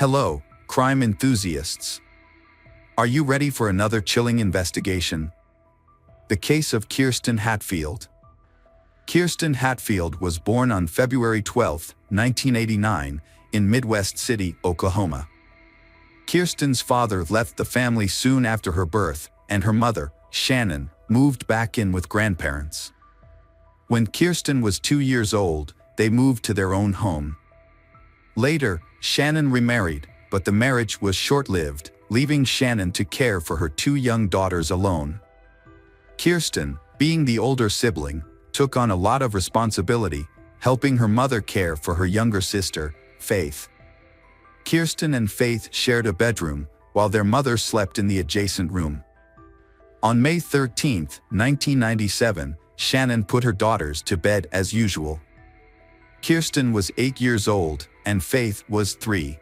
Hello, crime enthusiasts. Are you ready for another chilling investigation? The case of Kirsten Hatfield. Kirsten Hatfield was born on February 12, 1989, in Midwest City, Oklahoma. Kirsten's father left the family soon after her birth, and her mother, Shannon, moved back in with grandparents. When Kirsten was 2 years old, they moved to their own home. Later, Shannon remarried, but the marriage was short-lived, leaving Shannon to care for her 2 young daughters alone. Kirsten, being the older sibling, took on a lot of responsibility, helping her mother care for her younger sister, Faith. Kirsten and Faith shared a bedroom, while their mother slept in the adjacent room. On May 13, 1997, Shannon put her daughters to bed as usual. Kirsten was 8 years old, and Faith was 3.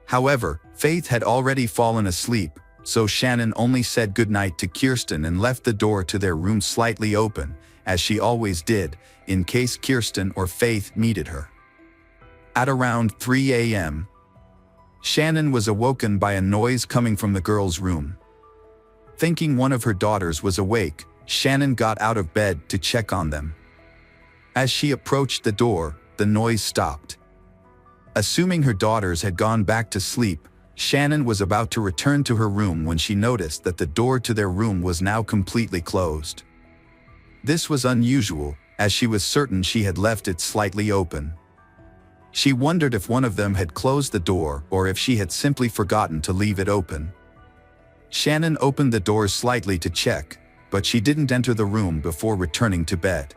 However, Faith had already fallen asleep, so Shannon only said goodnight to Kirsten and left the door to their room slightly open, as she always did, in case Kirsten or Faith needed her. At around 3 a.m., Shannon was awoken by a noise coming from the girls' room. Thinking one of her daughters was awake, Shannon got out of bed to check on them. As she approached the door, the noise stopped. Assuming her daughters had gone back to sleep, Shannon was about to return to her room when she noticed that the door to their room was now completely closed. This was unusual, as she was certain she had left it slightly open. She wondered if one of them had closed the door or if she had simply forgotten to leave it open. Shannon opened the door slightly to check, but she didn't enter the room before returning to bed.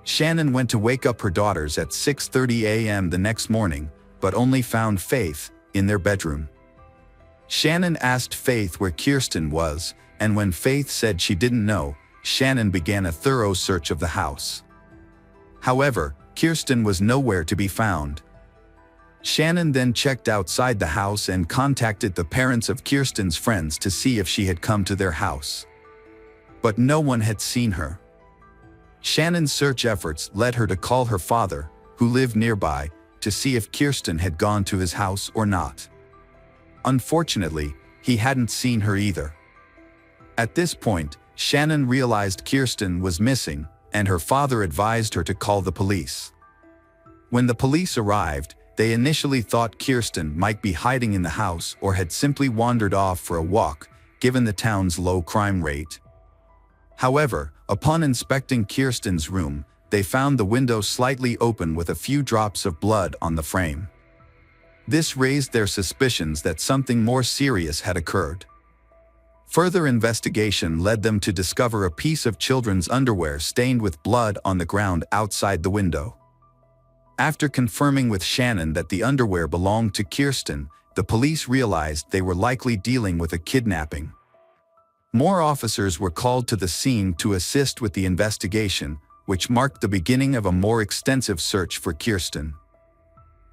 Shannon went to wake up her daughters at 6:30 a.m. the next morning, but only found Faith in their bedroom. Shannon asked Faith where Kirsten was, and when Faith said she didn't know, Shannon began a thorough search of the house. However, Kirsten was nowhere to be found. Shannon then checked outside the house and contacted the parents of Kirsten's friends to see if she had come to their house. But no one had seen her. Shannon's search efforts led her to call her father, who lived nearby, to see if Kirsten had gone to his house or not. Unfortunately, he hadn't seen her either. At this point, Shannon realized Kirsten was missing, and her father advised her to call the police. When the police arrived, they initially thought Kirsten might be hiding in the house or had simply wandered off for a walk, given the town's low crime rate. However, upon inspecting Kirsten's room, they found the window slightly open with a few drops of blood on the frame. This raised their suspicions that something more serious had occurred. Further investigation led them to discover a piece of children's underwear stained with blood on the ground outside the window. After confirming with Shannon that the underwear belonged to Kirsten, the police realized they were likely dealing with a kidnapping. More officers were called to the scene to assist with the investigation, which marked the beginning of a more extensive search for Kirsten.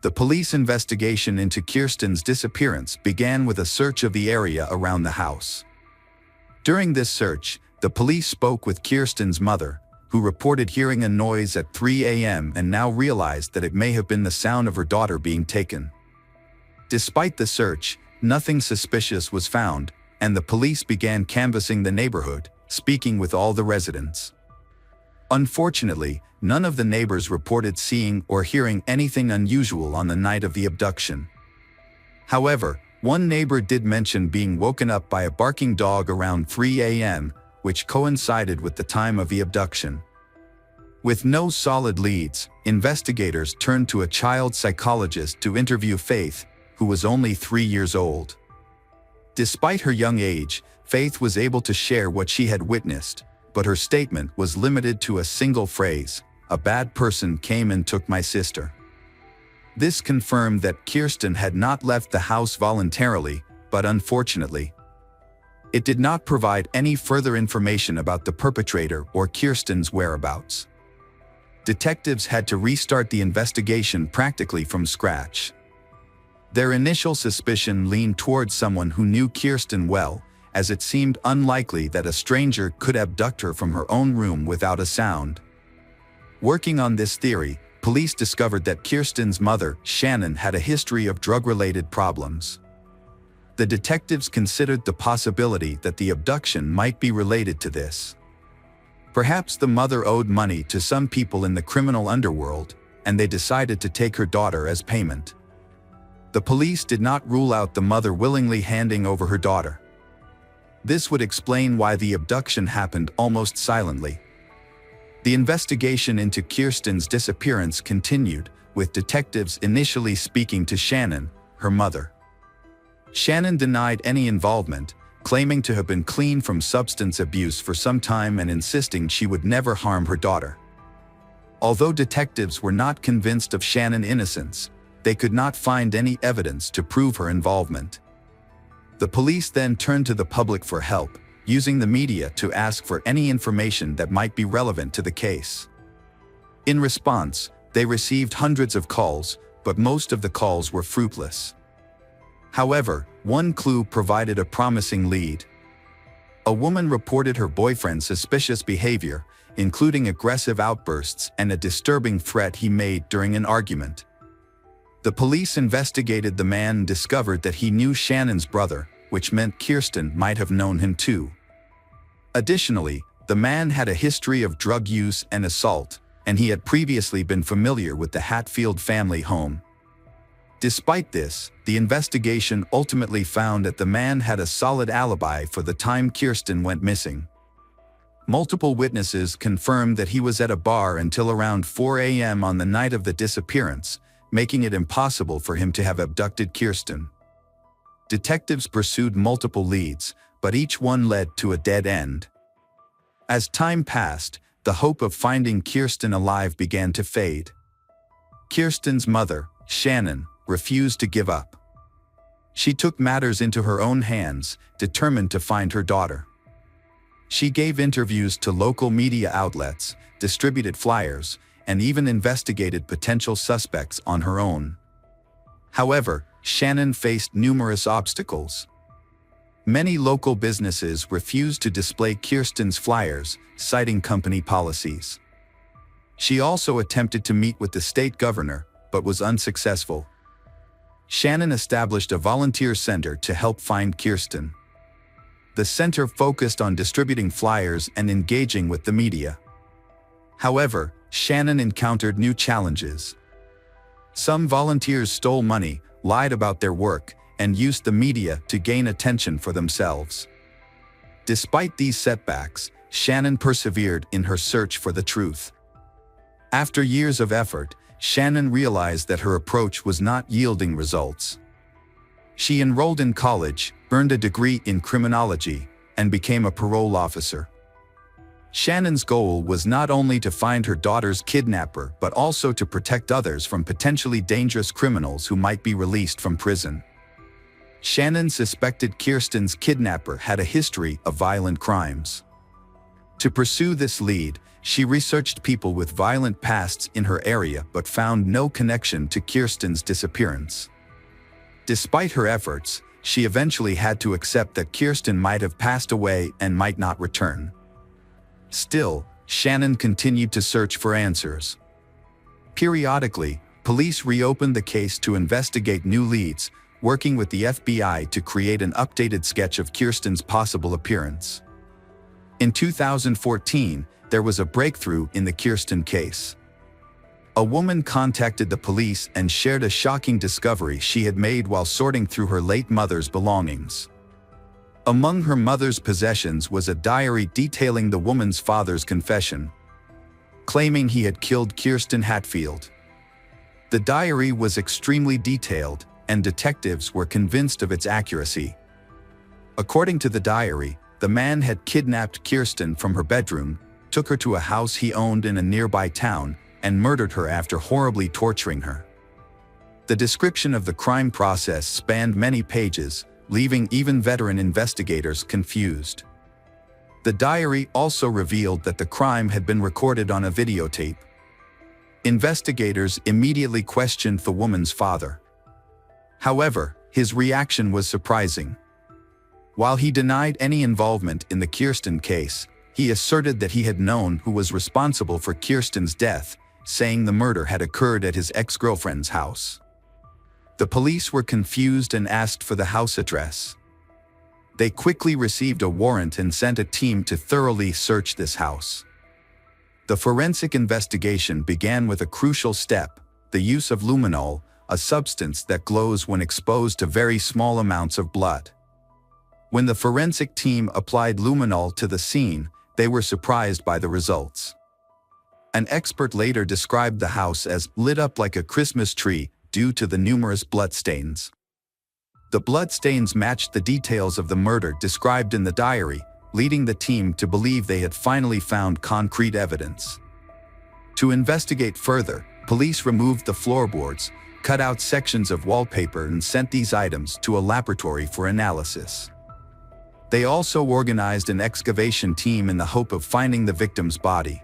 The police investigation into Kirsten's disappearance began with a search of the area around the house. During this search, the police spoke with Kirsten's mother, who reported hearing a noise at 3 a.m. and now realized that it may have been the sound of her daughter being taken. Despite the search, nothing suspicious was found, and the police began canvassing the neighborhood, speaking with all the residents. Unfortunately, none of the neighbors reported seeing or hearing anything unusual on the night of the abduction. However, one neighbor did mention being woken up by a barking dog around 3 a.m., which coincided with the time of the abduction. With no solid leads, investigators turned to a child psychologist to interview Faith, who was only 3 years old. Despite her young age, Faith was able to share what she had witnessed, but her statement was limited to a single phrase: "A bad person came and took my sister." This confirmed that Kirsten had not left the house voluntarily, but unfortunately, it did not provide any further information about the perpetrator or Kirsten's whereabouts. Detectives had to restart the investigation practically from scratch. Their initial suspicion leaned towards someone who knew Kirsten well, as it seemed unlikely that a stranger could abduct her from her own room without a sound. Working on this theory, police discovered that Kirsten's mother, Shannon, had a history of drug-related problems. The detectives considered the possibility that the abduction might be related to this. Perhaps the mother owed money to some people in the criminal underworld, and they decided to take her daughter as payment. The police did not rule out the mother willingly handing over her daughter. This would explain why the abduction happened almost silently. The investigation into Kirsten's disappearance continued, with detectives initially speaking to Shannon, her mother. Shannon denied any involvement, claiming to have been clean from substance abuse for some time and insisting she would never harm her daughter. Although detectives were not convinced of Shannon's innocence, they could not find any evidence to prove her involvement. The police then turned to the public for help, using the media to ask for any information that might be relevant to the case. In response, they received hundreds of calls, but most of the calls were fruitless. However, one clue provided a promising lead. A woman reported her boyfriend's suspicious behavior, including aggressive outbursts and a disturbing threat he made during an argument. The police investigated the man and discovered that he knew Shannon's brother, which meant Kirsten might have known him too. Additionally, the man had a history of drug use and assault, and he had previously been familiar with the Hatfield family home. Despite this, the investigation ultimately found that the man had a solid alibi for the time Kirsten went missing. Multiple witnesses confirmed that he was at a bar until around 4 a.m. on the night of the disappearance, making it impossible for him to have abducted Kirsten. Detectives pursued multiple leads, but each one led to a dead end. As time passed, the hope of finding Kirsten alive began to fade. Kirsten's mother, Shannon, refused to give up. She took matters into her own hands, determined to find her daughter. She gave interviews to local media outlets, distributed flyers, and even investigated potential suspects on her own. However, Shannon faced numerous obstacles. Many local businesses refused to display Kirsten's flyers, citing company policies. She also attempted to meet with the state governor, but was unsuccessful. Shannon established a volunteer center to help find Kirsten. The center focused on distributing flyers and engaging with the media. However, Shannon encountered new challenges. Some volunteers stole money, lied about their work, and used the media to gain attention for themselves. Despite these setbacks, Shannon persevered in her search for the truth. After years of effort, Shannon realized that her approach was not yielding results. She enrolled in college, earned a degree in criminology, and became a parole officer. Shannon's goal was not only to find her daughter's kidnapper but also to protect others from potentially dangerous criminals who might be released from prison. Shannon suspected Kirsten's kidnapper had a history of violent crimes. To pursue this lead, she researched people with violent pasts in her area but found no connection to Kirsten's disappearance. Despite her efforts, she eventually had to accept that Kirsten might have passed away and might not return. Still, Shannon continued to search for answers. Periodically, police reopened the case to investigate new leads, working with the FBI to create an updated sketch of Kirsten's possible appearance. In 2014, there was a breakthrough in the Kirsten case. A woman contacted the police and shared a shocking discovery she had made while sorting through her late mother's belongings. Among her mother's possessions was a diary detailing the woman's father's confession, claiming he had killed Kirsten Hatfield. The diary was extremely detailed, and detectives were convinced of its accuracy. According to the diary, the man had kidnapped Kirsten from her bedroom, took her to a house he owned in a nearby town, and murdered her after horribly torturing her. The description of the crime process spanned many pages, leaving even veteran investigators confused. The diary also revealed that the crime had been recorded on a videotape. Investigators immediately questioned the woman's father. However, his reaction was surprising. While he denied any involvement in the Kirsten case, he asserted that he had known who was responsible for Kirsten's death, saying the murder had occurred at his ex-girlfriend's house. The police were confused and asked for the house address. They quickly received a warrant and sent a team to thoroughly search this house. The forensic investigation began with a crucial step: the use of luminol, a substance that glows when exposed to very small amounts of blood. When the forensic team applied luminol to the scene, they were surprised by the results. An expert later described the house as lit up like a Christmas tree due to the numerous bloodstains. The bloodstains matched the details of the murder described in the diary, leading the team to believe they had finally found concrete evidence. To investigate further, police removed the floorboards, cut out sections of wallpaper and sent these items to a laboratory for analysis. They also organized an excavation team in the hope of finding the victim's body.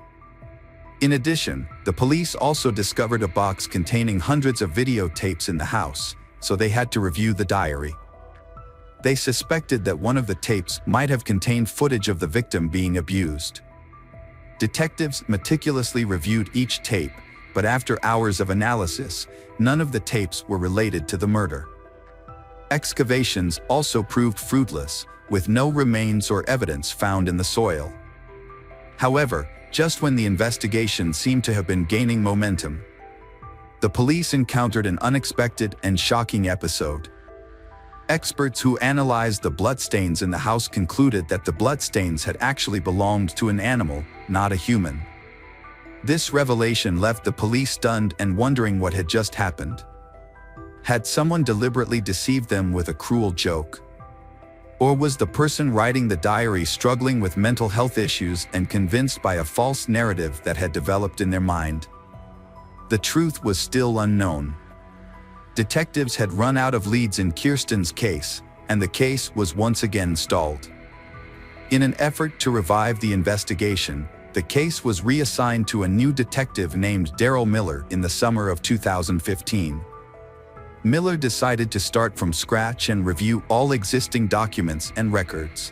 In addition, the police also discovered a box containing hundreds of videotapes in the house, so they had to review the diary. They suspected that one of the tapes might have contained footage of the victim being abused. Detectives meticulously reviewed each tape, but after hours of analysis, none of the tapes were related to the murder. Excavations also proved fruitless, with no remains or evidence found in the soil. However, just when the investigation seemed to have been gaining momentum, the police encountered an unexpected and shocking episode. Experts who analyzed the bloodstains in the house concluded that the bloodstains had actually belonged to an animal, not a human. This revelation left the police stunned and wondering what had just happened. Had someone deliberately deceived them with a cruel joke? Or was the person writing the diary struggling with mental health issues and convinced by a false narrative that had developed in their mind? The truth was still unknown. Detectives had run out of leads in Kirsten's case, and the case was once again stalled. In an effort to revive the investigation, the case was reassigned to a new detective named Daryl Miller in the summer of 2015. Miller decided to start from scratch and review all existing documents and records.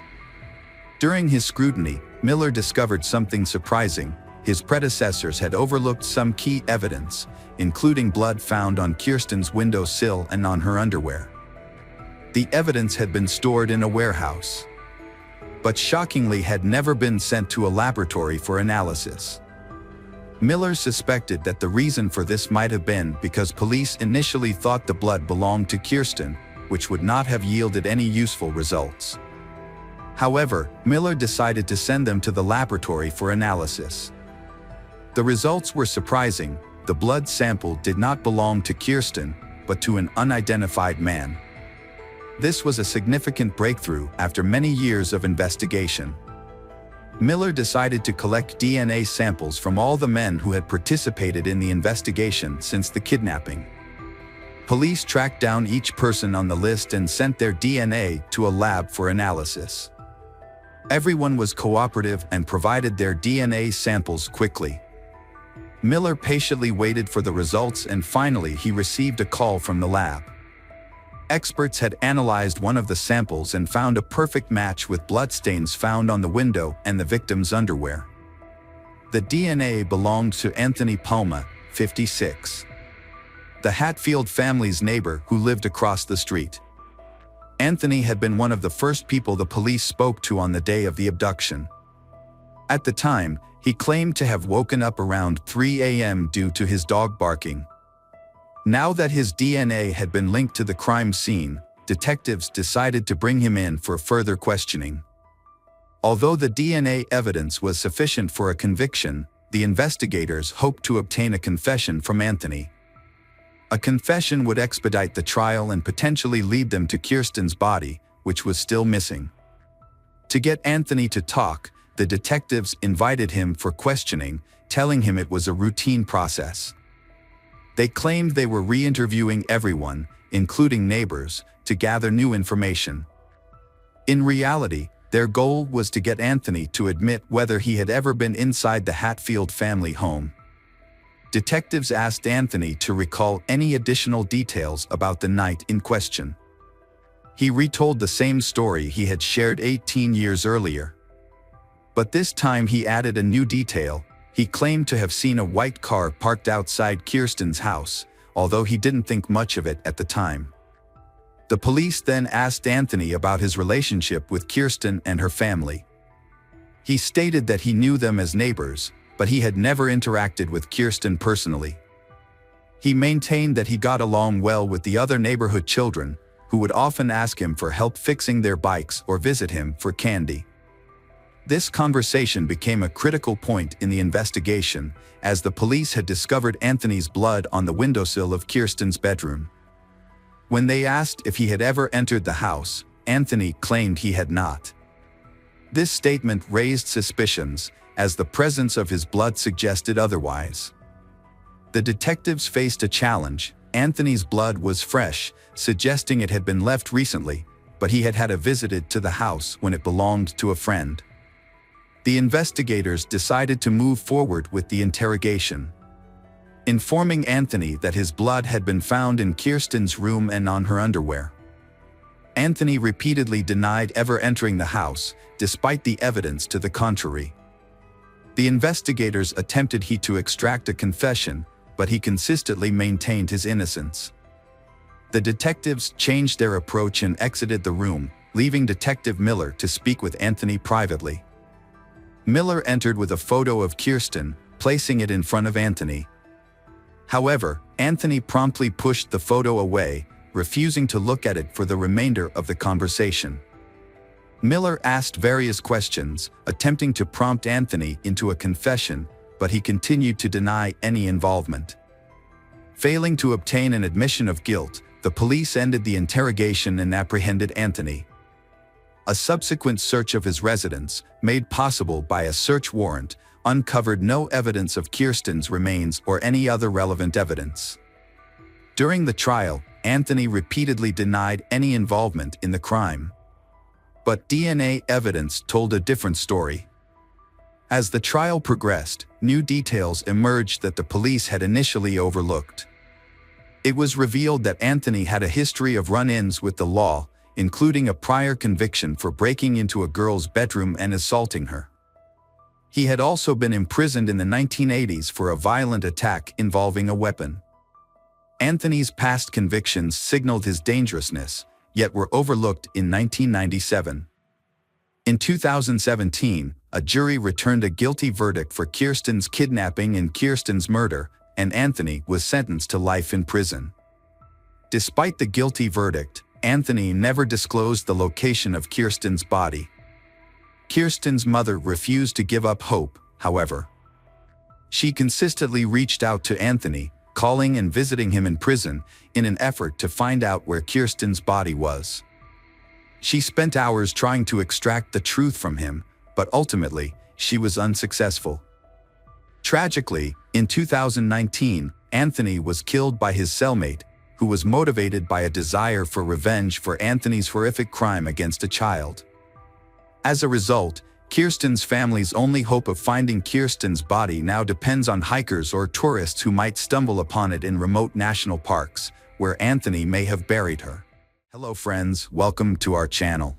During his scrutiny, Miller discovered something surprising. His predecessors had overlooked some key evidence, including blood found on Kirsten's windowsill and on her underwear. The evidence had been stored in a warehouse, but shockingly had never been sent to a laboratory for analysis. Miller suspected that the reason for this might have been because police initially thought the blood belonged to Kirsten, which would not have yielded any useful results. However, Miller decided to send them to the laboratory for analysis. The results were surprising. The blood sample did not belong to Kirsten, but to an unidentified man. This was a significant breakthrough after many years of investigation. Miller decided to collect DNA samples from all the men who had participated in the investigation since the kidnapping. Police tracked down each person on the list and sent their DNA to a lab for analysis. Everyone was cooperative and provided their DNA samples quickly. Miller patiently waited for the results and finally he received a call from the lab. Experts had analyzed one of the samples and found a perfect match with bloodstains found on the window and the victim's underwear. The DNA belonged to Anthony Palma, 56. The Hatfield family's neighbor who lived across the street. Anthony had been one of the first people the police spoke to on the day of the abduction. At the time, he claimed to have woken up around 3 a.m. due to his dog barking. Now that his DNA had been linked to the crime scene, detectives decided to bring him in for further questioning. Although the DNA evidence was sufficient for a conviction, the investigators hoped to obtain a confession from Anthony. A confession would expedite the trial and potentially lead them to Kirsten's body, which was still missing. To get Anthony to talk, the detectives invited him for questioning, telling him it was a routine process. They claimed they were re-interviewing everyone, including neighbors, to gather new information. In reality, their goal was to get Anthony to admit whether he had ever been inside the Hatfield family home. Detectives asked Anthony to recall any additional details about the night in question. He retold the same story he had shared 18 years earlier. But this time he added a new detail. He claimed to have seen a white car parked outside Kirsten's house, although he didn't think much of it at the time. The police then asked Anthony about his relationship with Kirsten and her family. He stated that he knew them as neighbors, but he had never interacted with Kirsten personally. He maintained that he got along well with the other neighborhood children, who would often ask him for help fixing their bikes or visit him for candy. This conversation became a critical point in the investigation, as the police had discovered Anthony's blood on the windowsill of Kirsten's bedroom. When they asked if he had ever entered the house, Anthony claimed he had not. This statement raised suspicions, as the presence of his blood suggested otherwise. The detectives faced a challenge. Anthony's blood was fresh, suggesting it had been left recently, but he had had a visitor to the house when it belonged to a friend. The investigators decided to move forward with the interrogation. Informing Anthony that his blood had been found in Kirsten's room and on her underwear. Anthony repeatedly denied ever entering the house, despite the evidence to the contrary. The investigators attempted to extract a confession, but he consistently maintained his innocence. The detectives changed their approach and exited the room, leaving Detective Miller to speak with Anthony privately. Miller entered with a photo of Kirsten, placing it in front of Anthony. However, Anthony promptly pushed the photo away, refusing to look at it for the remainder of the conversation. Miller asked various questions, attempting to prompt Anthony into a confession, but he continued to deny any involvement. Failing to obtain an admission of guilt, the police ended the interrogation and apprehended Anthony. A subsequent search of his residence, made possible by a search warrant, uncovered no evidence of Kirsten's remains or any other relevant evidence. During the trial, Anthony repeatedly denied any involvement in the crime. But DNA evidence told a different story. As the trial progressed, new details emerged that the police had initially overlooked. It was revealed that Anthony had a history of run-ins with the law, including a prior conviction for breaking into a girl's bedroom and assaulting her. He had also been imprisoned in the 1980s for a violent attack involving a weapon. Anthony's past convictions signaled his dangerousness, yet were overlooked in 1997. In 2017, a jury returned a guilty verdict for Kirsten's kidnapping and Kirsten's murder, and Anthony was sentenced to life in prison. Despite the guilty verdict, Anthony never disclosed the location of Kirsten's body. Kirsten's mother refused to give up hope, however. She consistently reached out to Anthony, calling and visiting him in prison, in an effort to find out where Kirsten's body was. She spent hours trying to extract the truth from him, but ultimately, she was unsuccessful. Tragically, in 2019, Anthony was killed by his cellmate, who was motivated by a desire for revenge for Anthony's horrific crime against a child. As a result, Kirsten's family's only hope of finding Kirsten's body now depends on hikers or tourists who might stumble upon it in remote national parks, where Anthony may have buried her. Hello friends, welcome to our channel.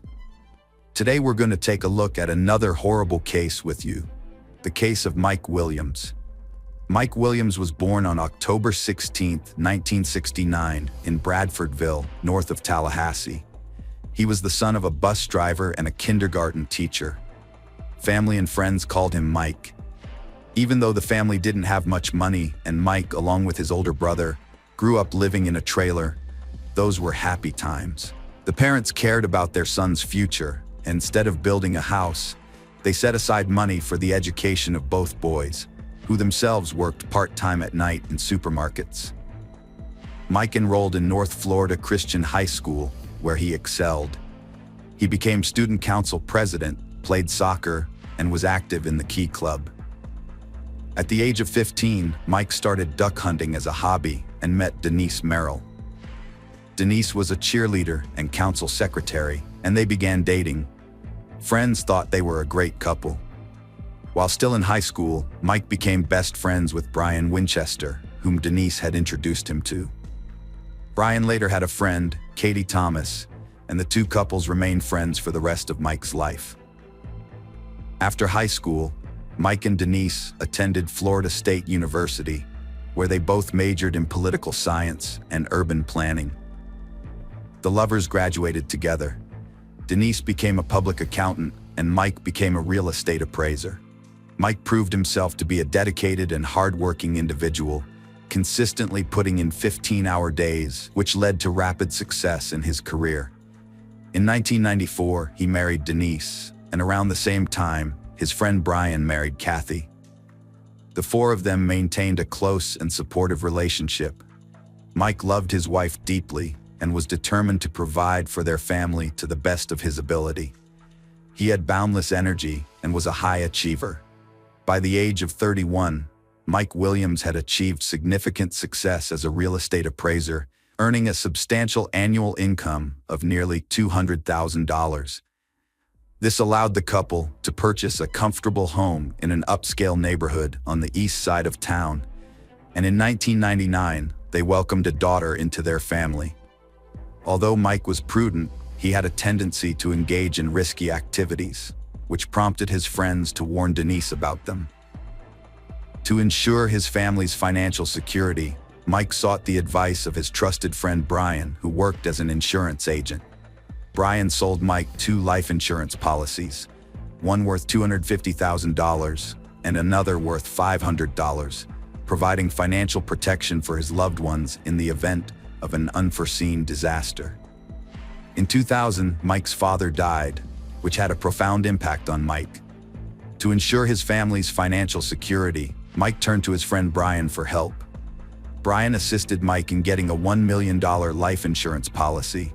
Today we're going to take a look at another horrible case with you. The case of Mike Williams. Mike Williams was born on October 16, 1969, in Bradfordville, north of Tallahassee. He was the son of a bus driver and a kindergarten teacher. Family and friends called him Mike. Even though the family didn't have much money, and Mike, along with his older brother, grew up living in a trailer, those were happy times. The parents cared about their son's future, and instead of building a house, they set aside money for the education of both boys, who themselves worked part-time at night in supermarkets. Mike enrolled in North Florida Christian High School, where he excelled. He became student council president, played soccer, and was active in the Key Club. At the age of 15, Mike started duck hunting as a hobby and met Denise Merrill. Denise was a cheerleader and council secretary, and they began dating. Friends thought they were a great couple. While still in high school, Mike became best friends with Brian Winchester, whom Denise had introduced him to. Brian later had a friend, Katie Thomas, and the two couples remained friends for the rest of Mike's life. After high school, Mike and Denise attended Florida State University, where they both majored in political science and urban planning. The lovers graduated together. Denise became a public accountant, and Mike became a real estate appraiser. Mike proved himself to be a dedicated and hardworking individual, consistently putting in 15-hour days, which led to rapid success in his career. In 1994, he married Denise, and around the same time, his friend Brian married Kathy. The four of them maintained a close and supportive relationship. Mike loved his wife deeply and was determined to provide for their family to the best of his ability. He had boundless energy and was a high achiever. By the age of 31, Mike Williams had achieved significant success as a real estate appraiser, earning a substantial annual income of nearly $200,000. This allowed the couple to purchase a comfortable home in an upscale neighborhood on the east side of town, and in 1999, they welcomed a daughter into their family. Although Mike was prudent, he had a tendency to engage in risky activities, which prompted his friends to warn Denise about them. To ensure his family's financial security, Mike sought the advice of his trusted friend Brian, who worked as an insurance agent. Brian sold Mike 2 life insurance policies, one worth $250,000 and another worth $500, providing financial protection for his loved ones in the event of an unforeseen disaster. In 2000, Mike's father died, which had a profound impact on Mike. To ensure his family's financial security, Mike turned to his friend Brian for help. Brian assisted Mike in getting a $1 million life insurance policy,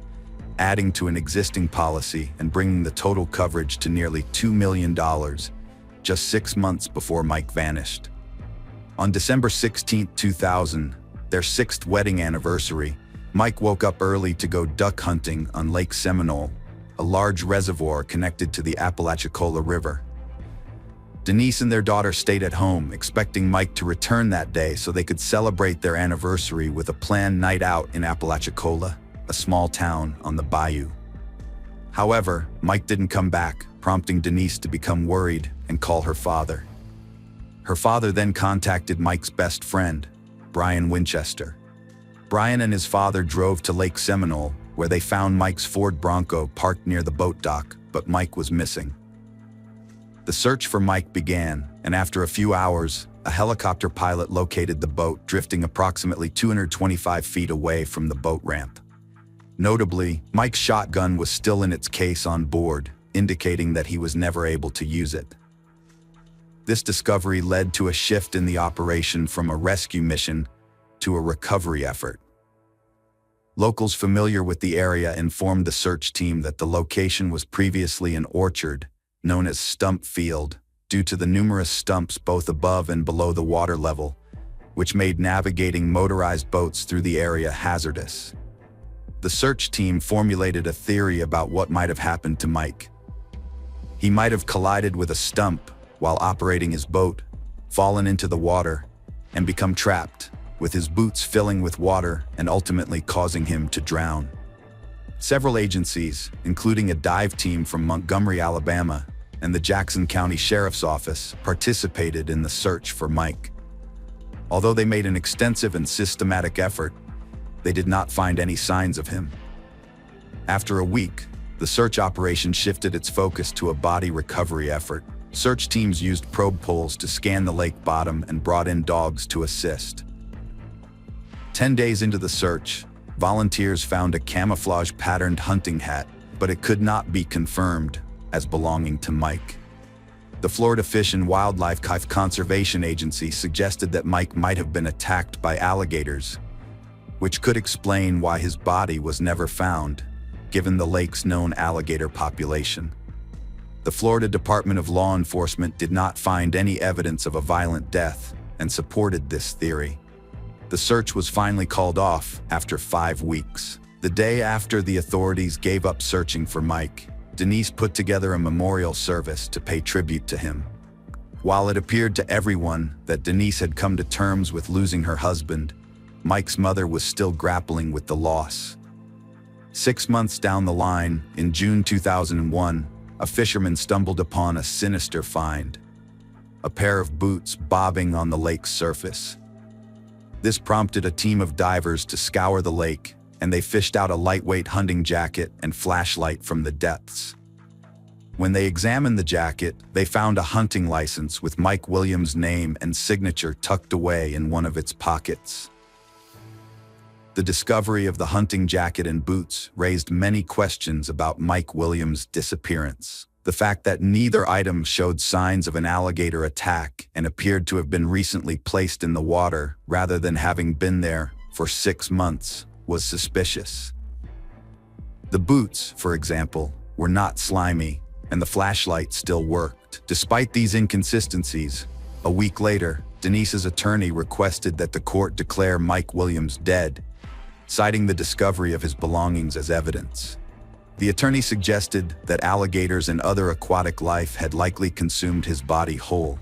adding to an existing policy and bringing the total coverage to nearly $2 million, just 6 months before Mike vanished. On December 16, 2000, their 6th wedding anniversary, Mike woke up early to go duck hunting on Lake Seminole, a large reservoir connected to the Apalachicola River. Denise and their daughter stayed at home, expecting Mike to return that day so they could celebrate their anniversary with a planned night out in Apalachicola, a small town on the bayou. However, Mike didn't come back, prompting Denise to become worried and call her father. Her father then contacted Mike's best friend, Brian Winchester. Brian and his father drove to Lake Seminole, where they found Mike's Ford Bronco parked near the boat dock, but Mike was missing. The search for Mike began, and after a few hours, a helicopter pilot located the boat drifting approximately 225 feet away from the boat ramp. Notably, Mike's shotgun was still in its case on board, indicating that he was never able to use it. This discovery led to a shift in the operation from a rescue mission to a recovery effort. Locals familiar with the area informed the search team that the location was previously an orchard, known as Stump Field, due to the numerous stumps both above and below the water level, which made navigating motorized boats through the area hazardous. The search team formulated a theory about what might have happened to Mike. He might have collided with a stump while operating his boat, fallen into the water, and become trapped, with his boots filling with water and ultimately causing him to drown. Several agencies, including a dive team from Montgomery, Alabama, and the Jackson County Sheriff's Office, participated in the search for Mike. Although they made an extensive and systematic effort, they did not find any signs of him. After a week, the search operation shifted its focus to a body recovery effort. Search teams used probe poles to scan the lake bottom and brought in dogs to assist. 10 days into the search, volunteers found a camouflage-patterned hunting hat, but it could not be confirmed as belonging to Mike. The Florida Fish and Wildlife Conservation Agency suggested that Mike might have been attacked by alligators, which could explain why his body was never found, given the lake's known alligator population. The Florida Department of Law Enforcement did not find any evidence of a violent death and supported this theory. The search was finally called off after 5 weeks. The day after the authorities gave up searching for Mike, Denise put together a memorial service to pay tribute to him. While it appeared to everyone that Denise had come to terms with losing her husband, Mike's mother was still grappling with the loss. 6 months down the line, in June 2001, a fisherman stumbled upon a sinister find. a pair of boots bobbing on the lake's surface. This prompted a team of divers to scour the lake, and they fished out a lightweight hunting jacket and flashlight from the depths. When they examined the jacket, they found a hunting license with Mike Williams' name and signature tucked away in one of its pockets. The discovery of the hunting jacket and boots raised many questions about Mike Williams' disappearance. The fact that neither item showed signs of an alligator attack and appeared to have been recently placed in the water rather than having been there for 6 months was suspicious. The boots, for example, were not slimy, and the flashlight still worked. Despite these inconsistencies, a week later, Denise's attorney requested that the court declare Mike Williams dead, citing the discovery of his belongings as evidence. The attorney suggested that alligators and other aquatic life had likely consumed his body whole.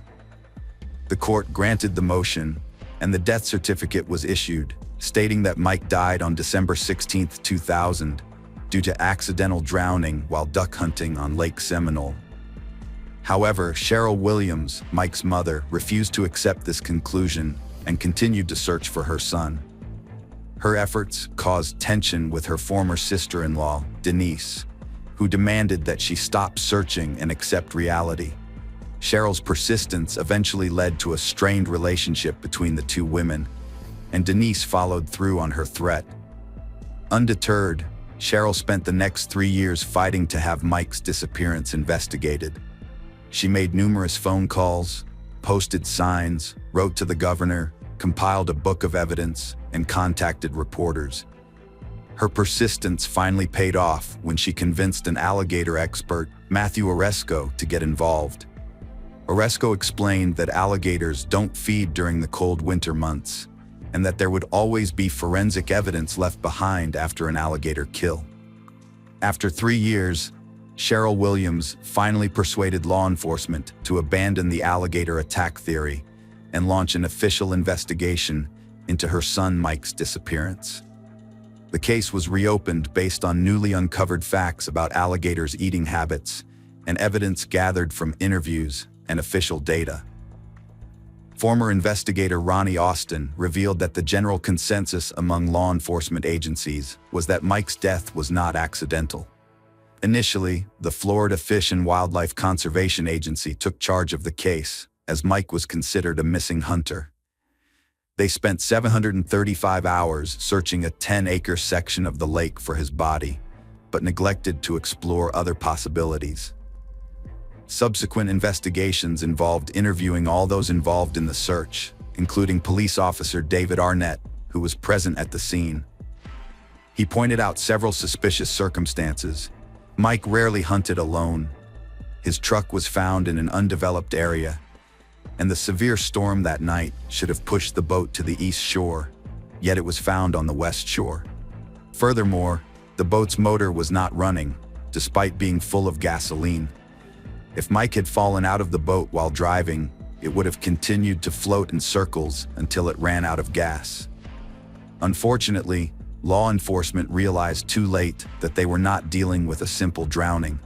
The court granted the motion, and the death certificate was issued, stating that Mike died on December 16, 2000, due to accidental drowning while duck hunting on Lake Seminole. However, Cheryl Williams, Mike's mother, refused to accept this conclusion and continued to search for her son. Her efforts caused tension with her former sister-in-law, Denise, who demanded that she stop searching and accept reality. Cheryl's persistence eventually led to a strained relationship between the two women, and Denise followed through on her threat. Undeterred, Cheryl spent the next 3 years fighting to have Mike's disappearance investigated. She made numerous phone calls, posted signs, wrote to the governor, compiled a book of evidence, and contacted reporters. Her persistence finally paid off when she convinced an alligator expert, Matthew Oresco, to get involved. Oresco explained that alligators don't feed during the cold winter months, and that there would always be forensic evidence left behind after an alligator kill. After 3 years, Cheryl Williams finally persuaded law enforcement to abandon the alligator attack theory and launch an official investigation into her son Mike's disappearance. The case was reopened based on newly uncovered facts about alligators' eating habits and evidence gathered from interviews and official data. Former investigator Ronnie Austin revealed that the general consensus among law enforcement agencies was that Mike's death was not accidental. Initially, the Florida Fish and Wildlife Conservation Agency took charge of the case, as Mike was considered a missing hunter. They spent 735 hours searching a 10-acre section of the lake for his body, but neglected to explore other possibilities. Subsequent investigations involved interviewing all those involved in the search, including police officer David Arnett, who was present at the scene. He pointed out several suspicious circumstances. Mike rarely hunted alone. His truck was found in an undeveloped area, and the severe storm that night should have pushed the boat to the east shore, yet it was found on the west shore. Furthermore, the boat's motor was not running, despite being full of gasoline. If Mike had fallen out of the boat while driving, it would have continued to float in circles until it ran out of gas. Unfortunately, law enforcement realized too late that they were not dealing with a simple drowning.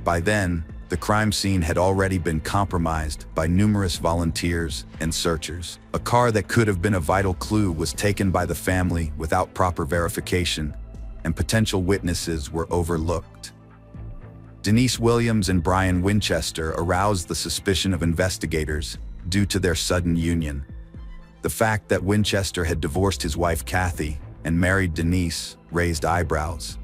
By then, the crime scene had already been compromised by numerous volunteers and searchers. A car that could have been a vital clue was taken by the family without proper verification, and potential witnesses were overlooked. Denise Williams and Brian Winchester aroused the suspicion of investigators due to their sudden union. The fact that Winchester had divorced his wife Kathy and married Denise raised eyebrows.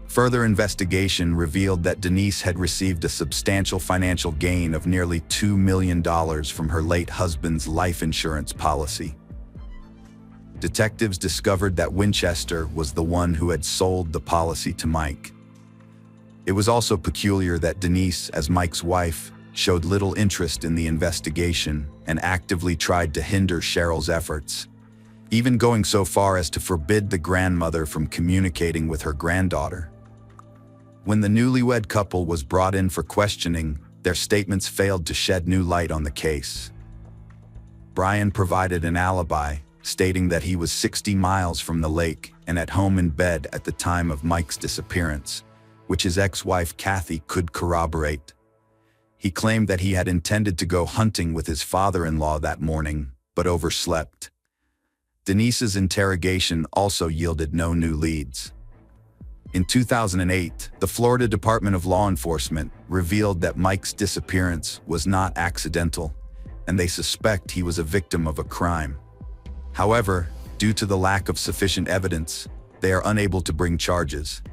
Further investigation revealed that Denise had received a substantial financial gain of nearly $2 million from her late husband's life insurance policy. Detectives discovered that Winchester was the one who had sold the policy to Mike. It was also peculiar that Denise, as Mike's wife, showed little interest in the investigation and actively tried to hinder Cheryl's efforts, even going so far as to forbid the grandmother from communicating with her granddaughter. When the newlywed couple was brought in for questioning, their statements failed to shed new light on the case. Brian provided an alibi, stating that he was 60 miles from the lake and at home in bed at the time of Mike's disappearance, which his ex-wife Kathy could corroborate. He claimed that he had intended to go hunting with his father-in-law that morning, but overslept. Denise's interrogation also yielded no new leads. In 2008, the Florida Department of Law Enforcement revealed that Mike's disappearance was not accidental, and they suspect he was a victim of a crime. However, due to the lack of sufficient evidence, they are unable to bring charges.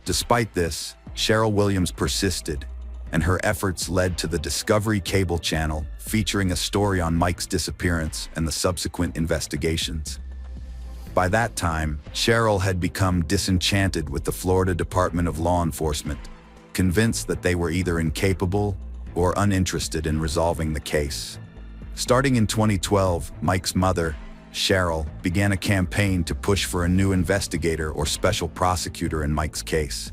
Despite this, Cheryl Williams persisted, and her efforts led to the Discovery Cable Channel featuring a story on Mike's disappearance and the subsequent investigations. By that time, Cheryl had become disenchanted with the Florida Department of Law Enforcement, convinced that they were either incapable or uninterested in resolving the case. Starting in 2012, Mike's mother, Cheryl, began a campaign to push for a new investigator or special prosecutor in Mike's case.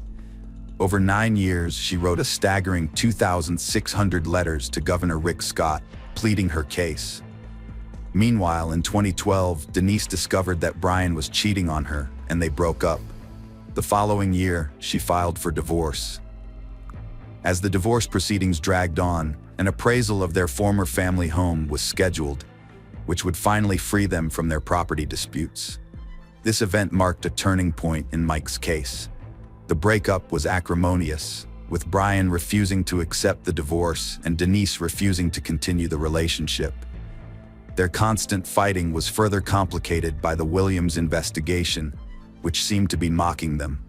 Over 9 years, she wrote a staggering 2,600 letters to Governor Rick Scott, pleading her case. Meanwhile, in 2012, Denise discovered that Brian was cheating on her, and they broke up. The following year, she filed for divorce. As the divorce proceedings dragged on, an appraisal of their former family home was scheduled, which would finally free them from their property disputes. This event marked a turning point in Mike's case. The breakup was acrimonious, with Brian refusing to accept the divorce and Denise refusing to continue the relationship. Their constant fighting was further complicated by the Williams investigation, which seemed to be mocking them.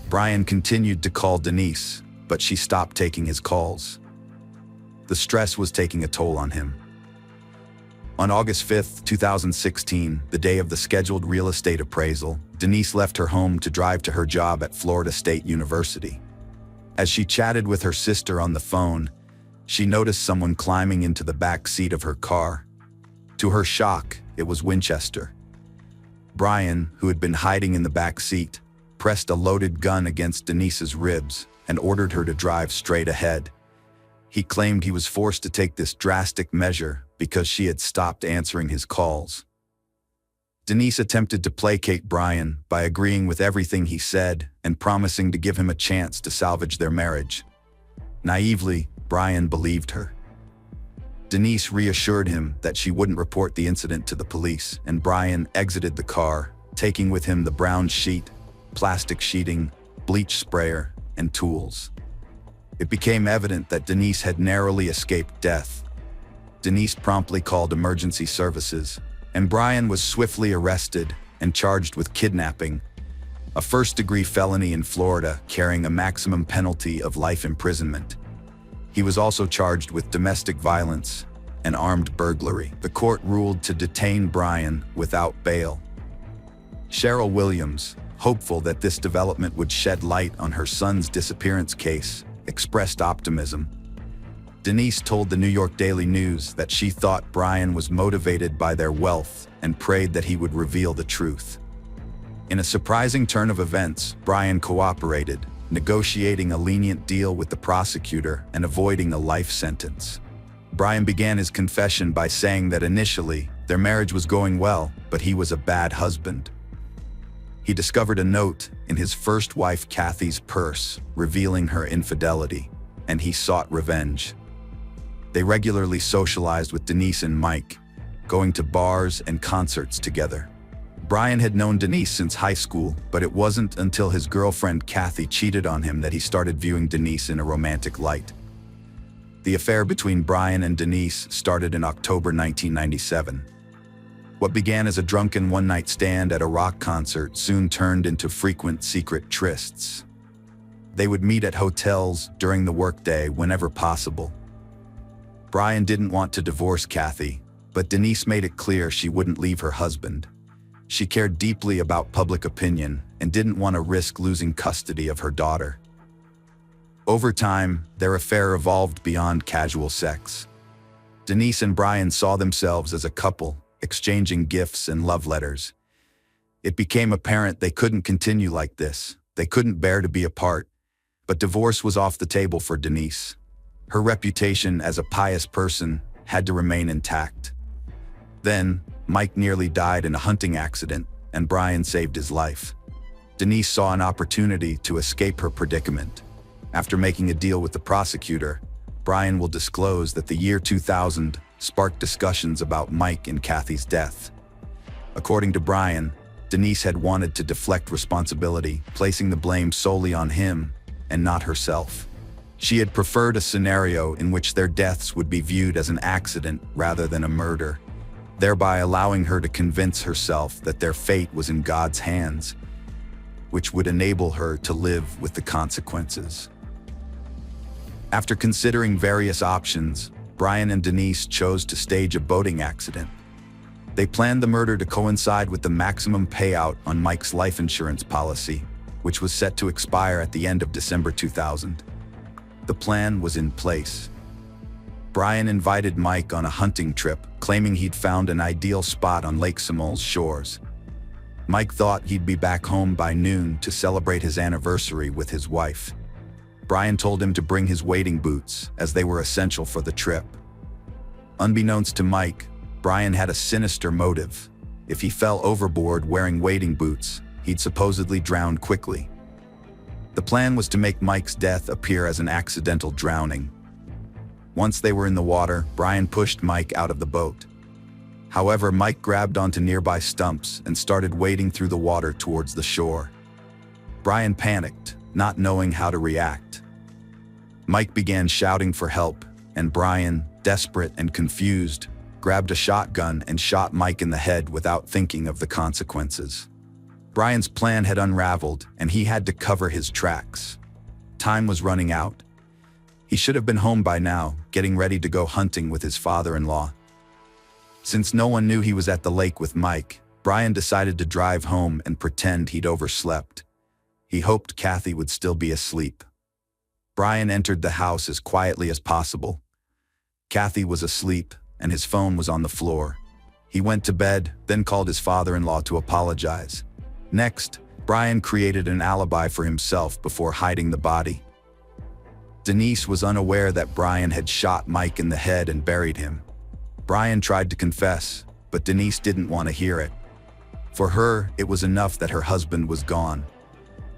Brian continued to call Denise, but she stopped taking his calls. The stress was taking a toll on him. On August 5, 2016, the day of the scheduled real estate appraisal, Denise left her home to drive to her job at Florida State University. As she chatted with her sister on the phone, she noticed someone climbing into the back seat of her car. To her shock, it was Winchester. Brian, who had been hiding in the back seat, pressed a loaded gun against Denise's ribs and ordered her to drive straight ahead. He claimed he was forced to take this drastic measure because she had stopped answering his calls. Denise attempted to placate Brian by agreeing with everything he said and promising to give him a chance to salvage their marriage. Naively, Brian believed her. Denise reassured him that she wouldn't report the incident to the police, and Brian exited the car, taking with him the brown sheet, plastic sheeting, bleach sprayer, and tools. It became evident that Denise had narrowly escaped death. Denise promptly called emergency services, and Brian was swiftly arrested and charged with kidnapping, a first-degree felony in Florida carrying a maximum penalty of life imprisonment. He was also charged with domestic violence and armed burglary. The court ruled to detain Brian without bail. Cheryl Williams, hopeful that this development would shed light on her son's disappearance case, expressed optimism. Denise told the New York Daily News that she thought Brian was motivated by their wealth and prayed that he would reveal the truth. In a surprising turn of events, Brian cooperated, negotiating a lenient deal with the prosecutor and avoiding a life sentence. Brian began his confession by saying that initially, their marriage was going well, but he was a bad husband. He discovered a note in his first wife Kathy's purse, revealing her infidelity, and he sought revenge. They regularly socialized with Denise and Mike, going to bars and concerts together. Brian had known Denise since high school, but it wasn't until his girlfriend Kathy cheated on him that he started viewing Denise in a romantic light. The affair between Brian and Denise started in October 1997. What began as a drunken one-night stand at a rock concert soon turned into frequent secret trysts. They would meet at hotels during the workday whenever possible. Brian didn't want to divorce Kathy, but Denise made it clear she wouldn't leave her husband. She cared deeply about public opinion and didn't want to risk losing custody of her daughter. Over time, their affair evolved beyond casual sex. Denise and Brian saw themselves as a couple, exchanging gifts and love letters. It became apparent they couldn't continue like this. They couldn't bear to be apart. But divorce was off the table for Denise. Her reputation as a pious person had to remain intact. Then, Mike nearly died in a hunting accident, and Brian saved his life. Denise saw an opportunity to escape her predicament. After making a deal with the prosecutor, Brian will disclose that the year 2000 sparked discussions about Mike and Kathy's death. According to Brian, Denise had wanted to deflect responsibility, placing the blame solely on him and not herself. She had preferred a scenario in which their deaths would be viewed as an accident rather than a murder, thereby allowing her to convince herself that their fate was in God's hands, which would enable her to live with the consequences. After considering various options, Brian and Denise chose to stage a boating accident. They planned the murder to coincide with the maximum payout on Mike's life insurance policy, which was set to expire at the end of December 2000. The plan was in place. Brian invited Mike on a hunting trip, claiming he'd found an ideal spot on Lake Semol's shores. Mike thought he'd be back home by noon to celebrate his anniversary with his wife. Brian told him to bring his wading boots, as they were essential for the trip. Unbeknownst to Mike, Brian had a sinister motive. If he fell overboard wearing wading boots, he'd supposedly drown quickly. The plan was to make Mike's death appear as an accidental drowning. Once they were in the water, Brian pushed Mike out of the boat. However, Mike grabbed onto nearby stumps and started wading through the water towards the shore. Brian panicked, not knowing how to react. Mike began shouting for help, and Brian, desperate and confused, grabbed a shotgun and shot Mike in the head without thinking of the consequences. Brian's plan had unraveled, and he had to cover his tracks. Time was running out. He should have been home by now, getting ready to go hunting with his father-in-law. Since no one knew he was at the lake with Mike, Brian decided to drive home and pretend he'd overslept. He hoped Kathy would still be asleep. Brian entered the house as quietly as possible. Kathy was asleep, and his phone was on the floor. He went to bed, then called his father-in-law to apologize. Next, Brian created an alibi for himself before hiding the body. Denise was unaware that Brian had shot Mike in the head and buried him. Brian tried to confess, but Denise didn't want to hear it. For her, it was enough that her husband was gone.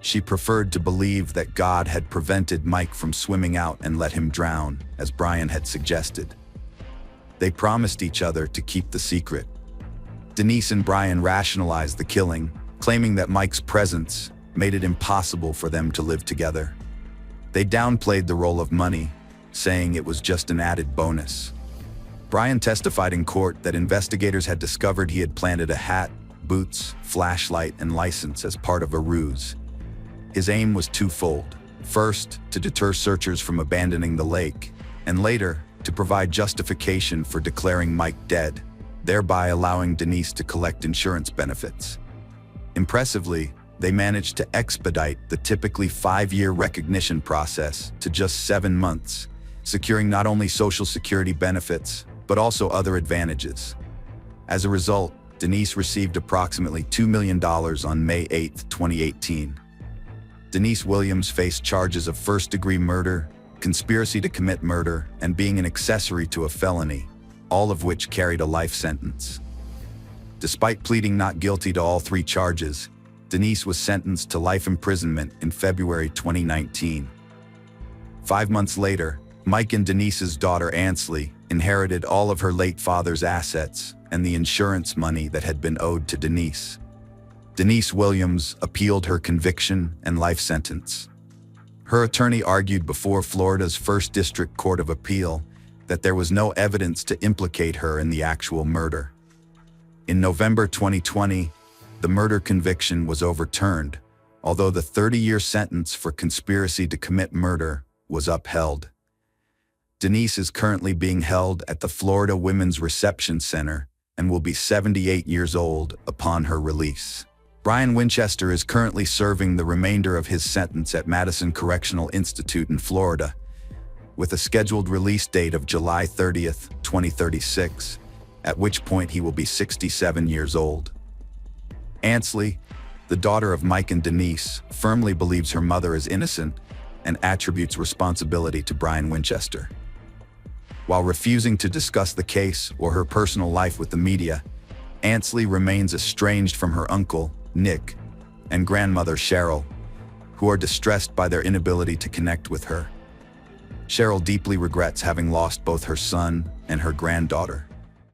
She preferred to believe that God had prevented Mike from swimming out and let him drown, as Brian had suggested. They promised each other to keep the secret. Denise and Brian rationalized the killing, claiming that Mike's presence made it impossible for them to live together. They downplayed the role of money, saying it was just an added bonus. Brian testified in court that investigators had discovered he had planted a hat, boots, flashlight, and license as part of a ruse. His aim was twofold. First, to deter searchers from abandoning the lake, and later, to provide justification for declaring Mike dead, thereby allowing Denise to collect insurance benefits. Impressively, they managed to expedite the typically 5-year recognition process to just 7 months, securing not only Social Security benefits, but also other advantages. As a result, Denise received approximately $2 million on May 8, 2018. Denise Williams faced charges of first-degree murder, conspiracy to commit murder, and being an accessory to a felony, all of which carried a life sentence. Despite pleading not guilty to all 3 charges, Denise was sentenced to life imprisonment in February 2019. 5 months later, Mike and Denise's daughter Ansley inherited all of her late father's assets and the insurance money that had been owed to Denise. Denise Williams appealed her conviction and life sentence. Her attorney argued before Florida's First District Court of Appeal that there was no evidence to implicate her in the actual murder. In November 2020, the murder conviction was overturned, although the 30-year sentence for conspiracy to commit murder was upheld. Denise is currently being held at the Florida Women's Reception Center and will be 78 years old upon her release. Brian Winchester is currently serving the remainder of his sentence at Madison Correctional Institute in Florida, with a scheduled release date of July 30th, 2036, at which point he will be 67 years old. Ansley, the daughter of Mike and Denise, firmly believes her mother is innocent and attributes responsibility to Brian Winchester. While refusing to discuss the case or her personal life with the media, Ansley remains estranged from her uncle, Nick, and grandmother, Cheryl, who are distressed by their inability to connect with her. Cheryl deeply regrets having lost both her son and her granddaughter.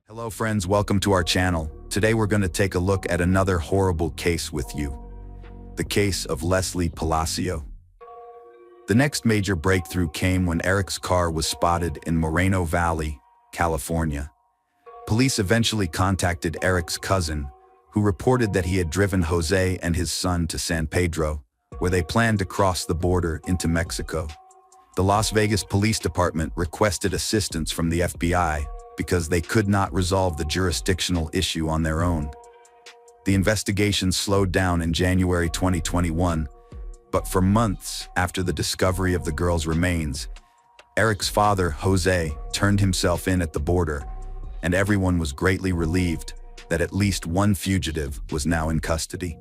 Hello friends, welcome to our channel. Today we're going to take a look at another horrible case with you. The case of Leslie Palacio. The next major breakthrough came when Eric's car was spotted in Moreno Valley, California. Police eventually contacted Eric's cousin, who reported that he had driven Jose and his son to San Pedro, where they planned to cross the border into Mexico. The Las Vegas Police Department requested assistance from the FBI because they could not resolve the jurisdictional issue on their own. The investigation slowed down in January 2021, but for months after the discovery of the girl's remains, Eric's father, Jose, turned himself in at the border, and everyone was greatly relieved that at least one fugitive was now in custody.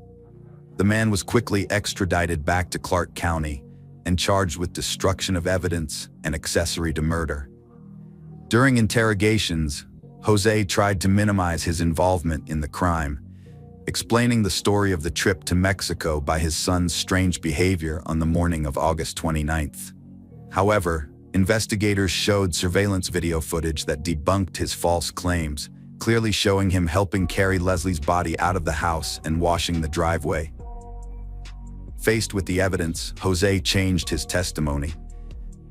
The man was quickly extradited back to Clark County and charged with destruction of evidence and accessory to murder. During interrogations, Jose tried to minimize his involvement in the crime, explaining the story of the trip to Mexico by his son's strange behavior on the morning of August 29th. However, investigators showed surveillance video footage that debunked his false claims, clearly showing him helping carry Leslie's body out of the house and washing the driveway. Faced with the evidence, Jose changed his testimony.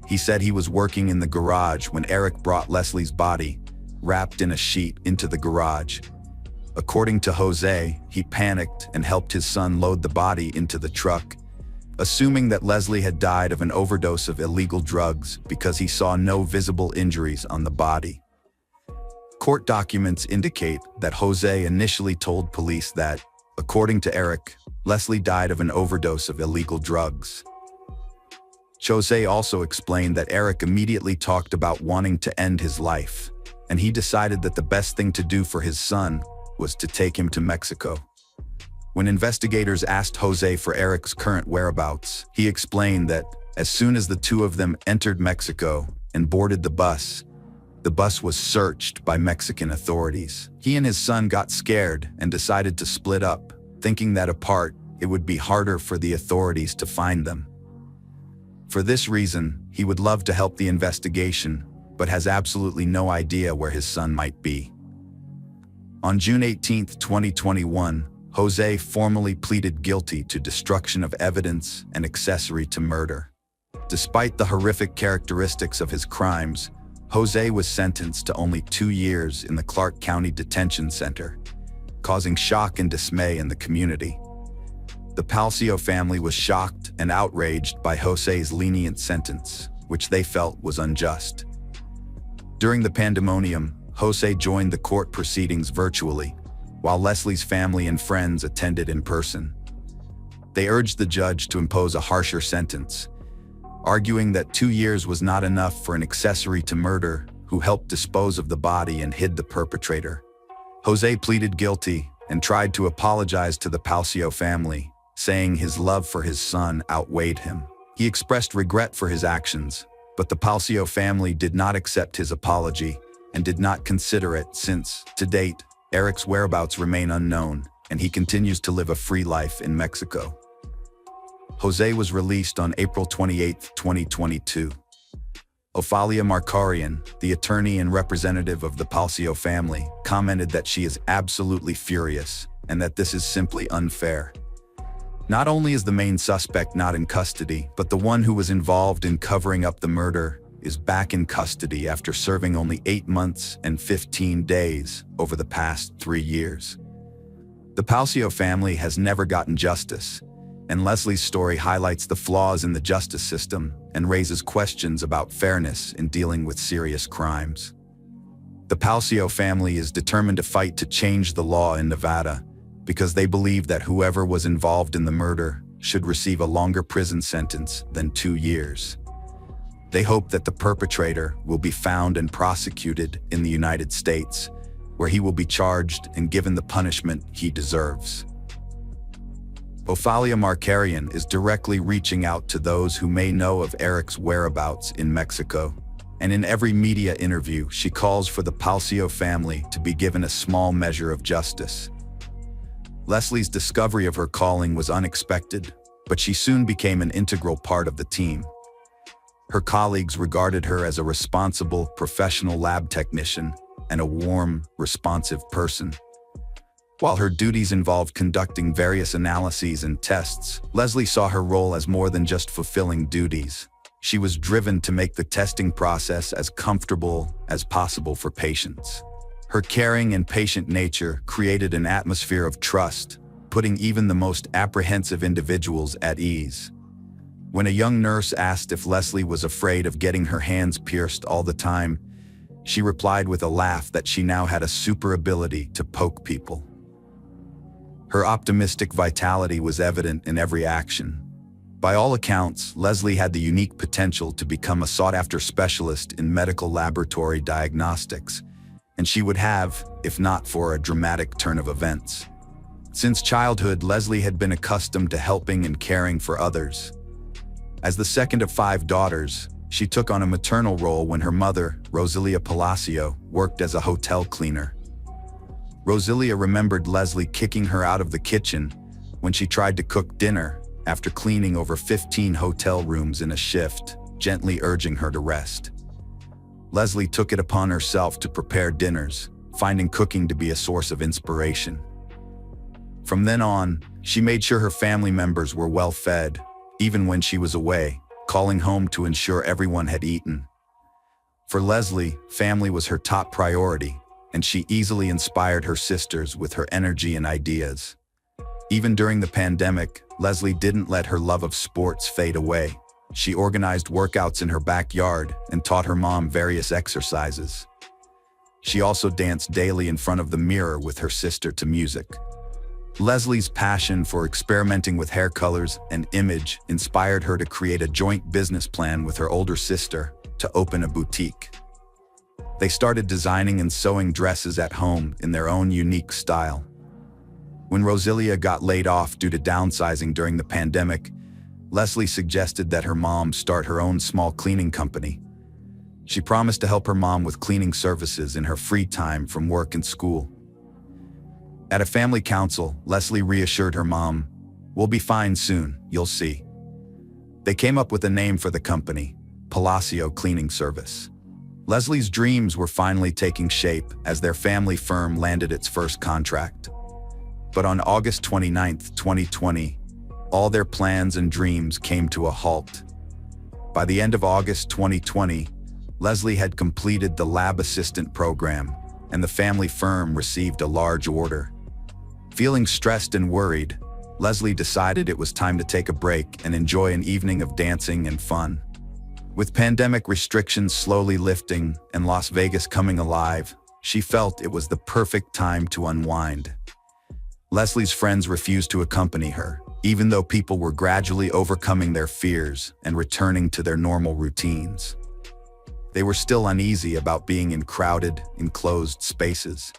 He said he was working in the garage when Eric brought Leslie's body, wrapped in a sheet, into the garage. According to Jose, he panicked and helped his son load the body into the truck, assuming that Leslie had died of an overdose of illegal drugs because he saw no visible injuries on the body. Court documents indicate that Jose initially told police that, according to Eric, Leslie died of an overdose of illegal drugs. Jose also explained that Eric immediately talked about wanting to end his life, and he decided that the best thing to do for his son was to take him to Mexico. When investigators asked Jose for Eric's current whereabouts, he explained that as soon as the two of them entered Mexico and boarded the bus was searched by Mexican authorities. He and his son got scared and decided to split up, thinking that apart, it would be harder for the authorities to find them. For this reason, he would love to help the investigation, but has absolutely no idea where his son might be. On June 18, 2021, Jose formally pleaded guilty to destruction of evidence and accessory to murder. Despite the horrific characteristics of his crimes, Jose was sentenced to only 2 years in the Clark County Detention Center, causing shock and dismay in the community. The Palacio family was shocked and outraged by Jose's lenient sentence, which they felt was unjust. During the pandemonium, Jose joined the court proceedings virtually, while Leslie's family and friends attended in person. They urged the judge to impose a harsher sentence, arguing that 2 years was not enough for an accessory to murder who helped dispose of the body and hid the perpetrator. Jose pleaded guilty and tried to apologize to the Palacio family, saying his love for his son outweighed him. He expressed regret for his actions, but the Palacio family did not accept his apology and did not consider it since, to date, Eric's whereabouts remain unknown and he continues to live a free life in Mexico. Jose was released on April 28, 2022. Ofalia Markarian, the attorney and representative of the Palacio family, commented that she is absolutely furious and that this is simply unfair. Not only is the main suspect not in custody, but the one who was involved in covering up the murder is back in custody after serving only 8 months and 15 days over the past 3 years. The Palacio family has never gotten justice, and Leslie's story highlights the flaws in the justice system and raises questions about fairness in dealing with serious crimes. The Palacio family is determined to fight to change the law in Nevada because they believe that whoever was involved in the murder should receive a longer prison sentence than 2 years. They hope that the perpetrator will be found and prosecuted in the United States, where he will be charged and given the punishment he deserves. Ofalia Markarian is directly reaching out to those who may know of Eric's whereabouts in Mexico, and in every media interview she calls for the Palacio family to be given a small measure of justice. Leslie's discovery of her calling was unexpected, but she soon became an integral part of the team. Her colleagues regarded her as a responsible, professional lab technician and a warm, responsive person. While her duties involved conducting various analyses and tests, Leslie saw her role as more than just fulfilling duties. She was driven to make the testing process as comfortable as possible for patients. Her caring and patient nature created an atmosphere of trust, putting even the most apprehensive individuals at ease. When a young nurse asked if Leslie was afraid of getting her hands pierced all the time, she replied with a laugh that she now had a super ability to poke people. Her optimistic vitality was evident in every action. By all accounts, Leslie had the unique potential to become a sought-after specialist in medical laboratory diagnostics, and she would have, if not for a dramatic turn of events. Since childhood, Leslie had been accustomed to helping and caring for others. As the second of 5 daughters, she took on a maternal role when her mother, Rosalia Palacio, worked as a hotel cleaner. Rosalia remembered Leslie kicking her out of the kitchen when she tried to cook dinner after cleaning over 15 hotel rooms in a shift, gently urging her to rest. Leslie took it upon herself to prepare dinners, finding cooking to be a source of inspiration. From then on, she made sure her family members were well fed, even when she was away, calling home to ensure everyone had eaten. For Leslie, family was her top priority, and she easily inspired her sisters with her energy and ideas. Even during the pandemic, Leslie didn't let her love of sports fade away. She organized workouts in her backyard and taught her mom various exercises. She also danced daily in front of the mirror with her sister to music. Leslie's passion for experimenting with hair colors and image inspired her to create a joint business plan with her older sister to open a boutique. They started designing and sewing dresses at home in their own unique style. When Rosalia got laid off due to downsizing during the pandemic, Leslie suggested that her mom start her own small cleaning company. She promised to help her mom with cleaning services in her free time from work and school. At a family council, Leslie reassured her mom, "We'll be fine soon, you'll see." They came up with a name for the company, Palacio Cleaning Service. Leslie's dreams were finally taking shape as their family firm landed its first contract. But on August 29, 2020, all their plans and dreams came to a halt. By the end of August 2020, Leslie had completed the lab assistant program, and the family firm received a large order. Feeling stressed and worried, Leslie decided it was time to take a break and enjoy an evening of dancing and fun. With pandemic restrictions slowly lifting and Las Vegas coming alive, she felt it was the perfect time to unwind. Leslie's friends refused to accompany her, even though people were gradually overcoming their fears and returning to their normal routines. They were still uneasy about being in crowded, enclosed spaces.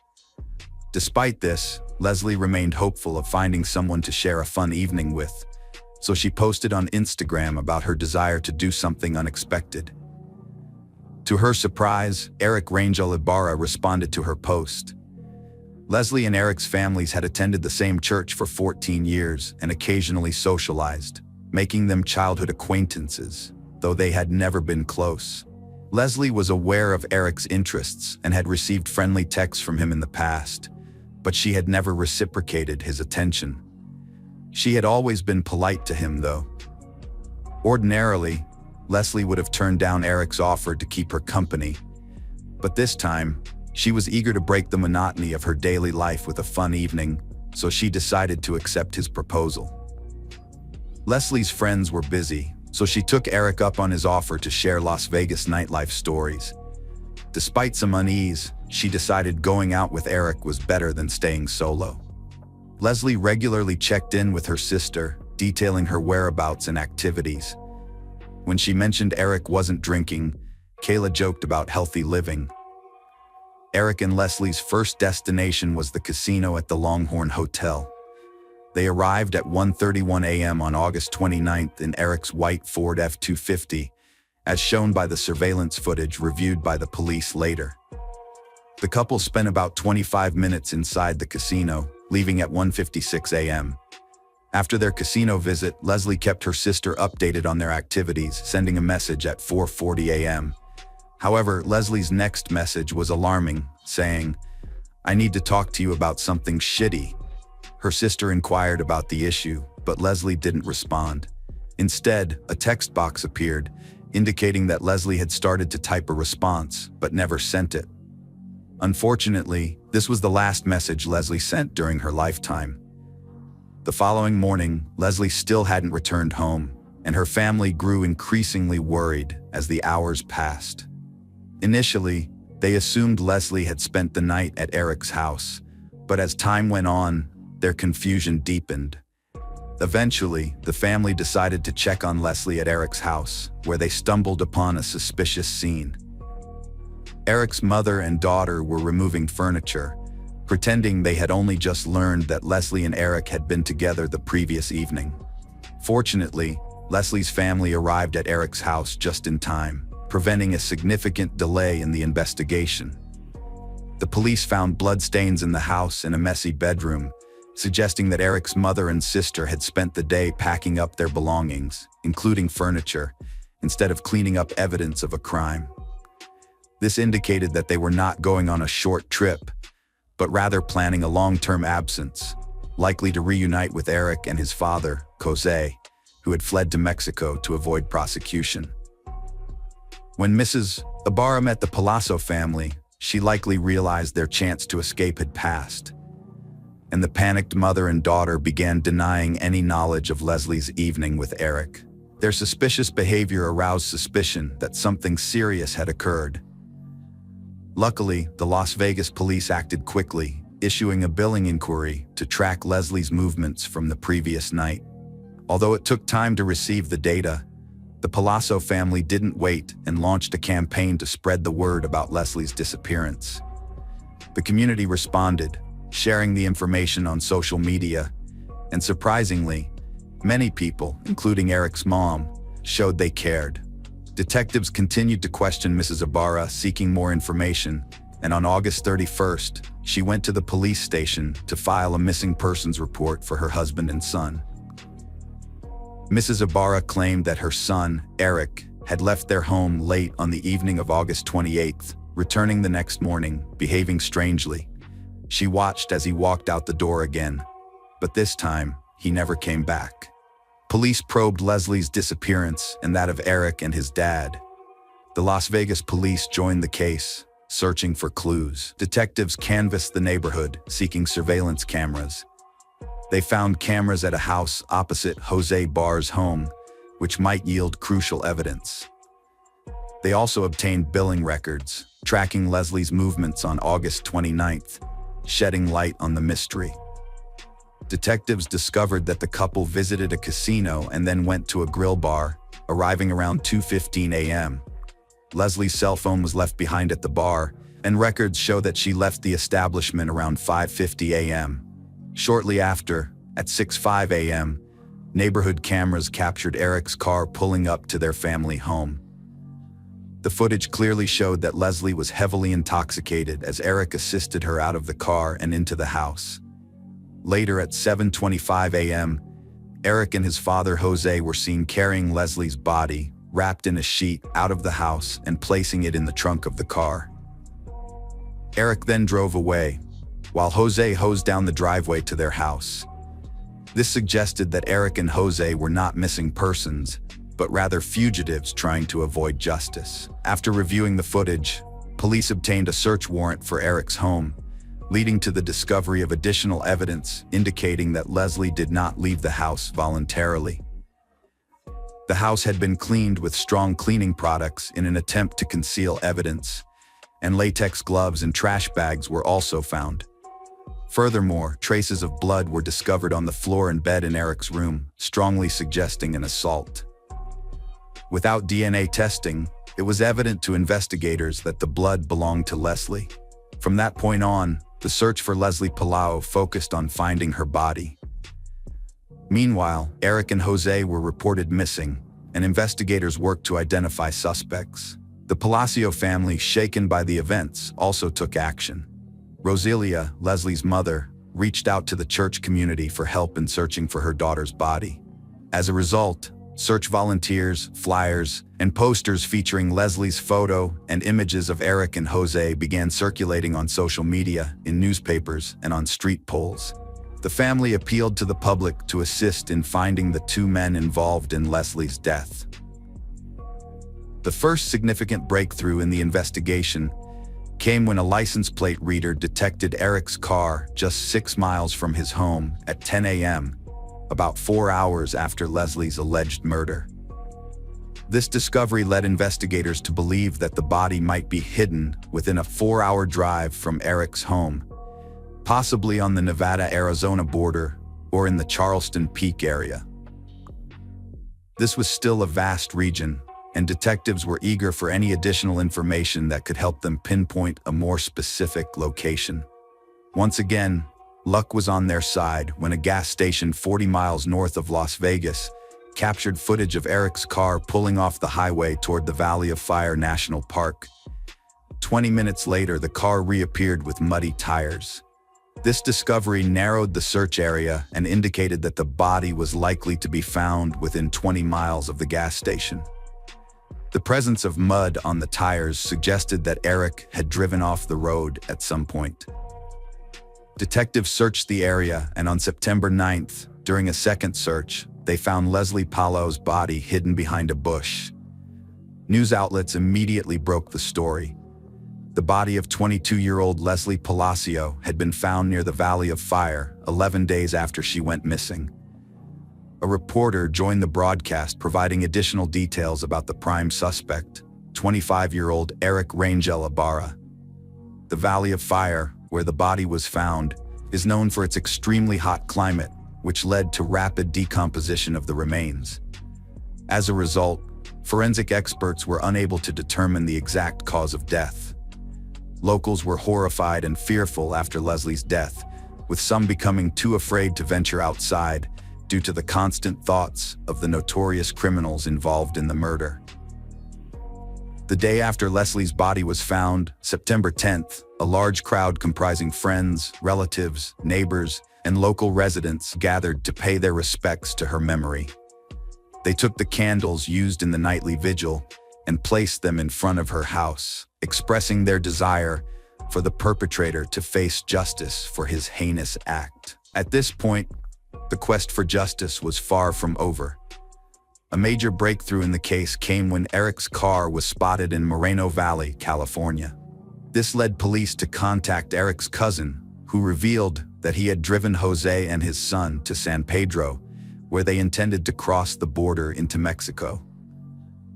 Despite this, Leslie remained hopeful of finding someone to share a fun evening with, so she posted on Instagram about her desire to do something unexpected. To her surprise, Eric Rangel Ibarra responded to her post. Leslie and Eric's families had attended the same church for 14 years and occasionally socialized, making them childhood acquaintances, though they had never been close. Leslie was aware of Eric's interests and had received friendly texts from him in the past, but she had never reciprocated his attention. She had always been polite to him, though. Ordinarily, Leslie would have turned down Eric's offer to keep her company, but this time, she was eager to break the monotony of her daily life with a fun evening, so she decided to accept his proposal. Leslie's friends were busy, so she took Eric up on his offer to share Las Vegas nightlife stories. Despite some unease, she decided going out with Eric was better than staying solo. Leslie regularly checked in with her sister, detailing her whereabouts and activities. When she mentioned Eric wasn't drinking, Kayla joked about healthy living. Eric and Leslie's first destination was the casino at the Longhorn Hotel. They arrived at 1:31 a.m. on August 29th in Eric's white Ford F-250, as shown by the surveillance footage reviewed by the police later. The couple spent about 25 minutes inside the casino, leaving at 1:56 a.m. After their casino visit, Leslie kept her sister updated on their activities, sending a message at 4:40 a.m. However, Leslie's next message was alarming, saying, "I need to talk to you about something shitty." Her sister inquired about the issue, but Leslie didn't respond. Instead, a text box appeared, indicating that Leslie had started to type a response, but never sent it. Unfortunately, this was the last message Leslie sent during her lifetime. The following morning, Leslie still hadn't returned home, and her family grew increasingly worried as the hours passed. Initially, they assumed Leslie had spent the night at Eric's house, but as time went on, their confusion deepened. Eventually, the family decided to check on Leslie at Eric's house, where they stumbled upon a suspicious scene. Eric's mother and daughter were removing furniture, pretending they had only just learned that Leslie and Eric had been together the previous evening. Fortunately, Leslie's family arrived at Eric's house just in time, preventing a significant delay in the investigation. The police found bloodstains in the house and a messy bedroom, suggesting that Eric's mother and sister had spent the day packing up their belongings, including furniture, instead of cleaning up evidence of a crime. This indicated that they were not going on a short trip, but rather planning a long-term absence, likely to reunite with Eric and his father, Jose, who had fled to Mexico to avoid prosecution. When Mrs. Ibarra met the Palazzo family, she likely realized their chance to escape had passed, and the panicked mother and daughter began denying any knowledge of Leslie's evening with Eric. Their suspicious behavior aroused suspicion that something serious had occurred. Luckily, the Las Vegas police acted quickly, issuing a billing inquiry to track Leslie's movements from the previous night. Although it took time to receive the data, the Palazzo family didn't wait and launched a campaign to spread the word about Leslie's disappearance. The community responded, sharing the information on social media, and surprisingly, many people, including Eric's mom, showed they cared. Detectives continued to question Mrs. Ibarra, seeking more information, and on August 31st, she went to the police station to file a missing persons report for her husband and son. Mrs. Ibarra claimed that her son, Eric, had left their home late on the evening of August 28th, returning the next morning, behaving strangely. She watched as he walked out the door again, but this time, he never came back. Police probed Leslie's disappearance and that of Eric and his dad. The Las Vegas police joined the case, searching for clues. Detectives canvassed the neighborhood, seeking surveillance cameras. They found cameras at a house opposite Jose Barr's home, which might yield crucial evidence. They also obtained billing records, tracking Leslie's movements on August 29th, shedding light on the mystery. Detectives discovered that the couple visited a casino and then went to a grill bar, arriving around 2:15 a.m. Leslie's cell phone was left behind at the bar, and records show that she left the establishment around 5:50 a.m. Shortly after, at 6:05 a.m., neighborhood cameras captured Eric's car pulling up to their family home. The footage clearly showed that Leslie was heavily intoxicated as Eric assisted her out of the car and into the house. Later at 7:25 a.m., Eric and his father Jose were seen carrying Leslie's body, wrapped in a sheet, out of the house and placing it in the trunk of the car. Eric then drove away, while Jose hosed down the driveway to their house. This suggested that Eric and Jose were not missing persons, but rather fugitives trying to avoid justice. After reviewing the footage, police obtained a search warrant for Eric's home, leading to the discovery of additional evidence indicating that Leslie did not leave the house voluntarily. The house had been cleaned with strong cleaning products in an attempt to conceal evidence, and latex gloves and trash bags were also found. Furthermore, traces of blood were discovered on the floor and bed in Eric's room, strongly suggesting an assault. Without DNA testing, it was evident to investigators that the blood belonged to Leslie. From that point on, the search for Leslie Palau focused on finding her body. Meanwhile, Eric and Jose were reported missing, and investigators worked to identify suspects. The Palacio family, shaken by the events, also took action. Roselia, Leslie's mother, reached out to the church community for help in searching for her daughter's body. As a result, search volunteers, flyers, and posters featuring Leslie's photo and images of Eric and Jose began circulating on social media, in newspapers, and on street poles. The family appealed to the public to assist in finding the two men involved in Leslie's death. The first significant breakthrough in the investigation came when a license plate reader detected Eric's car just 6 miles from his home at 10 a.m., about 4 hours after Leslie's alleged murder. This discovery led investigators to believe that the body might be hidden within a 4-hour drive from Eric's home, possibly on the Nevada-Arizona border or in the Charleston Peak area. This was still a vast region, and detectives were eager for any additional information that could help them pinpoint a more specific location. Once again, luck was on their side when a gas station 40 miles north of Las Vegas captured footage of Eric's car pulling off the highway toward the Valley of Fire National Park. 20 minutes later, the car reappeared with muddy tires. This discovery narrowed the search area and indicated that the body was likely to be found within 20 miles of the gas station. The presence of mud on the tires suggested that Eric had driven off the road at some point. Detectives searched the area, and on September 9th, during a second search, they found Leslie Palo's body hidden behind a bush. News outlets immediately broke the story. The body of 22-year-old Leslie Palacio had been found near the Valley of Fire 11 days after she went missing. A reporter joined the broadcast, providing additional details about the prime suspect, 25-year-old Eric Rangel Ibarra. The Valley of Fire, where the body was found, is known for its extremely hot climate, which led to rapid decomposition of the remains. As a result, forensic experts were unable to determine the exact cause of death. Locals were horrified and fearful after Leslie's death, with some becoming too afraid to venture outside due to the constant thoughts of the notorious criminals involved in the murder. The day after Leslie's body was found, September 10th, a large crowd comprising friends, relatives, neighbors, and local residents gathered to pay their respects to her memory. They took the candles used in the nightly vigil and placed them in front of her house, expressing their desire for the perpetrator to face justice for his heinous act. At this point, the quest for justice was far from over. A major breakthrough in the case came when Eric's car was spotted in Moreno Valley, California. This led police to contact Eric's cousin, who revealed that he had driven Jose and his son to San Pedro, where they intended to cross the border into Mexico.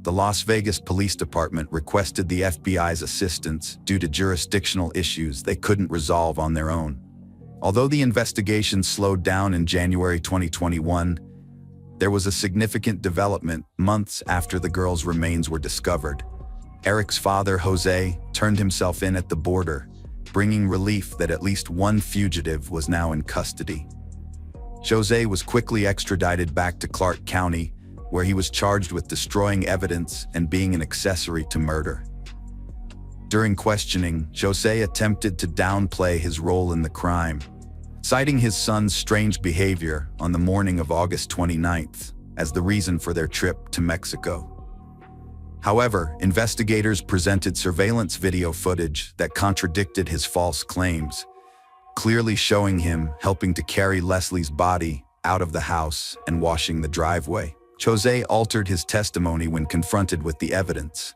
The Las Vegas Police Department requested the FBI's assistance due to jurisdictional issues they couldn't resolve on their own. Although the investigation slowed down in January 2021, there was a significant development months after the girls' remains were discovered. Eric's father, Jose, turned himself in at the border, bringing relief that at least one fugitive was now in custody. Jose was quickly extradited back to Clark County, where he was charged with destroying evidence and being an accessory to murder. During questioning, Jose attempted to downplay his role in the crime, citing his son's strange behavior on the morning of August 29th as the reason for their trip to Mexico. However, investigators presented surveillance video footage that contradicted his false claims, clearly showing him helping to carry Leslie's body out of the house and washing the driveway. Jose altered his testimony when confronted with the evidence.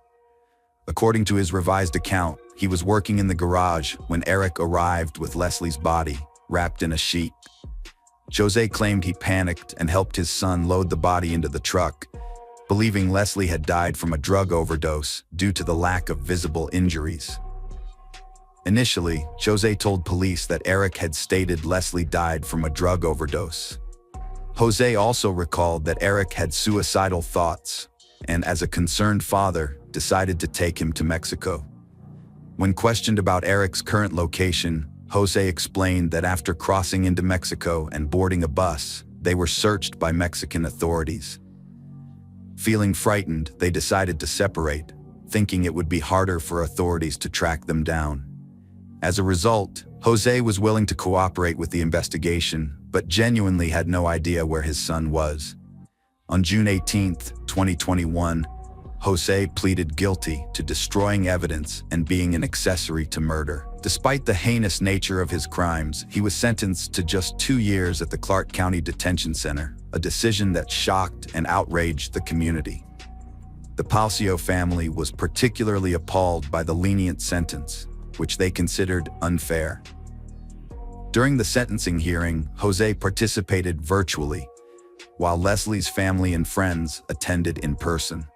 According to his revised account, he was working in the garage when Eric arrived with Leslie's body, wrapped in a sheet. Jose claimed he panicked and helped his son load the body into the truck, believing Leslie had died from a drug overdose due to the lack of visible injuries. Initially, Jose told police that Eric had stated Leslie died from a drug overdose. Jose also recalled that Eric had suicidal thoughts and, as a concerned father, decided to take him to Mexico. When questioned about Eric's current location, Jose explained that after crossing into Mexico and boarding a bus, they were searched by Mexican authorities. Feeling frightened, they decided to separate, thinking it would be harder for authorities to track them down. As a result, Jose was willing to cooperate with the investigation, but genuinely had no idea where his son was. On June 18, 2021, Jose pleaded guilty to destroying evidence and being an accessory to murder. Despite the heinous nature of his crimes, he was sentenced to just 2 years at the Clark County Detention Center, a decision that shocked and outraged the community. The Palcio family was particularly appalled by the lenient sentence, which they considered unfair. During the sentencing hearing, Jose participated virtually, while Leslie's family and friends attended in person.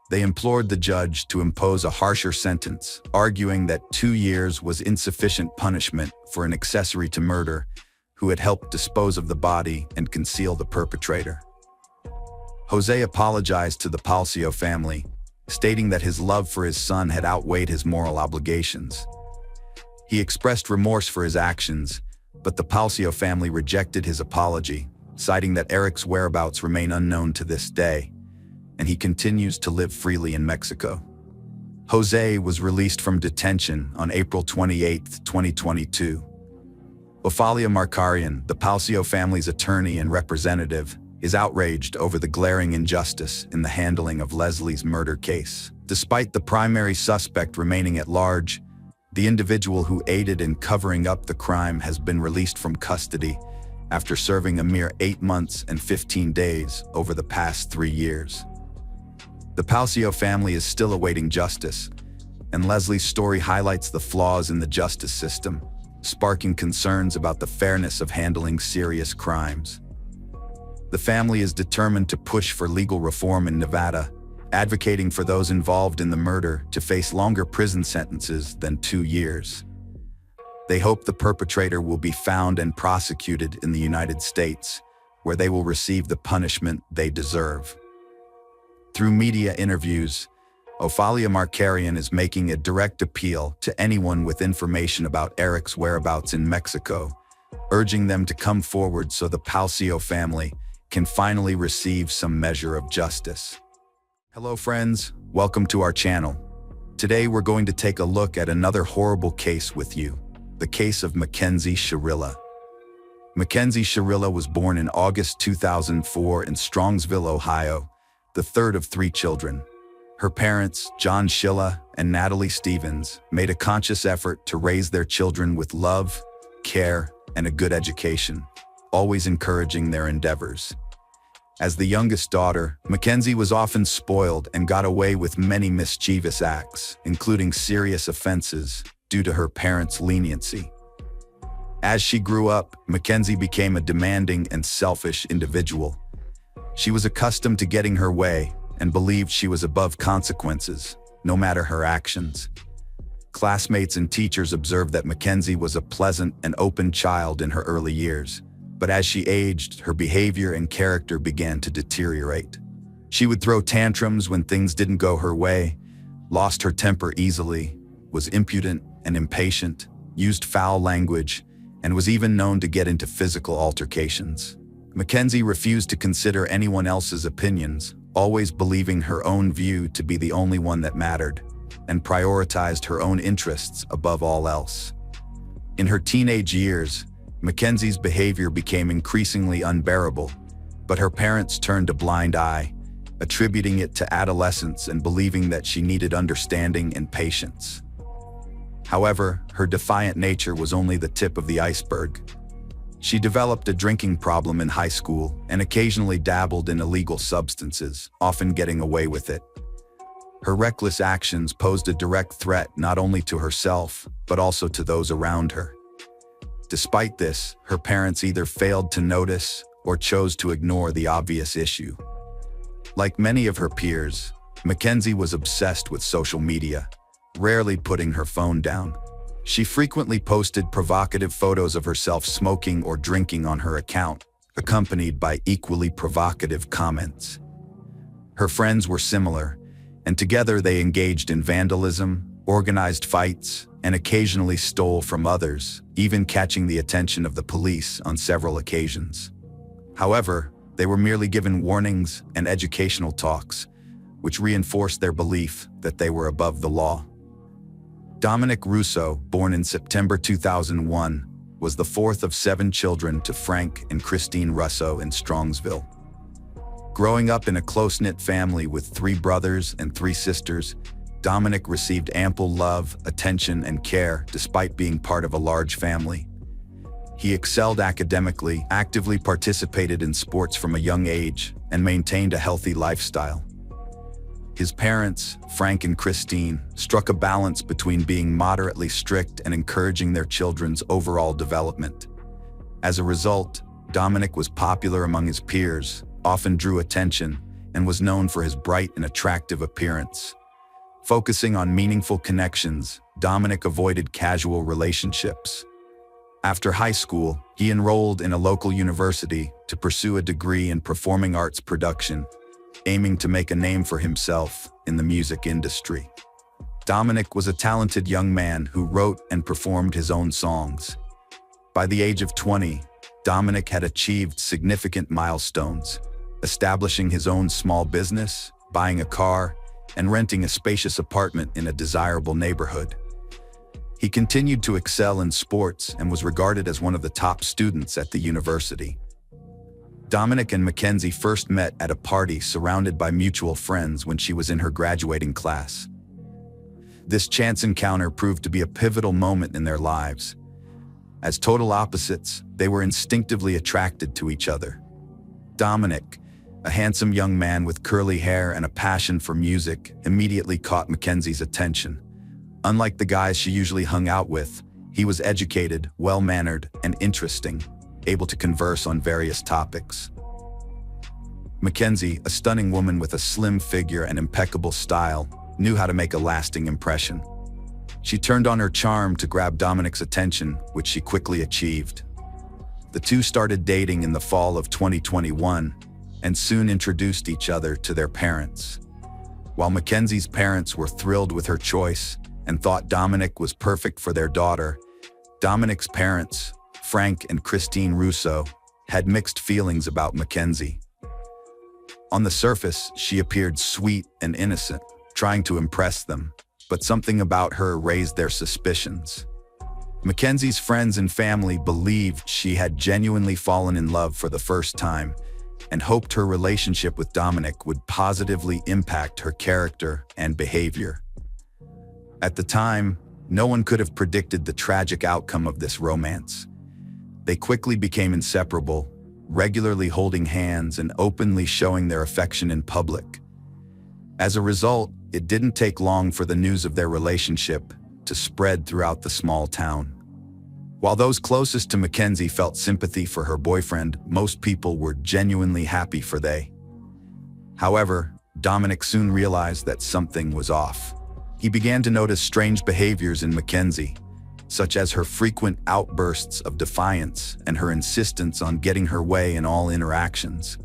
They implored the judge to impose a harsher sentence, arguing that 2 years was insufficient punishment for an accessory to murder who had helped dispose of the body and conceal the perpetrator. Jose apologized to the Palcio family, stating that his love for his son had outweighed his moral obligations. He expressed remorse for his actions, but the Palcio family rejected his apology, citing that Eric's whereabouts remain unknown to this day, and he continues to live freely in Mexico. Jose was released from detention on April 28, 2022. Ofalia Markarian, the Palcio family's attorney and representative, is outraged over the glaring injustice in the handling of Leslie's murder case. Despite the primary suspect remaining at large, the individual who aided in covering up the crime has been released from custody after serving a mere 8 months and 15 days over the past 3 years. The Palcio family is still awaiting justice, and Leslie's story highlights the flaws in the justice system, sparking concerns about the fairness of handling serious crimes. The family is determined to push for legal reform in Nevada, advocating for those involved in the murder to face longer prison sentences than 2 years. They hope the perpetrator will be found and prosecuted in the United States, where they will receive the punishment they deserve. Through media interviews, Ofalia Markarian is making a direct appeal to anyone with information about Eric's whereabouts in Mexico, urging them to come forward so the Palcio family can finally receive some measure of justice. Hello friends, welcome to our channel. Today we're going to take a look at another horrible case with you, the case of Mackenzie Shirilla. Mackenzie Shirilla was born in August 2004 in Strongsville, Ohio, the third of 3 children. Her parents, John Shilla and Natalie Stevens, made a conscious effort to raise their children with love, care, and a good education, always encouraging their endeavors. As the youngest daughter, Mackenzie was often spoiled and got away with many mischievous acts, including serious offenses, due to her parents' leniency. As she grew up, Mackenzie became a demanding and selfish individual. She was accustomed to getting her way and believed she was above consequences, no matter her actions. Classmates and teachers observed that Mackenzie was a pleasant and open child in her early years, but as she aged, her behavior and character began to deteriorate. She would throw tantrums when things didn't go her way, lost her temper easily, was impudent and impatient, used foul language, and was even known to get into physical altercations. Mackenzie refused to consider anyone else's opinions, always believing her own view to be the only one that mattered, and prioritized her own interests above all else. In her teenage years, Mackenzie's behavior became increasingly unbearable, but her parents turned a blind eye, attributing it to adolescence and believing that she needed understanding and patience. However, her defiant nature was only the tip of the iceberg. She developed a drinking problem in high school and occasionally dabbled in illegal substances, often getting away with it. Her reckless actions posed a direct threat not only to herself, but also to those around her. Despite this, her parents either failed to notice or chose to ignore the obvious issue. Like many of her peers, Mackenzie was obsessed with social media, rarely putting her phone down. She frequently posted provocative photos of herself smoking or drinking on her account, accompanied by equally provocative comments. Her friends were similar, and together they engaged in vandalism, organized fights, and occasionally stole from others, even catching the attention of the police on several occasions. However, they were merely given warnings and educational talks, which reinforced their belief that they were above the law. Dominic Russo, born in September 2001, was the fourth of 7 children to Frank and Christine Russo in Strongsville. Growing up in a close-knit family with 3 brothers and 3 sisters, Dominic received ample love, attention, and care despite being part of a large family. He excelled academically, actively participated in sports from a young age, and maintained a healthy lifestyle. His parents, Frank and Christine, struck a balance between being moderately strict and encouraging their children's overall development. As a result, Dominic was popular among his peers, often drew attention, and was known for his bright and attractive appearance. Focusing on meaningful connections, Dominic avoided casual relationships. After high school, he enrolled in a local university to pursue a degree in performing arts production, aiming to make a name for himself in the music industry. Dominic was a talented young man who wrote and performed his own songs. By the age of 20, Dominic had achieved significant milestones, establishing his own small business, buying a car, and renting a spacious apartment in a desirable neighborhood. He continued to excel in sports and was regarded as one of the top students at the university. Dominic and Mackenzie first met at a party surrounded by mutual friends when she was in her graduating class. This chance encounter proved to be a pivotal moment in their lives. As total opposites, they were instinctively attracted to each other. Dominic, a handsome young man with curly hair and a passion for music, immediately caught Mackenzie's attention. Unlike the guys she usually hung out with, he was educated, well-mannered, and interesting, able to converse on various topics. Mackenzie, a stunning woman with a slim figure and impeccable style, knew how to make a lasting impression. She turned on her charm to grab Dominic's attention, which she quickly achieved. The two started dating in the fall of 2021 and soon introduced each other to their parents. While Mackenzie's parents were thrilled with her choice and thought Dominic was perfect for their daughter, Dominic's parents, Frank and Christine Russo, had mixed feelings about Mackenzie. On the surface, she appeared sweet and innocent, trying to impress them, but something about her raised their suspicions. Mackenzie's friends and family believed she had genuinely fallen in love for the first time and hoped her relationship with Dominic would positively impact her character and behavior. At the time, no one could have predicted the tragic outcome of this romance. They quickly became inseparable, regularly holding hands and openly showing their affection in public. As a result, it didn't take long for the news of their relationship to spread throughout the small town. While those closest to Mackenzie felt sympathy for her boyfriend, most people were genuinely happy for they. However, Dominic soon realized that something was off. He began to notice strange behaviors in Mackenzie, such as her frequent outbursts of defiance and her insistence on getting her way in all interactions.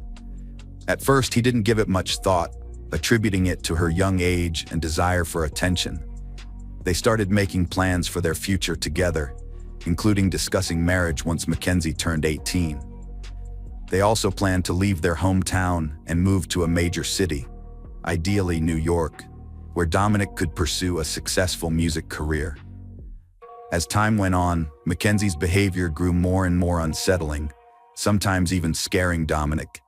At first, he didn't give it much thought, attributing it to her young age and desire for attention. They started making plans for their future together, including discussing marriage once Mackenzie turned 18. They also planned to leave their hometown and move to a major city, ideally New York, where Dominic could pursue a successful music career. As time went on, Mackenzie's behavior grew more and more unsettling, sometimes even scaring Dominic.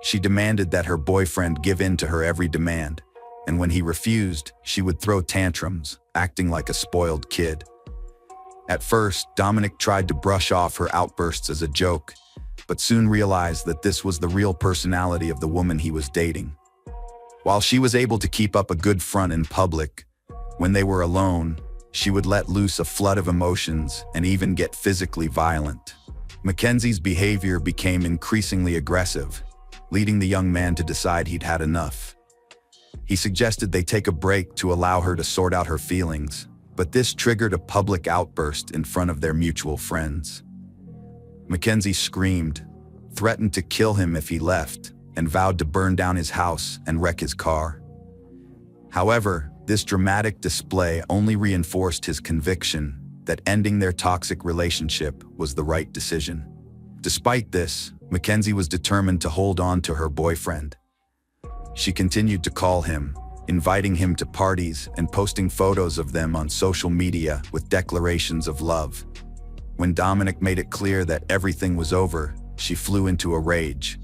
She demanded that her boyfriend give in to her every demand, and when he refused, she would throw tantrums, acting like a spoiled kid. At first, Dominic tried to brush off her outbursts as a joke, but soon realized that this was the real personality of the woman he was dating. While she was able to keep up a good front in public, when they were alone, she would let loose a flood of emotions and even get physically violent. Mackenzie's behavior became increasingly aggressive, leading the young man to decide he'd had enough. He suggested they take a break to allow her to sort out her feelings, but this triggered a public outburst in front of their mutual friends. Mackenzie screamed, threatened to kill him if he left, and vowed to burn down his house and wreck his car. However, this dramatic display only reinforced his conviction that ending their toxic relationship was the right decision. Despite this, Mackenzie was determined to hold on to her boyfriend. She continued to call him, inviting him to parties and posting photos of them on social media with declarations of love. When Dominic made it clear that everything was over, she flew into a rage.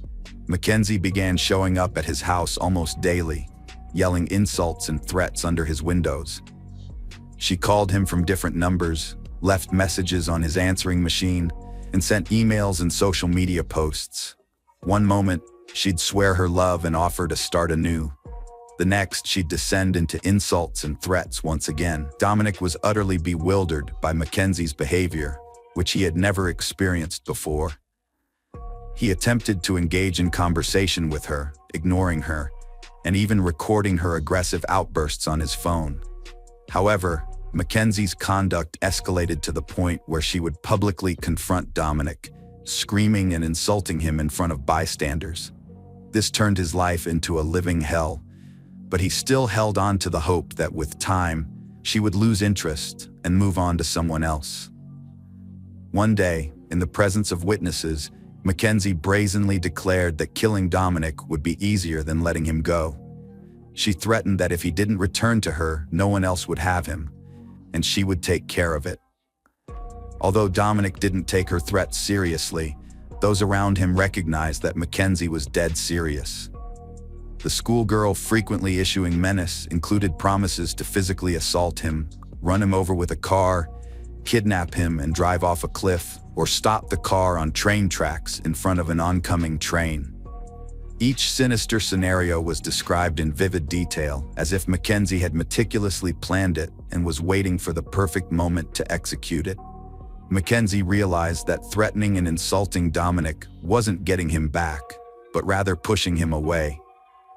Mackenzie began showing up at his house almost daily, yelling insults and threats under his windows. She called him from different numbers, left messages on his answering machine, and sent emails and social media posts. One moment, she'd swear her love and offer to start anew. The next, she'd descend into insults and threats once again. Dominic was utterly bewildered by Mackenzie's behavior, which he had never experienced before. He attempted to engage in conversation with her, ignoring her, and even recording her aggressive outbursts on his phone. However, Mackenzie's conduct escalated to the point where she would publicly confront Dominic, screaming and insulting him in front of bystanders. This turned his life into a living hell, but he still held on to the hope that with time, she would lose interest and move on to someone else. One day, in the presence of witnesses, Mackenzie brazenly declared that killing Dominic would be easier than letting him go. She threatened that if he didn't return to her, no one else would have him, and she would take care of it. Although Dominic didn't take her threats seriously, those around him recognized that Mackenzie was dead serious. The schoolgirl frequently issuing menace included promises to physically assault him, run him over with a car, kidnap him and drive off a cliff, or stop the car on train tracks in front of an oncoming train. Each sinister scenario was described in vivid detail, as if Mackenzie had meticulously planned it and was waiting for the perfect moment to execute it. Mackenzie realized that threatening and insulting Dominic wasn't getting him back, but rather pushing him away.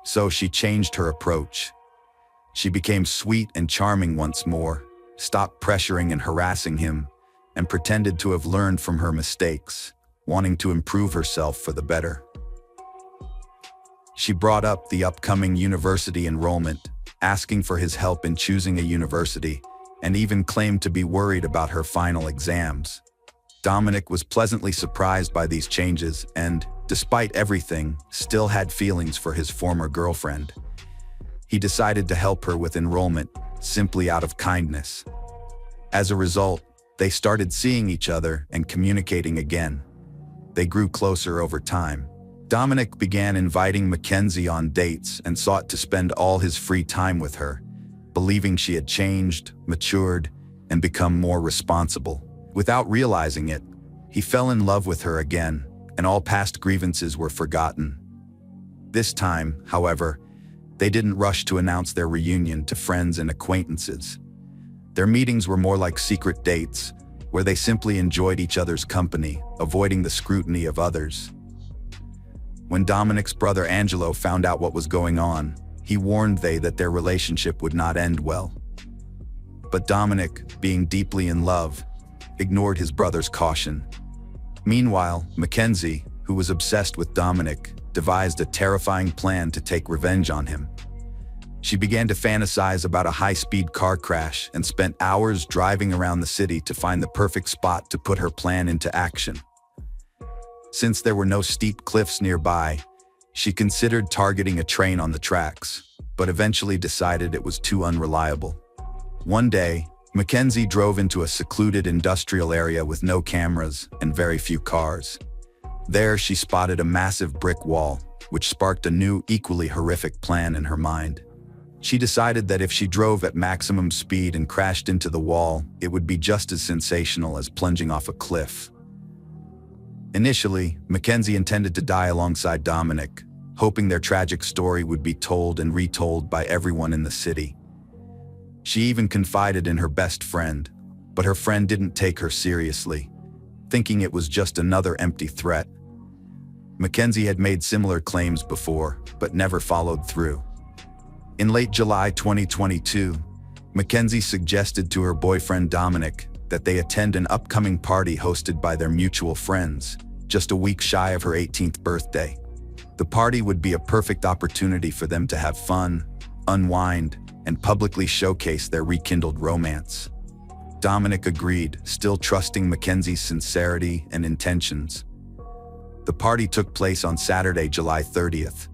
So she changed her approach. She became sweet and charming once more, stopped pressuring and harassing him, and pretended to have learned from her mistakes, wanting to improve herself for the better. She brought up the upcoming university enrollment, asking for his help in choosing a university, and even claimed to be worried about her final exams. Dominic was pleasantly surprised by these changes and, despite everything, still had feelings for his former girlfriend. He decided to help her with enrollment, simply out of kindness. As a result, they started seeing each other and communicating again. They grew closer over time. Dominic began inviting Mackenzie on dates and sought to spend all his free time with her, believing she had changed, matured, and become more responsible. Without realizing it, he fell in love with her again, and all past grievances were forgotten. This time, however, they didn't rush to announce their reunion to friends and acquaintances. Their meetings were more like secret dates, where they simply enjoyed each other's company, avoiding the scrutiny of others. When Dominic's brother Angelo found out what was going on, he warned that their relationship would not end well. But Dominic, being deeply in love, ignored his brother's caution. Meanwhile, Mackenzie, who was obsessed with Dominic, devised a terrifying plan to take revenge on him. She began to fantasize about a high-speed car crash and spent hours driving around the city to find the perfect spot to put her plan into action. Since there were no steep cliffs nearby, she considered targeting a train on the tracks, but eventually decided it was too unreliable. One day, Mackenzie drove into a secluded industrial area with no cameras and very few cars. There, she spotted a massive brick wall, which sparked a new, equally horrific plan in her mind. She decided that if she drove at maximum speed and crashed into the wall, it would be just as sensational as plunging off a cliff. Initially, Mackenzie intended to die alongside Dominic, hoping their tragic story would be told and retold by everyone in the city. She even confided in her best friend, but her friend didn't take her seriously, thinking it was just another empty threat. Mackenzie had made similar claims before, but never followed through. In late July 2022, Mackenzie suggested to her boyfriend Dominic that they attend an upcoming party hosted by their mutual friends, just a week shy of her 18th birthday. The party would be a perfect opportunity for them to have fun, unwind, and publicly showcase their rekindled romance. Dominic agreed, still trusting Mackenzie's sincerity and intentions. The party took place on Saturday, July 30th.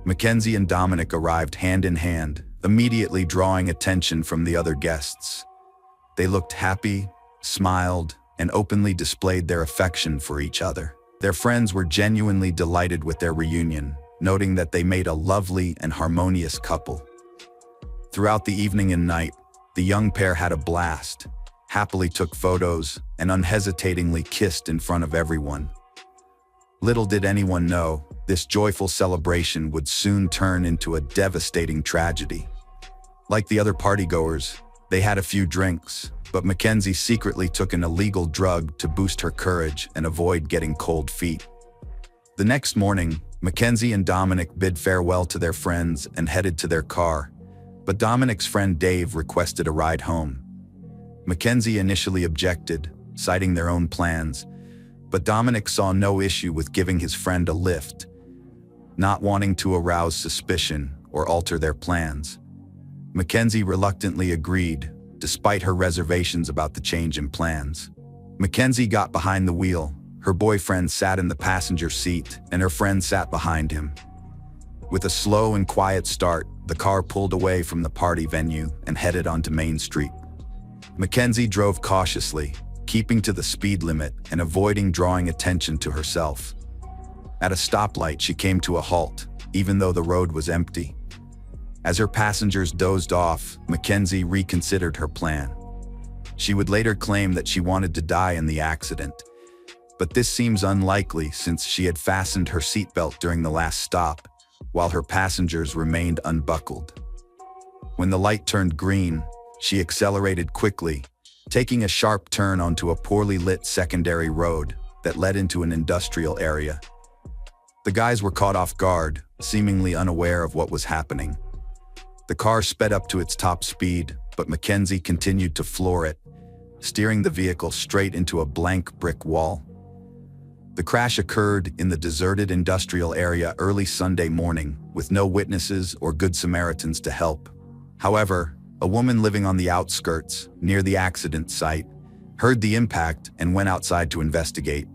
Mackenzie and Dominic arrived hand in hand, immediately drawing attention from the other guests. They looked happy, smiled, and openly displayed their affection for each other. Their friends were genuinely delighted with their reunion, noting that they made a lovely and harmonious couple. Throughout the evening and night, the young pair had a blast, happily took photos, and unhesitatingly kissed in front of everyone. Little did anyone know, this joyful celebration would soon turn into a devastating tragedy. Like the other partygoers, they had a few drinks, but Mackenzie secretly took an illegal drug to boost her courage and avoid getting cold feet. The next morning, Mackenzie and Dominic bid farewell to their friends and headed to their car, but Dominic's friend Dave requested a ride home. Mackenzie initially objected, citing their own plans, but Dominic saw no issue with giving his friend a lift, not wanting to arouse suspicion or alter their plans. Mackenzie reluctantly agreed, despite her reservations about the change in plans. Mackenzie got behind the wheel, her boyfriend sat in the passenger seat, and her friend sat behind him. With a slow and quiet start, the car pulled away from the party venue and headed onto Main Street. Mackenzie drove cautiously, keeping to the speed limit and avoiding drawing attention to herself. At a stoplight, she came to a halt, even though the road was empty. As her passengers dozed off, Mackenzie reconsidered her plan. She would later claim that she wanted to die in the accident, but this seems unlikely since she had fastened her seatbelt during the last stop, while her passengers remained unbuckled. When the light turned green, she accelerated quickly, taking a sharp turn onto a poorly lit secondary road that led into an industrial area. The guys were caught off guard, seemingly unaware of what was happening. The car sped up to its top speed, but Mackenzie continued to floor it, steering the vehicle straight into a blank brick wall. The crash occurred in the deserted industrial area early Sunday morning, with no witnesses or Good Samaritans to help. However, a woman living on the outskirts, near the accident site, heard the impact and went outside to investigate.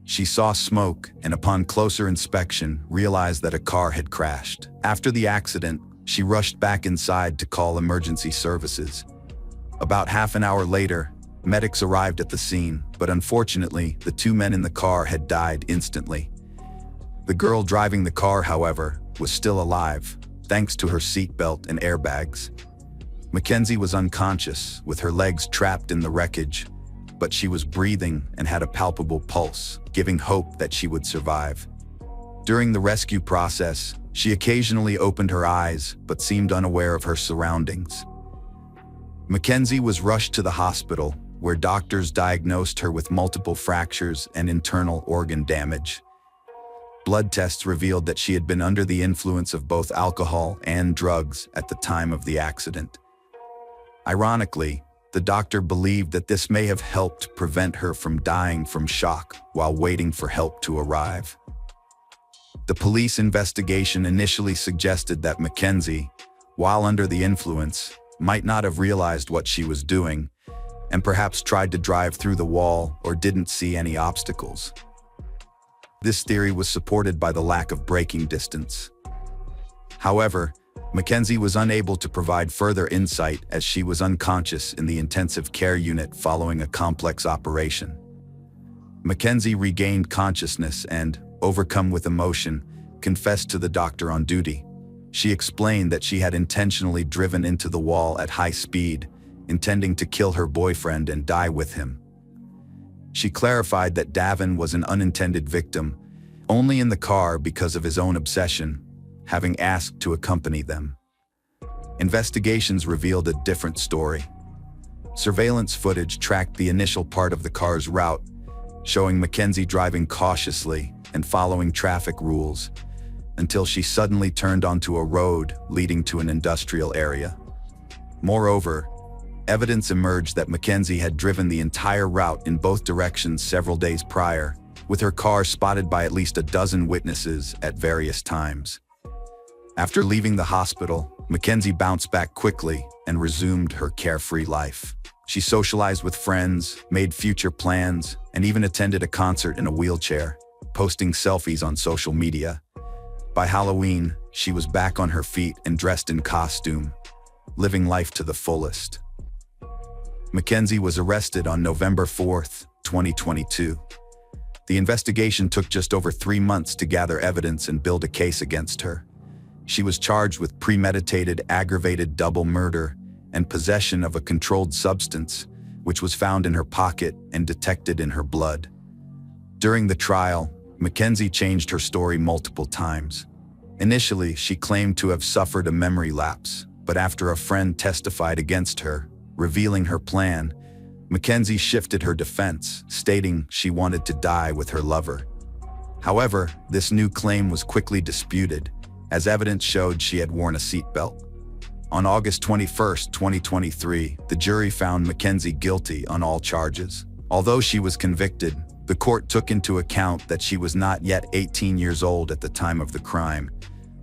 She saw smoke and, upon closer inspection, realized that a car had crashed. After the accident, she rushed back inside to call emergency services. About half an hour later, medics arrived at the scene, but unfortunately, the two men in the car had died instantly. The girl driving the car, however, was still alive, thanks to her seatbelt and airbags. Mackenzie was unconscious, with her legs trapped in the wreckage, but she was breathing and had a palpable pulse, giving hope that she would survive. During the rescue process, she occasionally opened her eyes, but seemed unaware of her surroundings. Mackenzie was rushed to the hospital, where doctors diagnosed her with multiple fractures and internal organ damage. Blood tests revealed that she had been under the influence of both alcohol and drugs at the time of the accident. Ironically, the doctor believed that this may have helped prevent her from dying from shock while waiting for help to arrive. The police investigation initially suggested that Mackenzie, while under the influence, might not have realized what she was doing, and perhaps tried to drive through the wall or didn't see any obstacles. This theory was supported by the lack of braking distance. However, Mackenzie was unable to provide further insight as she was unconscious in the intensive care unit following a complex operation. Mackenzie regained consciousness and, overcome with emotion, confessed to the doctor on duty. She explained that she had intentionally driven into the wall at high speed, intending to kill her boyfriend and die with him. She clarified that Davin was an unintended victim, only in the car because of his own obsession, having asked to accompany them. Investigations revealed a different story. Surveillance footage tracked the initial part of the car's route, showing Mackenzie driving cautiously and following traffic rules, until she suddenly turned onto a road leading to an industrial area. Moreover, evidence emerged that Mackenzie had driven the entire route in both directions several days prior, with her car spotted by at least a dozen witnesses at various times. After leaving the hospital, Mackenzie bounced back quickly and resumed her carefree life. She socialized with friends, made future plans, and even attended a concert in a wheelchair, posting selfies on social media. By Halloween, she was back on her feet and dressed in costume, living life to the fullest. Mackenzie was arrested on November 4th, 2022. The investigation took just over 3 months to gather evidence and build a case against her. She was charged with premeditated aggravated double murder and possession of a controlled substance, which was found in her pocket and detected in her blood. During the trial, Mackenzie changed her story multiple times. Initially, she claimed to have suffered a memory lapse, but after a friend testified against her, revealing her plan, Mackenzie shifted her defense, stating she wanted to die with her lover. However, this new claim was quickly disputed, as evidence showed she had worn a seatbelt. On August 21, 2023, the jury found Mackenzie guilty on all charges. Although she was convicted, the court took into account that she was not yet 18 years old at the time of the crime,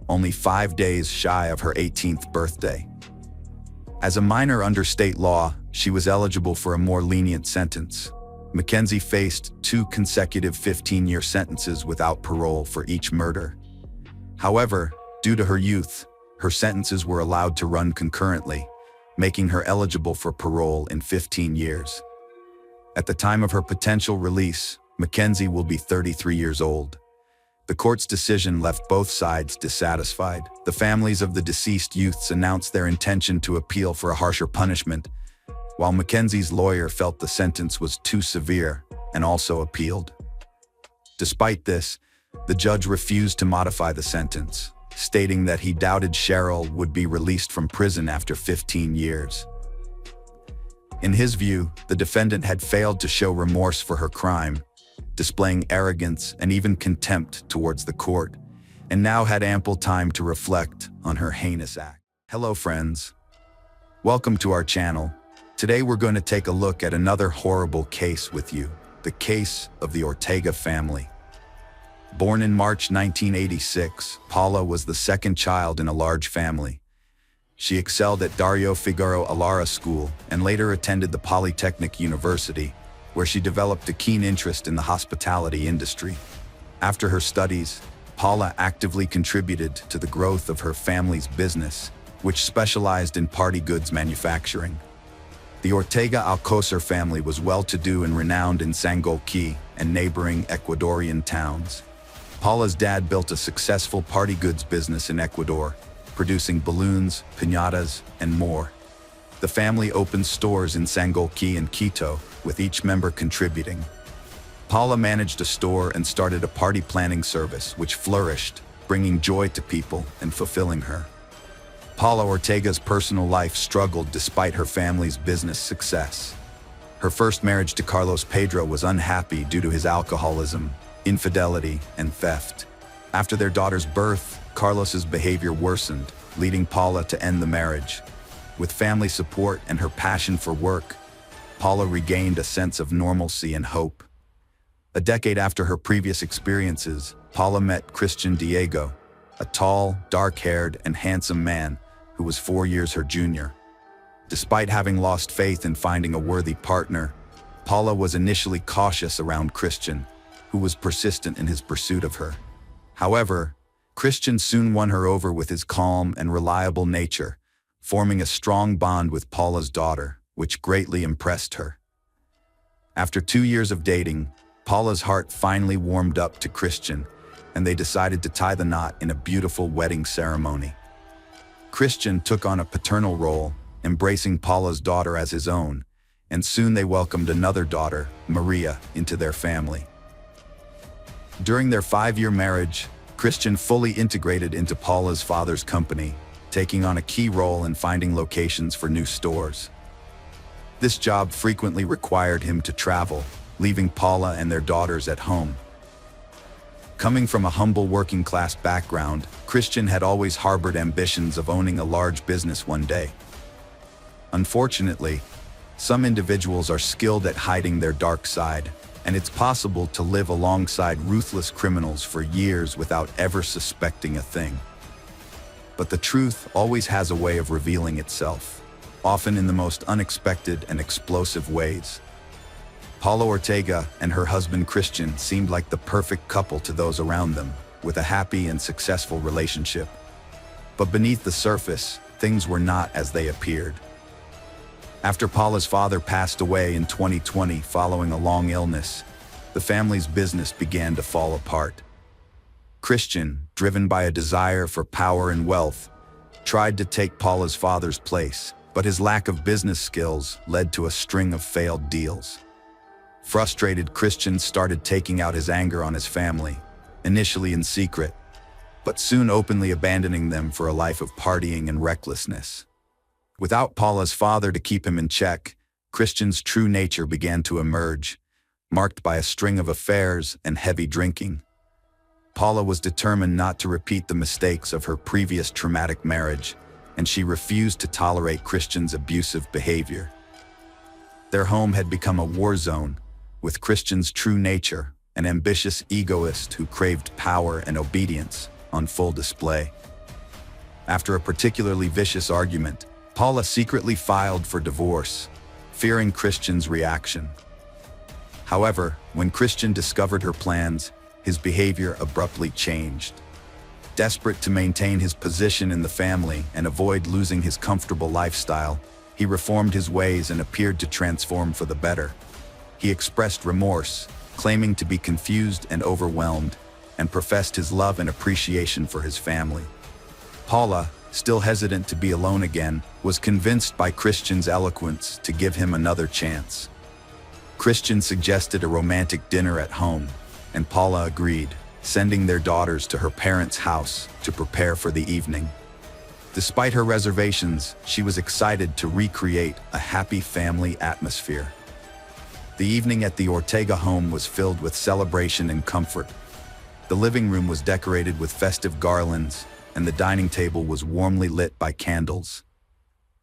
only 5 days shy of her 18th birthday. As a minor under state law, she was eligible for a more lenient sentence. Mackenzie faced 2 consecutive 15-year sentences without parole for each murder. However, due to her youth, her sentences were allowed to run concurrently, making her eligible for parole in 15 years. At the time of her potential release, Mackenzie will be 33 years old. The court's decision left both sides dissatisfied. The families of the deceased youths announced their intention to appeal for a harsher punishment, while Mackenzie's lawyer felt the sentence was too severe and also appealed. Despite this, the judge refused to modify the sentence, stating that he doubted Cheryl would be released from prison after 15 years. In his view, the defendant had failed to show remorse for her crime, displaying arrogance and even contempt towards the court, and now had ample time to reflect on her heinous act. Hello friends. Welcome to our channel. Today we're going to take a look at another horrible case with you, the case of the Ortega family. Born in March 1986, Paula was the second child in a large family. She excelled at Dario Figaro Alara School and later attended the Polytechnic University, where she developed a keen interest in the hospitality industry. After her studies, Paula actively contributed to the growth of her family's business, which specialized in party goods manufacturing. The Ortega Alcocer family was well-to-do and renowned in Sangolquí and neighboring Ecuadorian towns. Paula's dad built a successful party goods business in Ecuador, producing balloons, piñatas, and more. The family opened stores in Sangolquí and Quito, with each member contributing. Paula managed a store and started a party planning service, which flourished, bringing joy to people and fulfilling her. Paula Ortega's personal life struggled despite her family's business success. Her first marriage to Carlos Pedro was unhappy due to his alcoholism, infidelity, and theft. After their daughter's birth, Carlos's behavior worsened, leading Paula to end the marriage. With family support and her passion for work, Paula regained a sense of normalcy and hope. A decade after her previous experiences, Paula met Christian Diego, a tall, dark-haired, and handsome man who was 4 years her junior. Despite having lost faith in finding a worthy partner, Paula was initially cautious around Christian, who was persistent in his pursuit of her. However, Christian soon won her over with his calm and reliable nature, forming a strong bond with Paula's daughter, which greatly impressed her. After 2 years of dating, Paula's heart finally warmed up to Christian, and they decided to tie the knot in a beautiful wedding ceremony. Christian took on a paternal role, embracing Paula's daughter as his own, and soon they welcomed another daughter, Maria, into their family. During their 5-year marriage, Christian fully integrated into Paula's father's company, taking on a key role in finding locations for new stores. This job frequently required him to travel, leaving Paula and their daughters at home. Coming from a humble working-class background, Christian had always harbored ambitions of owning a large business one day. Unfortunately, some individuals are skilled at hiding their dark side, and it's possible to live alongside ruthless criminals for years without ever suspecting a thing. But the truth always has a way of revealing itself, often in the most unexpected and explosive ways. Paula Ortega and her husband Christian seemed like the perfect couple to those around them. with a happy and successful relationship. But beneath the surface, things were not as they appeared. After Paula's father passed away in 2020 following a long illness, the family's business began to fall apart. Christian, driven by a desire for power and wealth, tried to take Paula's father's place, but his lack of business skills led to a string of failed deals. Frustrated, Christian started taking out his anger on his family, initially in secret, but soon openly abandoning them for a life of partying and recklessness. Without Paula's father to keep him in check, Christian's true nature began to emerge, marked by a string of affairs and heavy drinking. Paula was determined not to repeat the mistakes of her previous traumatic marriage, and she refused to tolerate Christian's abusive behavior. Their home had become a war zone, with Christian's true nature, an ambitious egoist who craved power and obedience, on full display. After a particularly vicious argument, Paula secretly filed for divorce, fearing Christian's reaction. However, when Christian discovered her plans, his behavior abruptly changed. Desperate to maintain his position in the family and avoid losing his comfortable lifestyle, he reformed his ways and appeared to transform for the better. He expressed remorse, claiming to be confused and overwhelmed, and professed his love and appreciation for his family. Paula, still hesitant to be alone again, was convinced by Christian's eloquence to give him another chance. Christian suggested a romantic dinner at home, and Paula agreed, sending their daughters to her parents' house to prepare for the evening. Despite her reservations, she was excited to recreate a happy family atmosphere. The evening at the Ortega home was filled with celebration and comfort. The living room was decorated with festive garlands, and the dining table was warmly lit by candles.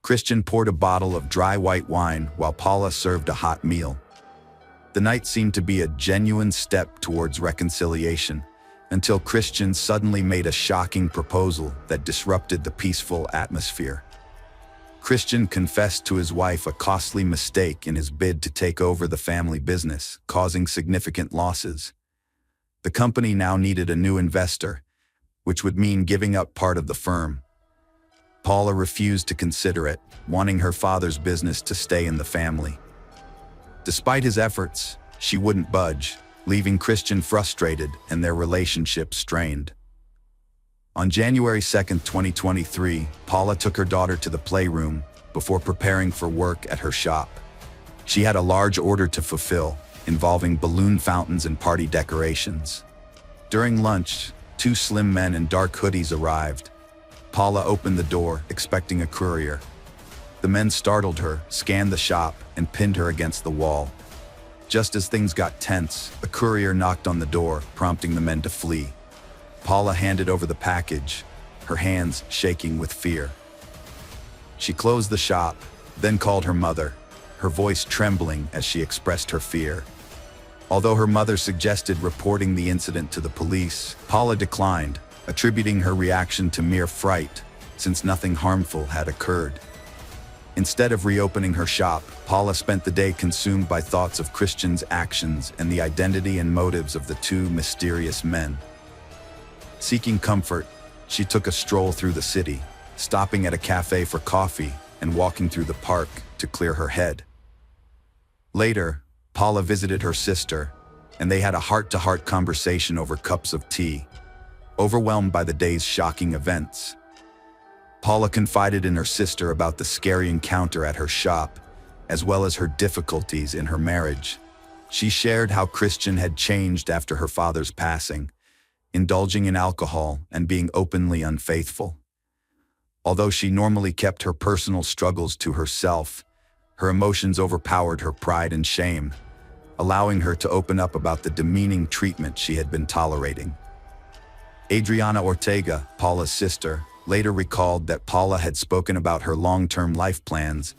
Christian poured a bottle of dry white wine while Paula served a hot meal. The night seemed to be a genuine step towards reconciliation, until Christian suddenly made a shocking proposal that disrupted the peaceful atmosphere. Christian confessed to his wife a costly mistake in his bid to take over the family business, causing significant losses. The company now needed a new investor, which would mean giving up part of the firm. Paula refused to consider it, wanting her father's business to stay in the family. Despite his efforts, she wouldn't budge, leaving Christian frustrated and their relationship strained. On January 2, 2023, Paula took her daughter to the playroom before preparing for work at her shop. She had a large order to fulfill, involving balloon fountains and party decorations. During lunch, two slim men in dark hoodies arrived. Paula opened the door, expecting a courier. The men startled her, scanned the shop, and pinned her against the wall. Just as things got tense, a courier knocked on the door, prompting the men to flee. Paula handed over the package, her hands shaking with fear. She closed the shop, then called her mother, her voice trembling as she expressed her fear. Although her mother suggested reporting the incident to the police, Paula declined, attributing her reaction to mere fright, since nothing harmful had occurred. Instead of reopening her shop, Paula spent the day consumed by thoughts of Christian's actions and the identity and motives of the two mysterious men. Seeking comfort, she took a stroll through the city, stopping at a cafe for coffee and walking through the park to clear her head. Later, Paula visited her sister, and they had a heart-to-heart conversation over cups of tea, overwhelmed by the day's shocking events. Paula confided in her sister about the scary encounter at her shop, as well as her difficulties in her marriage. She shared how Christian had changed after her father's passing, indulging in alcohol and being openly unfaithful. Although she normally kept her personal struggles to herself, her emotions overpowered her pride and shame, allowing her to open up about the demeaning treatment she had been tolerating. Adriana Ortega, Paula's sister, later recalled that Paula had spoken about her long-term life plans,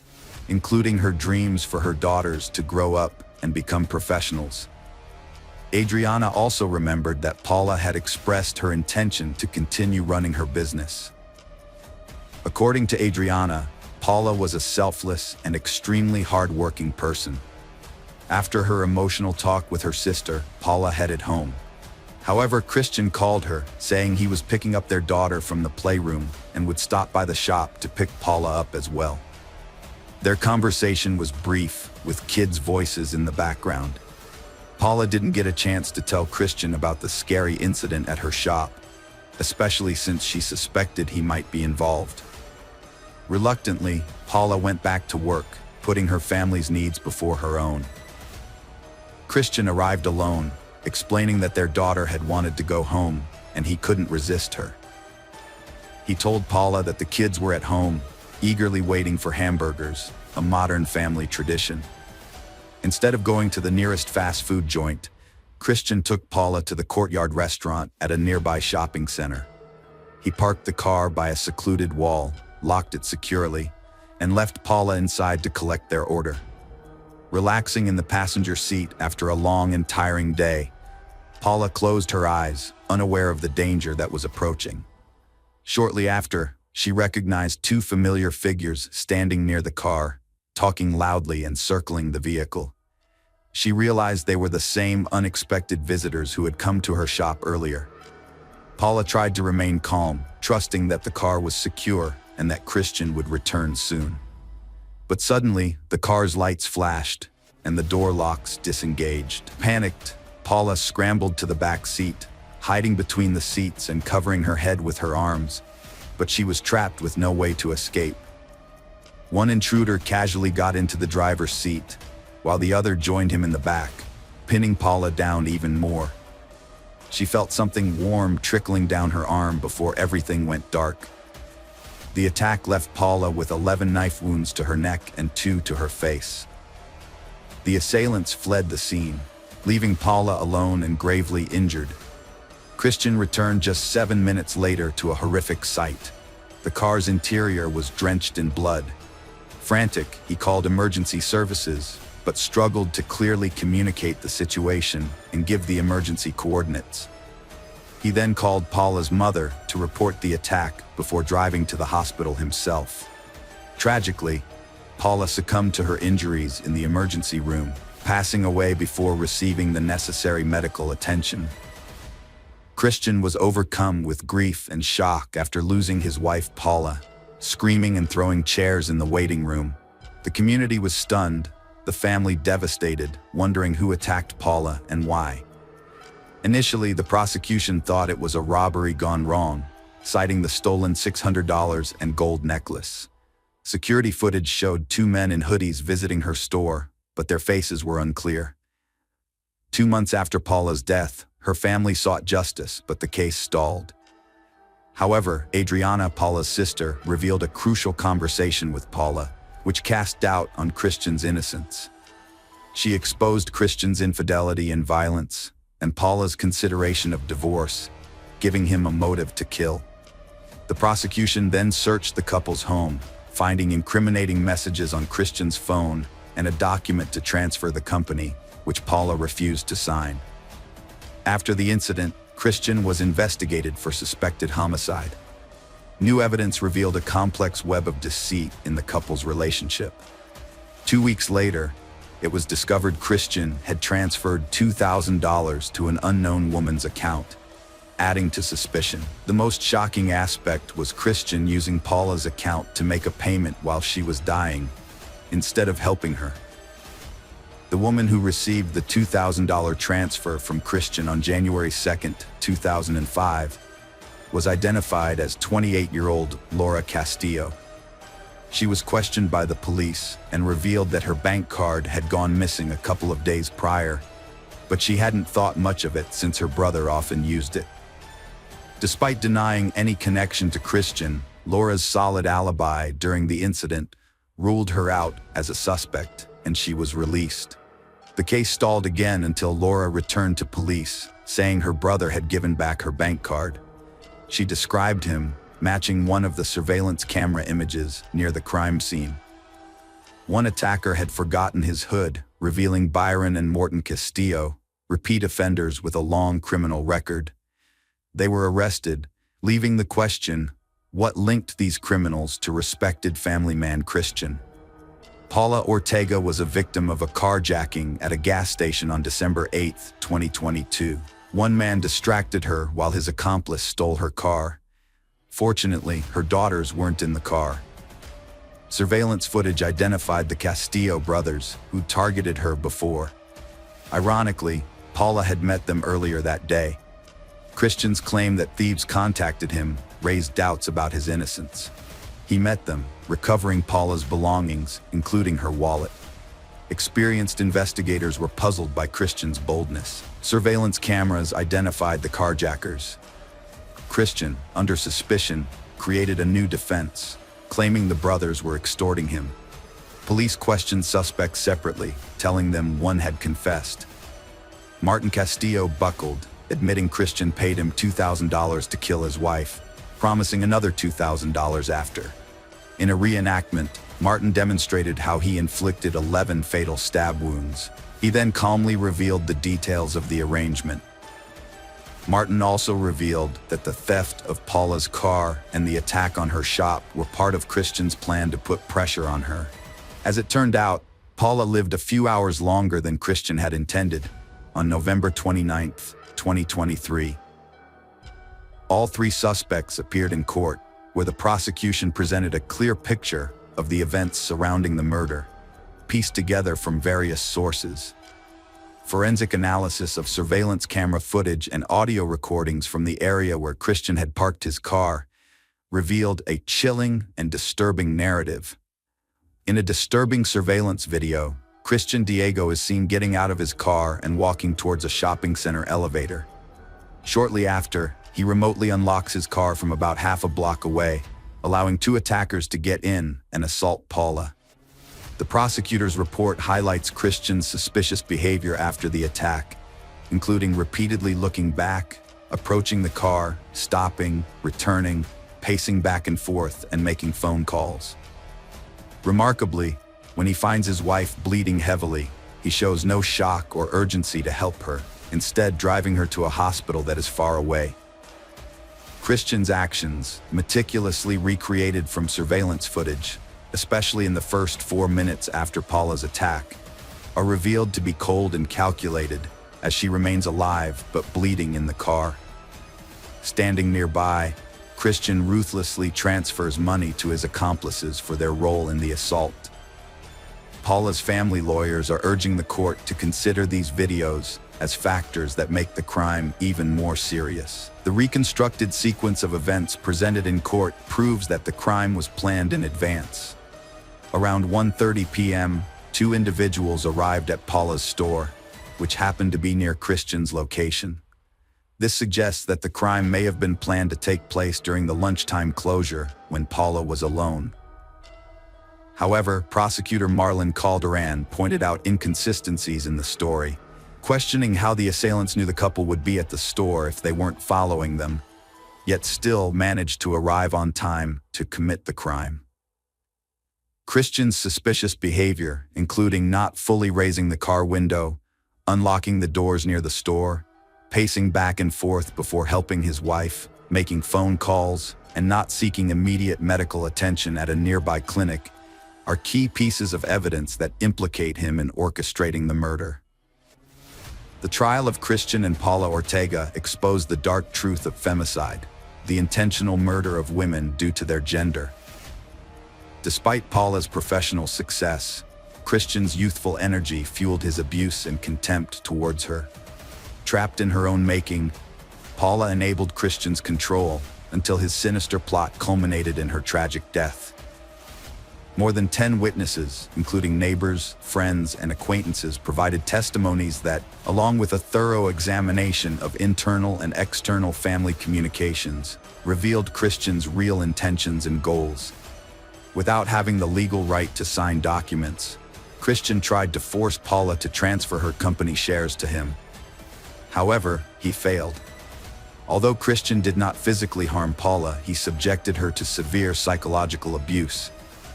including her dreams for her daughters to grow up and become professionals. Adriana also remembered that Paula had expressed her intention to continue running her business. According to Adriana, Paula was a selfless and extremely hard-working person. After her emotional talk with her sister, Paula headed home. However, Christian called her, saying he was picking up their daughter from the playroom and would stop by the shop to pick Paula up as well. Their conversation was brief, with kids' voices in the background. Paula didn't get a chance to tell Christian about the scary incident at her shop, especially since she suspected he might be involved. Reluctantly, Paula went back to work, putting her family's needs before her own. Christian arrived alone, explaining that their daughter had wanted to go home and he couldn't resist her. He told Paula that the kids were at home, eagerly waiting for hamburgers, a modern family tradition. Instead of going to the nearest fast food joint, Christian took Paula to the Courtyard restaurant at a nearby shopping center. He parked the car by a secluded wall, locked it securely, and left Paula inside to collect their order. Relaxing in the passenger seat after a long and tiring day, Paula closed her eyes, unaware of the danger that was approaching. Shortly after, she recognized two familiar figures standing near the car, talking loudly and circling the vehicle. She realized they were the same unexpected visitors who had come to her shop earlier. Paula tried to remain calm, trusting that the car was secure and that Christian would return soon. But suddenly, the car's lights flashed and the door locks disengaged. Panicked, Paula scrambled to the back seat, hiding between the seats and covering her head with her arms, but she was trapped with no way to escape. One intruder casually got into the driver's seat, while the other joined him in the back, pinning Paula down even more. She felt something warm trickling down her arm before everything went dark. The attack left Paula with 11 knife wounds to her neck and 2 to her face. The assailants fled the scene, leaving Paula alone and gravely injured. Christian returned just 7 minutes later to a horrific sight. The car's interior was drenched in blood. Frantic, he called emergency services, but struggled to clearly communicate the situation and give the emergency coordinates. He then called Paula's mother to report the attack before driving to the hospital himself. Tragically, Paula succumbed to her injuries in the emergency room, passing away before receiving the necessary medical attention. Christian was overcome with grief and shock after losing his wife Paula, screaming and throwing chairs in the waiting room. The community was stunned, the family devastated, wondering who attacked Paula and why. Initially, the prosecution thought it was a robbery gone wrong, citing the stolen $600 and gold necklace. Security footage showed 2 men in hoodies visiting her store, but their faces were unclear. 2 months after Paula's death, her family sought justice, but the case stalled. However, Adriana, Paula's sister, revealed a crucial conversation with Paula, which cast doubt on Christian's innocence. She exposed Christian's infidelity and violence, and Paula's consideration of divorce, giving him a motive to kill. The prosecution then searched the couple's home, finding incriminating messages on Christian's phone and a document to transfer the company, which Paula refused to sign. After the incident, Christian was investigated for suspected homicide. New evidence revealed a complex web of deceit in the couple's relationship. 2 weeks later, it was discovered Christian had transferred $2,000 to an unknown woman's account, adding to suspicion. The most shocking aspect was Christian using Paula's account to make a payment while she was dying, instead of helping her. The woman who received the $2,000 transfer from Christian on January 2, 2005, was identified as 28-year-old Laura Castillo. She was questioned by the police and revealed that her bank card had gone missing a couple of days prior, but she hadn't thought much of it since her brother often used it. Despite denying any connection to Christian, Laura's solid alibi during the incident ruled her out as a suspect, and she was released. The case stalled again until Laura returned to police, saying her brother had given back her bank card. She described him, matching one of the surveillance camera images near the crime scene. One attacker had forgotten his hood, revealing Byron and Morton Castillo, repeat offenders with a long criminal record. They were arrested, leaving the question, what linked these criminals to respected family man Christian? Paula Ortega was a victim of a carjacking at a gas station on December 8, 2022. One man distracted her while his accomplice stole her car. Fortunately, her daughters weren't in the car. Surveillance footage identified the Castillo brothers, who targeted her before. Ironically, Paula had met them earlier that day. Christian's claim that thieves contacted him raised doubts about his innocence. He met them, recovering Paula's belongings, including her wallet. Experienced investigators were puzzled by Christian's boldness. Surveillance cameras identified the carjackers. Christian, under suspicion, created a new defense, claiming the brothers were extorting him. Police questioned suspects separately, telling them one had confessed. Martin Castillo buckled, admitting Christian paid him $2,000 to kill his wife, promising another $2,000 after. In a reenactment, Martin demonstrated how he inflicted 11 fatal stab wounds. He then calmly revealed the details of the arrangement. Martin also revealed that the theft of Paula's car and the attack on her shop were part of Christian's plan to put pressure on her. As it turned out, Paula lived a few hours longer than Christian had intended, on November 29, 2023. All three suspects appeared in court, where the prosecution presented a clear picture of the events surrounding the murder, pieced together from various sources. Forensic analysis of surveillance camera footage and audio recordings from the area where Christian had parked his car revealed a chilling and disturbing narrative. In a disturbing surveillance video, Christian Diego is seen getting out of his car and walking towards a shopping center elevator. Shortly after, he remotely unlocks his car from about half a block away, allowing two attackers to get in and assault Paula. The prosecutor's report highlights Christian's suspicious behavior after the attack, including repeatedly looking back, approaching the car, stopping, returning, pacing back and forth, and making phone calls. Remarkably, when he finds his wife bleeding heavily, he shows no shock or urgency to help her, instead driving her to a hospital that is far away. Christian's actions, meticulously recreated from surveillance footage, especially in the first 4 minutes after Paula's attack, are revealed to be cold and calculated as she remains alive but bleeding in the car. Standing nearby, Christian ruthlessly transfers money to his accomplices for their role in the assault. Paula's family lawyers are urging the court to consider these videos as factors that make the crime even more serious. The reconstructed sequence of events presented in court proves that the crime was planned in advance. Around 1:30 p.m., two individuals arrived at Paula's store, which happened to be near Christian's location. This suggests that the crime may have been planned to take place during the lunchtime closure when Paula was alone. However, prosecutor Marlon Calderon pointed out inconsistencies in the story, questioning how the assailants knew the couple would be at the store if they weren't following them, yet still managed to arrive on time to commit the crime. Christian's suspicious behavior, including not fully raising the car window, unlocking the doors near the store, pacing back and forth before helping his wife, making phone calls, and not seeking immediate medical attention at a nearby clinic, are key pieces of evidence that implicate him in orchestrating the murder. The trial of Christian and Paula Ortega exposed the dark truth of femicide, the intentional murder of women due to their gender. Despite Paula's professional success, Christian's youthful energy fueled his abuse and contempt towards her. Trapped in her own making, Paula enabled Christian's control until his sinister plot culminated in her tragic death. More than 10 witnesses, including neighbors, friends, and acquaintances, provided testimonies that, along with a thorough examination of internal and external family communications, revealed Christian's real intentions and goals. Without having the legal right to sign documents, Christian tried to force Paula to transfer her company shares to him. However, he failed. Although Christian did not physically harm Paula, he subjected her to severe psychological abuse,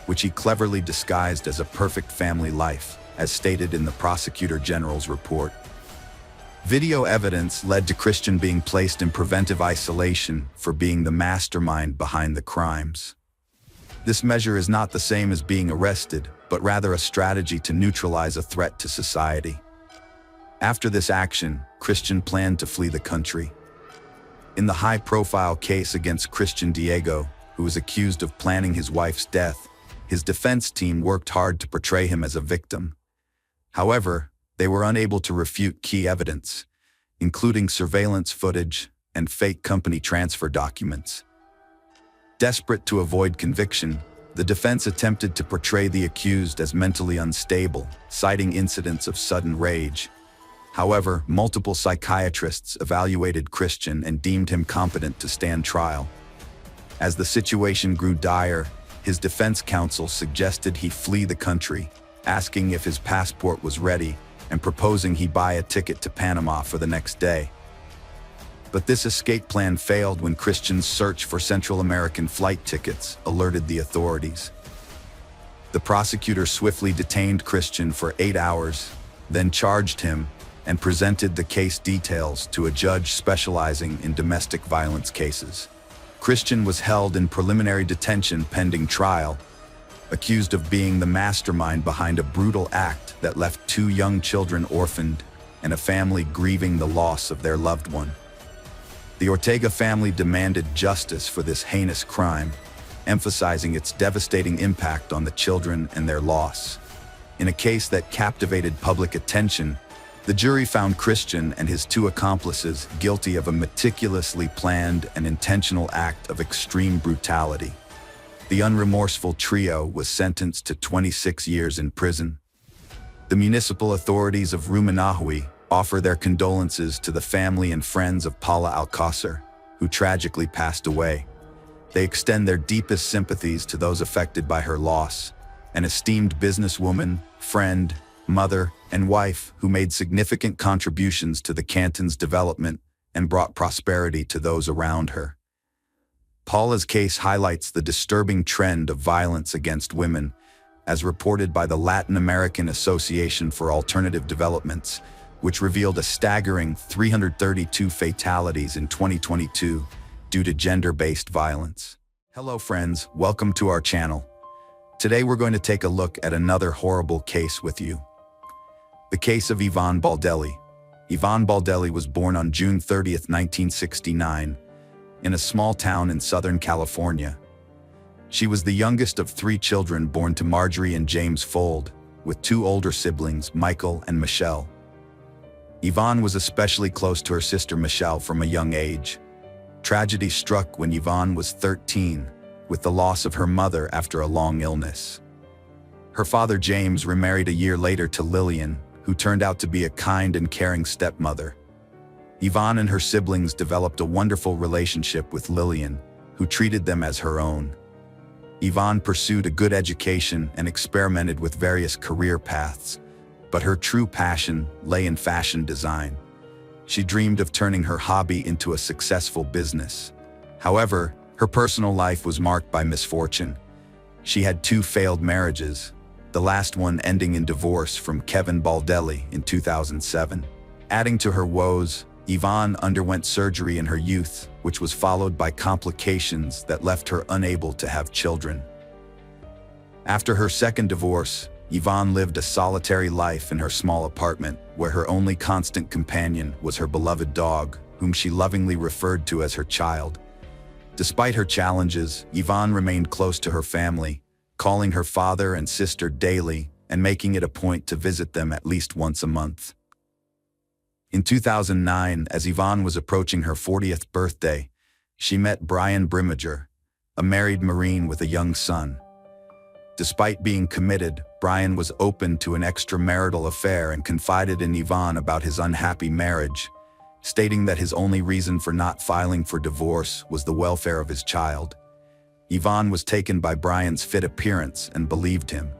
which he cleverly disguised as a perfect family life, as stated in the Prosecutor General's report. Video evidence led to Christian being placed in preventive isolation for being the mastermind behind the crimes. This measure is not the same as being arrested, but rather a strategy to neutralize a threat to society. After this action, Christian planned to flee the country. In the high-profile case against Christian Diego, who was accused of planning his wife's death, his defense team worked hard to portray him as a victim. However, they were unable to refute key evidence, including surveillance footage and fake company transfer documents. Desperate to avoid conviction, the defense attempted to portray the accused as mentally unstable, citing incidents of sudden rage. However, multiple psychiatrists evaluated Christian and deemed him competent to stand trial. As the situation grew dire, his defense counsel suggested he flee the country, asking if his passport was ready and proposing he buy a ticket to Panama for the next day. But this escape plan failed when Christian's search for Central American flight tickets alerted the authorities. The prosecutor swiftly detained Christian for 8 hours, then charged him and presented the case details to a judge specializing in domestic violence cases. Christian was held in preliminary detention pending trial, accused of being the mastermind behind a brutal act that left 2 young children orphaned and a family grieving the loss of their loved one. The Ortega family demanded justice for this heinous crime, emphasizing its devastating impact on the children and their loss. In a case that captivated public attention, the jury found Christian and his 2 accomplices guilty of a meticulously planned and intentional act of extreme brutality. The unremorseful trio was sentenced to 26 years in prison. The municipal authorities of Rumiñahui offer their condolences to the family and friends of Paula Alcácer, who tragically passed away. They extend their deepest sympathies to those affected by her loss, an esteemed businesswoman, friend, mother, and wife who made significant contributions to the canton's development and brought prosperity to those around her. Paula's case highlights the disturbing trend of violence against women, as reported by the Latin American Association for Alternative Developments, which revealed a staggering 332 fatalities in 2022 due to gender-based violence. Hello friends, welcome to our channel. Today we're going to take a look at another horrible case with you. The case of Yvonne Baldelli. Yvonne Baldelli was born on June 30th, 1969, in a small town in Southern California. She was the youngest of 3 children born to Marjorie and James Fold, with 2 older siblings, Michael and Michelle. Yvonne was especially close to her sister Michelle from a young age. Tragedy struck when Yvonne was 13, with the loss of her mother after a long illness. Her father James remarried a year later to Lillian, who turned out to be a kind and caring stepmother. Yvonne and her siblings developed a wonderful relationship with Lillian, who treated them as her own. Yvonne pursued a good education and experimented with various career paths, but her true passion lay in fashion design. She dreamed of turning her hobby into a successful business. However, her personal life was marked by misfortune. She had 2 failed marriages, the last one ending in divorce from Kevin Baldelli in 2007. Adding to her woes, Yvonne underwent surgery in her youth, which was followed by complications that left her unable to have children. After her second divorce, Yvonne lived a solitary life in her small apartment, where her only constant companion was her beloved dog, whom she lovingly referred to as her child. Despite her challenges, Yvonne remained close to her family, calling her father and sister daily and making it a point to visit them at least once a month. In 2009, as Yvonne was approaching her 40th birthday, she met Brian Brimmager, a married Marine with a young son. Despite being committed, Brian was open to an extramarital affair and confided in Yvonne about his unhappy marriage, stating that his only reason for not filing for divorce was the welfare of his child. Yvonne was taken by Brian's fit appearance and believed him.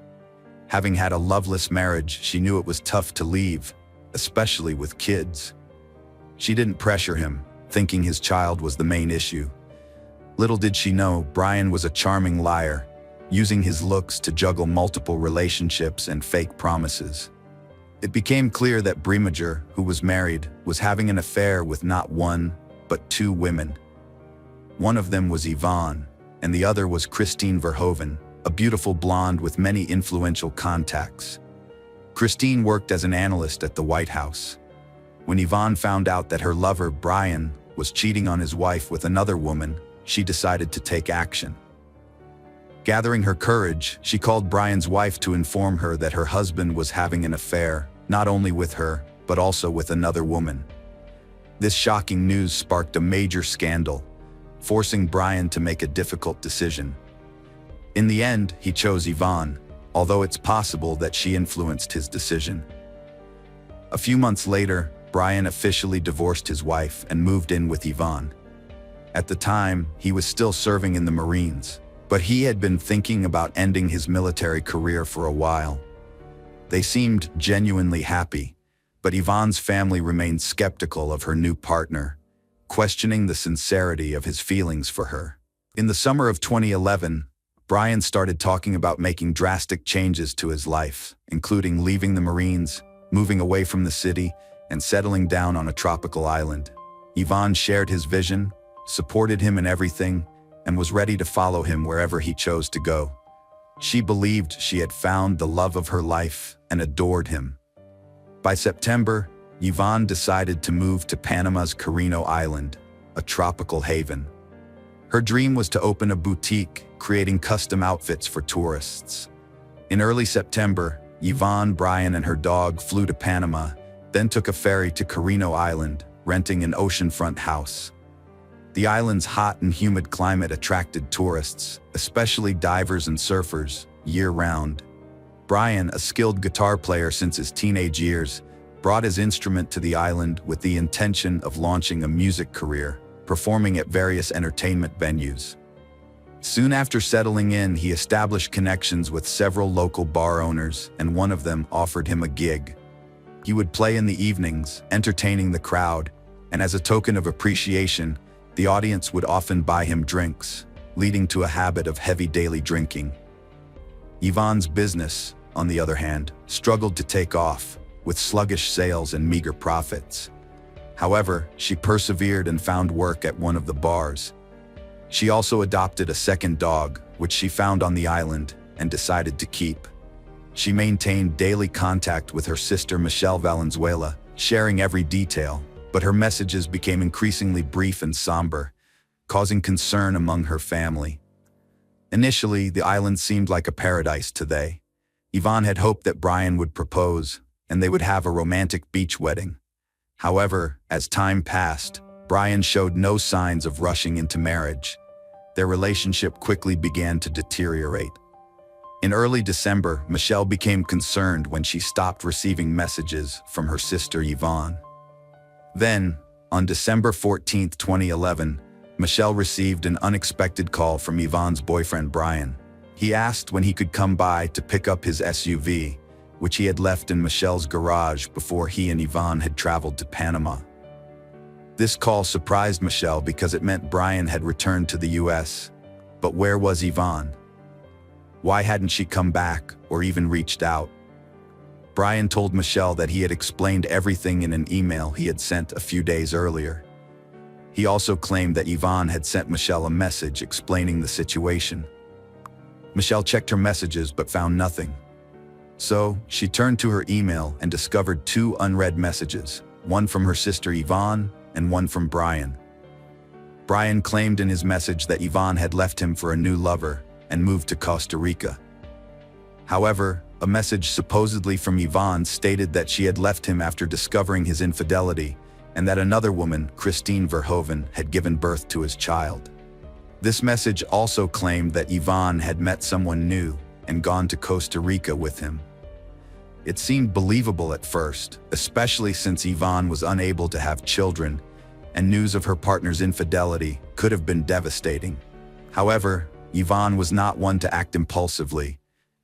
Having had a loveless marriage, she knew it was tough to leave, especially with kids. She didn't pressure him, thinking his child was the main issue. Little did she know, Brian was a charming liar, using his looks to juggle multiple relationships and fake promises. It became clear that Brimmager, who was married, was having an affair with not 1, but 2 women. One of them was Yvonne, and the other was Christine Verhoeven, a beautiful blonde with many influential contacts. Christine worked as an analyst at the White House, When Yvonne found out that her lover, Brian, was cheating on his wife with another woman, she decided to take action. Gathering her courage, she called Brian's wife to inform her that her husband was having an affair, not only with her, but also with another woman. This shocking news sparked a major scandal, forcing Brian to make a difficult decision. In the end, he chose Yvonne, although it's possible that she influenced his decision. A few months later, Brian officially divorced his wife and moved in with Yvonne. At the time, he was still serving in the Marines, but he had been thinking about ending his military career for a while. They seemed genuinely happy, but Yvonne's family remained skeptical of her new partner, questioning the sincerity of his feelings for her. In the summer of 2011, Brian started talking about making drastic changes to his life, including leaving the Marines, moving away from the city, and settling down on a tropical island. Yvonne shared his vision, supported him in everything, and was ready to follow him wherever he chose to go. She believed she had found the love of her life and adored him. By September, Yvonne decided to move to Panama's Carino Island, a tropical haven. Her dream was to open a boutique, creating custom outfits for tourists. In early September, Yvonne, Brian, and her dog flew to Panama, then took a ferry to Carino Island, renting an oceanfront house. The island's hot and humid climate attracted tourists, especially divers and surfers, year-round. Brian, a skilled guitar player since his teenage years, brought his instrument to the island with the intention of launching a music career, performing at various entertainment venues. Soon after settling in, he established connections with several local bar owners, and one of them offered him a gig. He would play in the evenings, entertaining the crowd, and as a token of appreciation, the audience would often buy him drinks, leading to a habit of heavy daily drinking. Yvonne's business, on the other hand, struggled to take off, with sluggish sales and meager profits. However, she persevered and found work at one of the bars. She also adopted a second dog, which she found on the island, and decided to keep. She maintained daily contact with her sister Michelle Valenzuela, sharing every detail, but her messages became increasingly brief and somber, causing concern among her family. Initially, the island seemed like a paradise to they. Yvonne had hoped that Brian would propose, and they would have a romantic beach wedding. However, as time passed, Brian showed no signs of rushing into marriage. Their relationship quickly began to deteriorate. In early December, Michelle became concerned when she stopped receiving messages from her sister Yvonne. Then, on December 14, 2011, Michelle received an unexpected call from Yvonne's boyfriend Brian. He asked when he could come by to pick up his SUV, which he had left in Michelle's garage before he and Yvonne had traveled to Panama. This call surprised Michelle because it meant Brian had returned to the US. But where was Yvonne? Why hadn't she come back or even reached out? Brian told Michelle that he had explained everything in an email he had sent a few days earlier. He also claimed that Yvonne had sent Michelle a message explaining the situation. Michelle checked her messages but found nothing. So, she turned to her email and discovered two unread messages, one from her sister Yvonne and one from Brian. Brian claimed in his message that Yvonne had left him for a new lover and moved to Costa Rica. However, a message supposedly from Yvonne stated that she had left him after discovering his infidelity and that another woman, Christine Verhoeven, had given birth to his child. This message also claimed that Yvonne had met someone new and gone to Costa Rica with him. It seemed believable at first, especially since Yvonne was unable to have children, and news of her partner's infidelity could have been devastating. However, Yvonne was not one to act impulsively,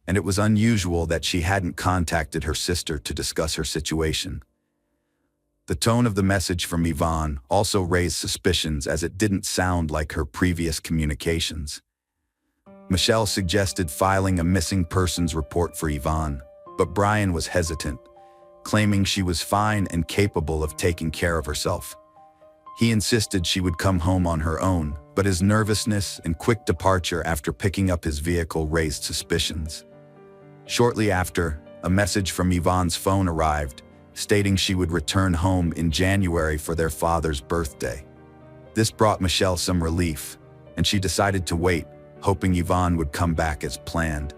and it was unusual that she hadn't contacted her sister to discuss her situation. The tone of the message from Yvonne also raised suspicions as it didn't sound like her previous communications. Michelle suggested filing a missing persons report for Yvonne, but Brian was hesitant, claiming she was fine and capable of taking care of herself. He insisted she would come home on her own, but his nervousness and quick departure after picking up his vehicle raised suspicions. Shortly after, a message from Yvonne's phone arrived, stating she would return home in January for their father's birthday. This brought Michelle some relief, and she decided to wait, hoping Yvonne would come back as planned.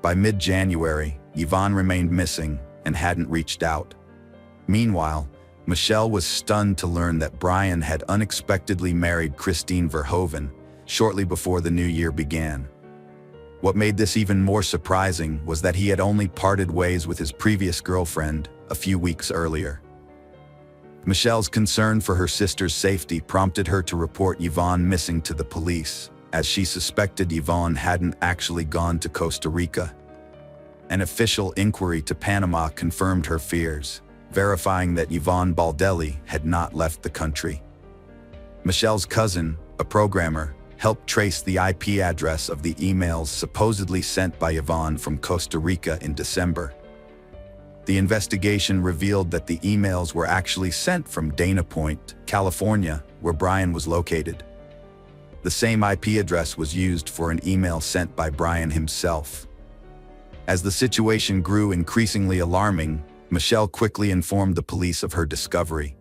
By mid-January, Yvonne remained missing and hadn't reached out. Meanwhile, Michelle was stunned to learn that Brian had unexpectedly married Christine Verhoeven shortly before the new year began. What made this even more surprising was that he had only parted ways with his previous girlfriend a few weeks earlier. Michelle's concern for her sister's safety prompted her to report Yvonne missing to the police, as she suspected Yvonne hadn't actually gone to Costa Rica. An official inquiry to Panama confirmed her fears, verifying that Yvonne Baldelli had not left the country. Michelle's cousin, a programmer, helped trace the IP address of the emails supposedly sent by Yvonne from Costa Rica in December. The investigation revealed that the emails were actually sent from Dana Point, California, where Brian was located. The same IP address was used for an email sent by Brian himself. As the situation grew increasingly alarming, Michelle quickly informed the police of her discovery.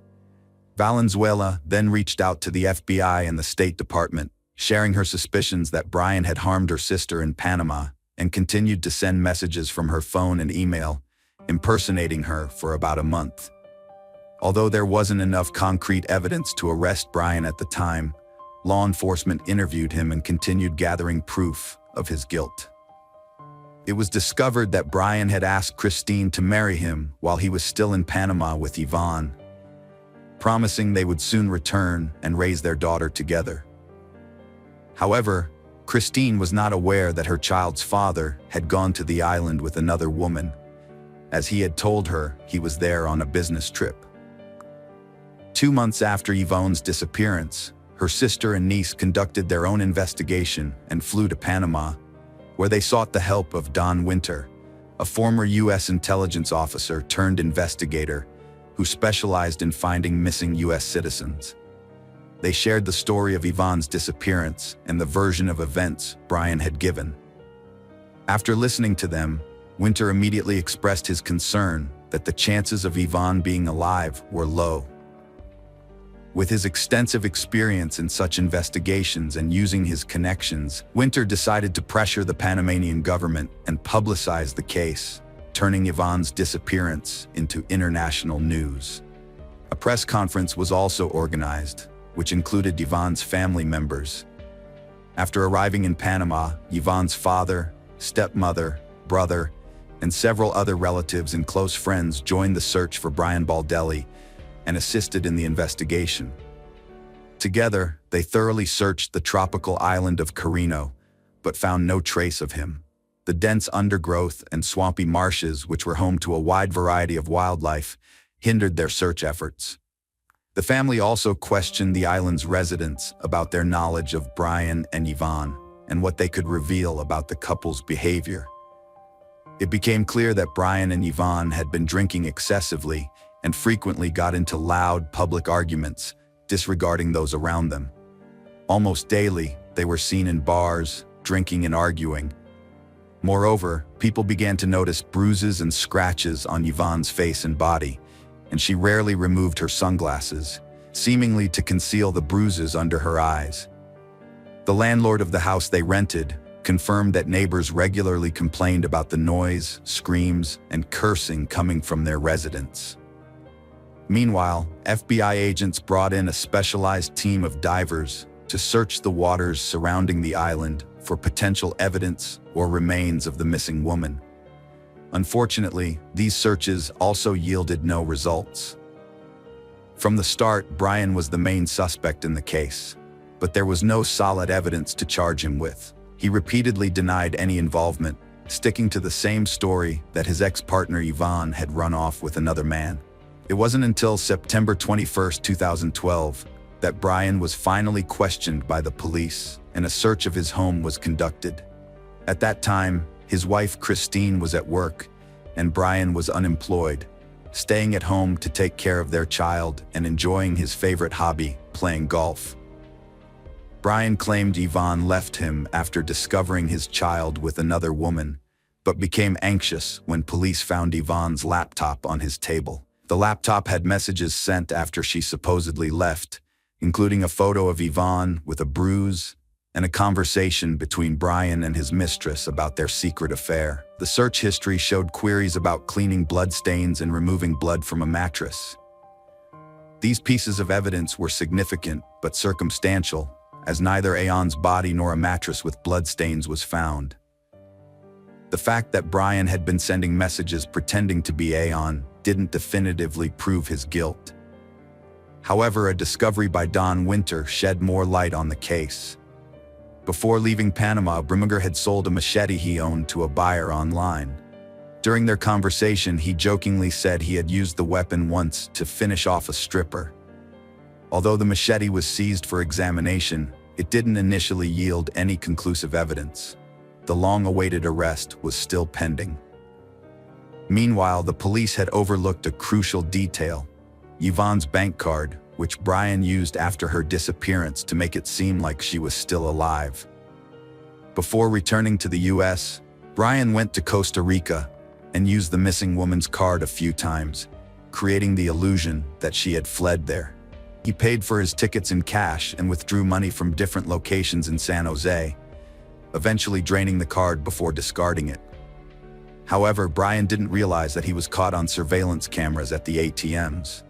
Valenzuela then reached out to the FBI and the State Department, sharing her suspicions that Brian had harmed her sister in Panama, and continued to send messages from her phone and email, impersonating her for about a month. Although there wasn't enough concrete evidence to arrest Brian at the time, law enforcement interviewed him and continued gathering proof of his guilt. It was discovered that Brian had asked Christine to marry him while he was still in Panama with Yvonne, promising they would soon return and raise their daughter together. However, Christine was not aware that her child's father had gone to the island with another woman, as he had told her he was there on a business trip. 2 months after Yvonne's disappearance, her sister and niece conducted their own investigation and flew to Panama, where they sought the help of Don Winter, a former U.S. intelligence officer turned investigator who specialized in finding missing U.S. citizens. They shared the story of Yvonne's disappearance and the version of events Brian had given. After listening to them, Winter immediately expressed his concern that the chances of Yvonne being alive were low. With his extensive experience in such investigations and using his connections, Winter decided to pressure the Panamanian government and publicize the case, turning Yvonne's disappearance into international news. A press conference was also organized, which included Yvonne's family members. After arriving in Panama, Yvonne's father, stepmother, brother, and several other relatives and close friends joined the search for Brian Baldelli and assisted in the investigation. Together, they thoroughly searched the tropical island of Carino, but found no trace of him. The dense undergrowth and swampy marshes, which were home to a wide variety of wildlife, hindered their search efforts. The family also questioned the island's residents about their knowledge of Brian and Yvonne and what they could reveal about the couple's behavior. It became clear that Brian and Yvonne had been drinking excessively and frequently got into loud public arguments, disregarding those around them. Almost daily, they were seen in bars, drinking and arguing. Moreover, people began to notice bruises and scratches on Yvonne's face and body, and she rarely removed her sunglasses, seemingly to conceal the bruises under her eyes. The landlord of the house they rented confirmed that neighbors regularly complained about the noise, screams, and cursing coming from their residents. Meanwhile, FBI agents brought in a specialized team of divers to search the waters surrounding the island for potential evidence or remains of the missing woman. Unfortunately, these searches also yielded no results. From the start, Brian was the main suspect in the case, but there was no solid evidence to charge him with. He repeatedly denied any involvement, sticking to the same story that his ex-partner Yvonne had run off with another man. It wasn't until September 21, 2012, that Brian was finally questioned by the police and a search of his home was conducted. At that time, his wife Christine was at work and Brian was unemployed, staying at home to take care of their child and enjoying his favorite hobby, playing golf. Brian claimed Yvonne left him after discovering his child with another woman, but became anxious when police found Yvonne's laptop on his table. The laptop had messages sent after she supposedly left, including a photo of Yvonne with a bruise and a conversation between Brian and his mistress about their secret affair. The search history showed queries about cleaning bloodstains and removing blood from a mattress. These pieces of evidence were significant but circumstantial, as neither Aon's body nor a mattress with bloodstains was found. The fact that Brian had been sending messages pretending to be Aon didn't definitively prove his guilt. However, a discovery by Don Winter shed more light on the case. Before leaving Panama, Brimminger had sold a machete he owned to a buyer online. During their conversation, he jokingly said he had used the weapon once to finish off a stripper. Although the machete was seized for examination, it didn't initially yield any conclusive evidence. The long-awaited arrest was still pending. Meanwhile, the police had overlooked a crucial detail: Yvonne's bank card, which Brian used after her disappearance to make it seem like she was still alive. Before returning to the US, Brian went to Costa Rica and used the missing woman's card a few times, creating the illusion that she had fled there. He paid for his tickets in cash and withdrew money from different locations in San Jose, eventually draining the card before discarding it. However, Brian didn't realize that he was caught on surveillance cameras at the ATMs.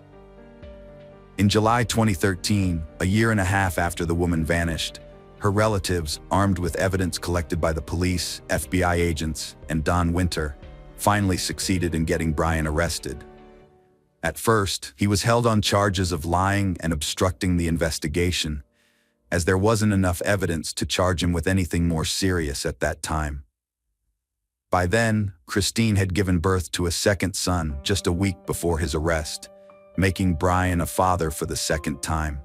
In July 2013, a year and a half after the woman vanished, her relatives, armed with evidence collected by the police, FBI agents, and Don Winter, finally succeeded in getting Brian arrested. At first, he was held on charges of lying and obstructing the investigation, as there wasn't enough evidence to charge him with anything more serious at that time. By then, Christine had given birth to a second son just a week before his arrest, making Brian a father for the second time.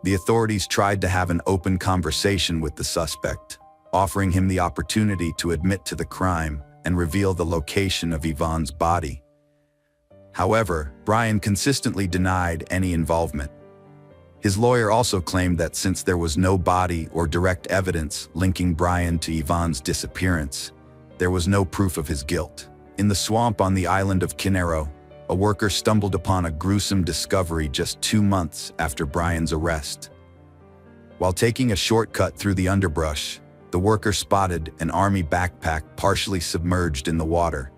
The authorities tried to have an open conversation with the suspect, offering him the opportunity to admit to the crime and reveal the location of Yvonne's body. However, Brian consistently denied any involvement. His lawyer also claimed that since there was no body or direct evidence linking Brian to Yvonne's disappearance, there was no proof of his guilt. In the swamp on the island of Quinero, a worker stumbled upon a gruesome discovery just 2 months after Brian's arrest. While taking a shortcut through the underbrush, the worker spotted an army backpack partially submerged in the water.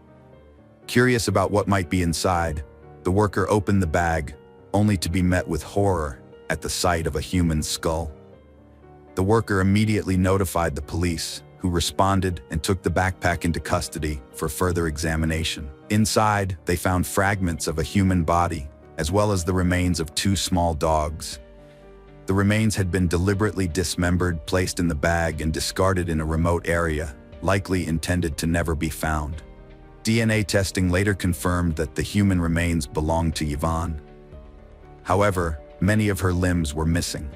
Curious about what might be inside, the worker opened the bag, only to be met with horror at the sight of a human skull. The worker immediately notified the police, who responded and took the backpack into custody for further examination. Inside, they found fragments of a human body, as well as the remains of 2 small dogs. The remains had been deliberately dismembered, placed in the bag, and discarded in a remote area, likely intended to never be found. DNA testing later confirmed that the human remains belonged to Yvonne. However, many of her limbs were missing.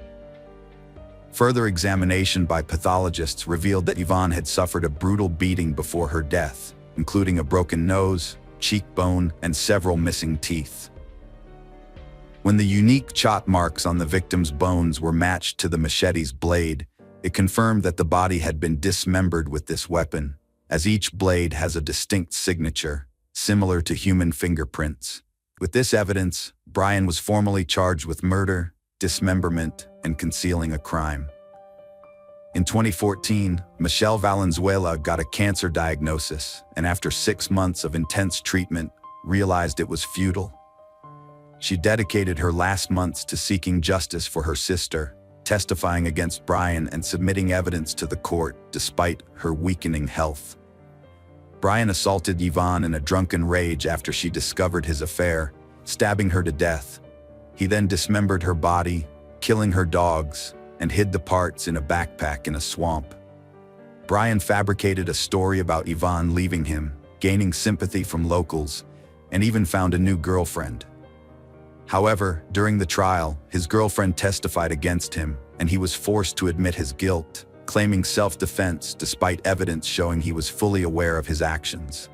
Further examination by pathologists revealed that Yvonne had suffered a brutal beating before her death, including a broken nose, cheekbone, and several missing teeth. When the unique chop marks on the victim's bones were matched to the machete's blade, it confirmed that the body had been dismembered with this weapon, as each blade has a distinct signature, similar to human fingerprints. With this evidence, Brian was formally charged with murder, dismemberment, and concealing a crime. In 2014, Michelle Valenzuela got a cancer diagnosis, and after 6 months of intense treatment, realized it was futile. She dedicated her last months to seeking justice for her sister, testifying against Brian and submitting evidence to the court despite her weakening health. Brian assaulted Yvonne in a drunken rage after she discovered his affair, stabbing her to death. He then dismembered her body, killing her dogs, and hid the parts in a backpack in a swamp. Brian fabricated a story about Yvonne leaving him, gaining sympathy from locals, and even found a new girlfriend. However, during the trial, his girlfriend testified against him, and he was forced to admit his guilt, claiming self-defense despite evidence showing he was fully aware of his actions.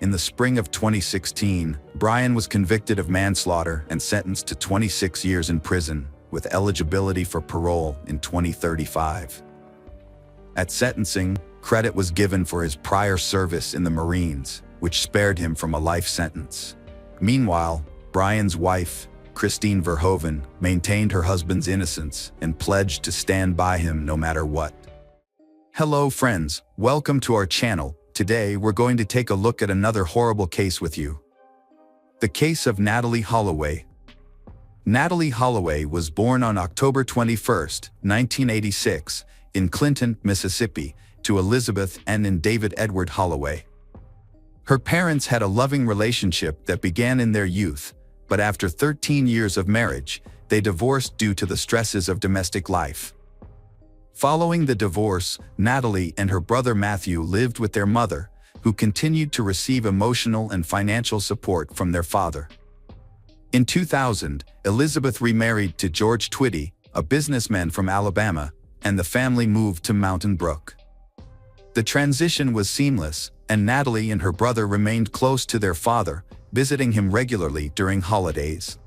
In the spring of 2016, Brian was convicted of manslaughter and sentenced to 26 years in prison, with eligibility for parole in 2035. At sentencing, Credit was given for his prior service in the Marines, which spared him from a life sentence. Meanwhile, Brian's wife, Christine Verhoeven, maintained her husband's innocence and pledged to stand by him no matter what. Hello friends, welcome to our channel. Today we're going to take a look at another horrible case with you. The case of Natalee Holloway. Natalee Holloway was born on October 21, 1986, in Clinton, Mississippi, to Elizabeth and David Edward Holloway. Her parents had a loving relationship that began in their youth, but after 13 years of marriage, they divorced due to the stresses of domestic life. Following the divorce, Natalee and her brother Matthew lived with their mother, who continued to receive emotional and financial support from their father. In 2000, Elizabeth remarried to George Twitty, a businessman from Alabama, and the family moved to Mountain Brook. The transition was seamless, and Natalee and her brother remained close to their father, visiting him regularly during holidays.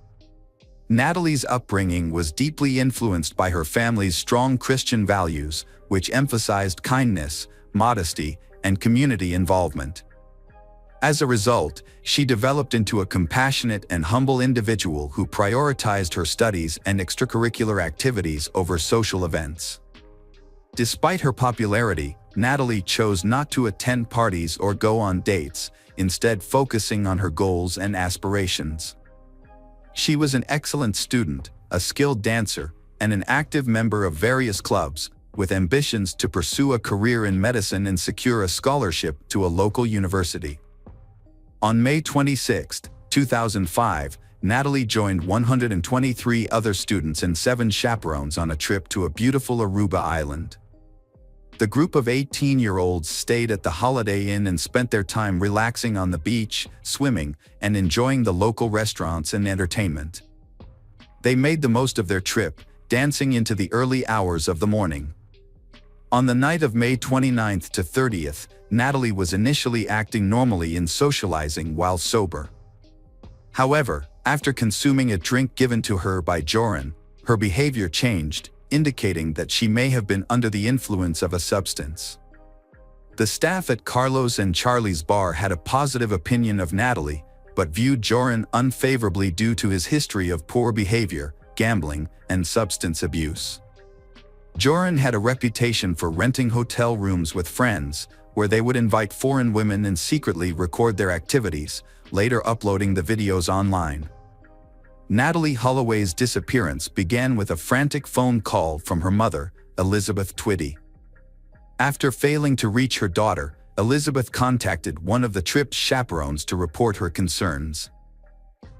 Natalee's upbringing was deeply influenced by her family's strong Christian values, which emphasized kindness, modesty, and community involvement. As a result, she developed into a compassionate and humble individual who prioritized her studies and extracurricular activities over social events. Despite her popularity, Natalee chose not to attend parties or go on dates, instead focusing on her goals and aspirations. She was an excellent student, a skilled dancer, and an active member of various clubs, with ambitions to pursue a career in medicine and secure a scholarship to a local university. On May 26, 2005, Natalee joined 123 other students and 7 chaperones on a trip to a beautiful Aruba island. The group of 18-year-olds stayed at the Holiday Inn and spent their time relaxing on the beach, swimming, and enjoying the local restaurants and entertainment. They made the most of their trip, dancing into the early hours of the morning. On the night of May 29th to 30th, Natalee was initially acting normally and socializing while sober. However, after consuming a drink given to her by Joran, her behavior changed, indicating that she may have been under the influence of a substance. The staff at Carlos and Charlie's bar had a positive opinion of Natalee, but viewed Joran unfavorably due to his history of poor behavior, gambling, and substance abuse. Joran had a reputation for renting hotel rooms with friends, where they would invite foreign women and secretly record their activities, later uploading the videos online. Natalee Holloway's disappearance began with a frantic phone call from her mother, Elizabeth Twitty. After failing to reach her daughter, Elizabeth contacted one of the trip's chaperones to report her concerns.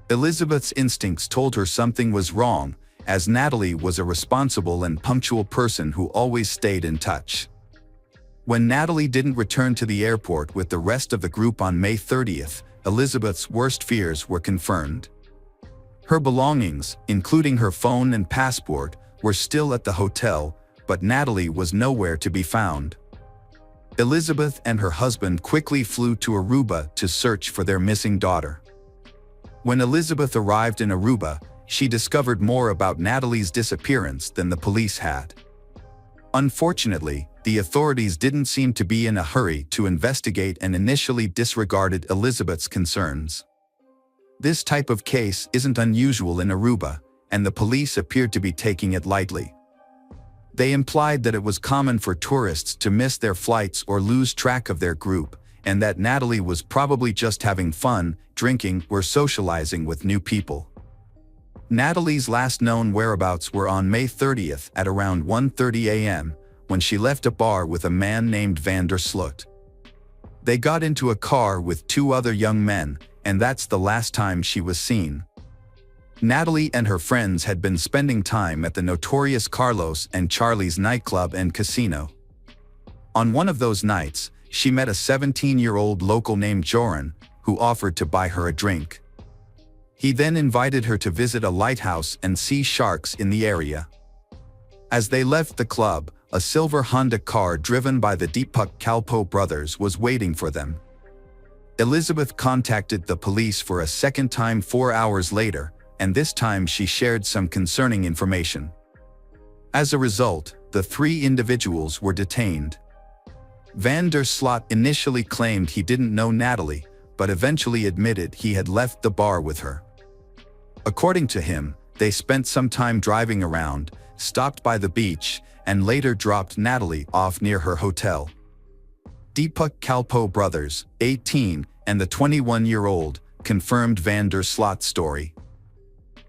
Elizabeth's instincts told her something was wrong, as Natalee was a responsible and punctual person who always stayed in touch. When Natalee didn't return to the airport with the rest of the group on May 30th, Elizabeth's worst fears were confirmed. Her belongings, including her phone and passport, were still at the hotel, but Natalee was nowhere to be found. Elizabeth and her husband quickly flew to Aruba to search for their missing daughter. When Elizabeth arrived in Aruba, she discovered more about Natalee's disappearance than the police had. Unfortunately, the authorities didn't seem to be in a hurry to investigate and initially disregarded Elizabeth's concerns. This type of case isn't unusual in Aruba, and the police appeared to be taking it lightly. They implied that it was common for tourists to miss their flights or lose track of their group, and that Natalee was probably just having fun, drinking, or socializing with new people. Natalee's last known whereabouts were on May 30th at around 1:30 a.m., when she left a bar with a man named Van der Sloot. They got into a car with 2 other young men, and that's the last time she was seen. Natalee and her friends had been spending time at the notorious Carlos and Charlie's nightclub and casino. On one of those nights, she met a 17-year-old local named Joran, who offered to buy her a drink. He then invited her to visit a lighthouse and see sharks in the area. As they left the club, a silver Honda car driven by the Deepak Kalpoe brothers was waiting for them. Elizabeth contacted the police for a second time 4 hours later, and this time she shared some concerning information. As a result, the 3 individuals were detained. Van der Sloot initially claimed he didn't know Natalie, but eventually admitted he had left the bar with her. According to him, they spent some time driving around, stopped by the beach, and later dropped Natalie off near her hotel. Deepak Kalpoe brothers, 18, and the 21-year-old, confirmed Van der Sloot's story.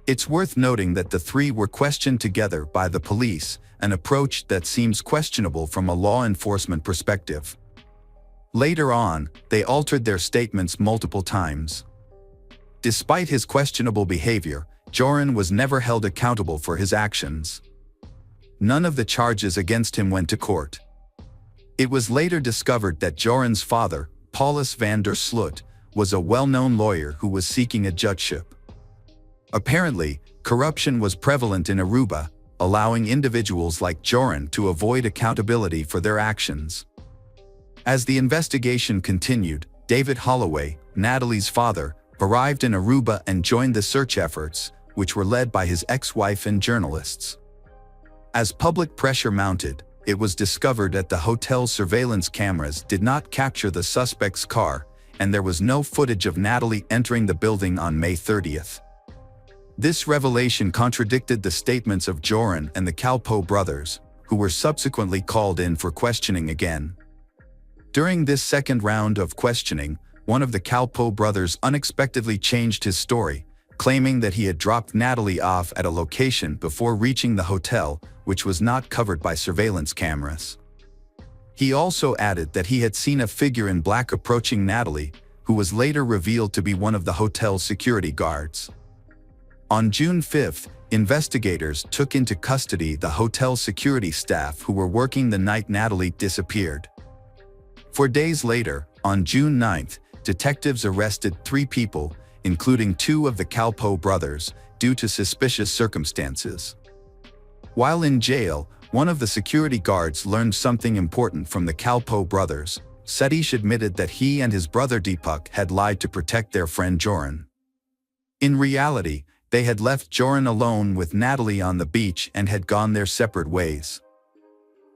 It's worth noting that the three were questioned together by the police, an approach that seems questionable from a law enforcement perspective. Later on, they altered their statements multiple times. Despite his questionable behavior, Joran was never held accountable for his actions. None of the charges against him went to court. It was later discovered that Joran's father, Paulus van der Sloot, was a well-known lawyer who was seeking a judgeship. Apparently, corruption was prevalent in Aruba, allowing individuals like Joran to avoid accountability for their actions. As the investigation continued, David Holloway, Natalie's father, arrived in Aruba and joined the search efforts, which were led by his ex-wife and journalists. As public pressure mounted, it was discovered that the hotel's surveillance cameras did not capture the suspect's car, and there was no footage of Natalie entering the building on May 30th. This revelation contradicted the statements of Joran and the Kalpoe brothers, who were subsequently called in for questioning again. During this second round of questioning, one of the Kalpoe brothers unexpectedly changed his story, claiming that he had dropped Natalie off at a location before reaching the hotel, which was not covered by surveillance cameras. He also added that he had seen a figure in black approaching Natalie, who was later revealed to be one of the hotel's security guards. On June 5th, investigators took into custody the hotel security staff who were working the night Natalie disappeared. 4 days later, on June 9th, detectives arrested 3 people, including 2 of the Kalpoe brothers, due to suspicious circumstances. While in jail, one of the security guards learned something important from the Kalpoe brothers. Satish admitted that he and his brother Deepak had lied to protect their friend Joran. In reality, they had left Joran alone with Natalie on the beach and had gone their separate ways.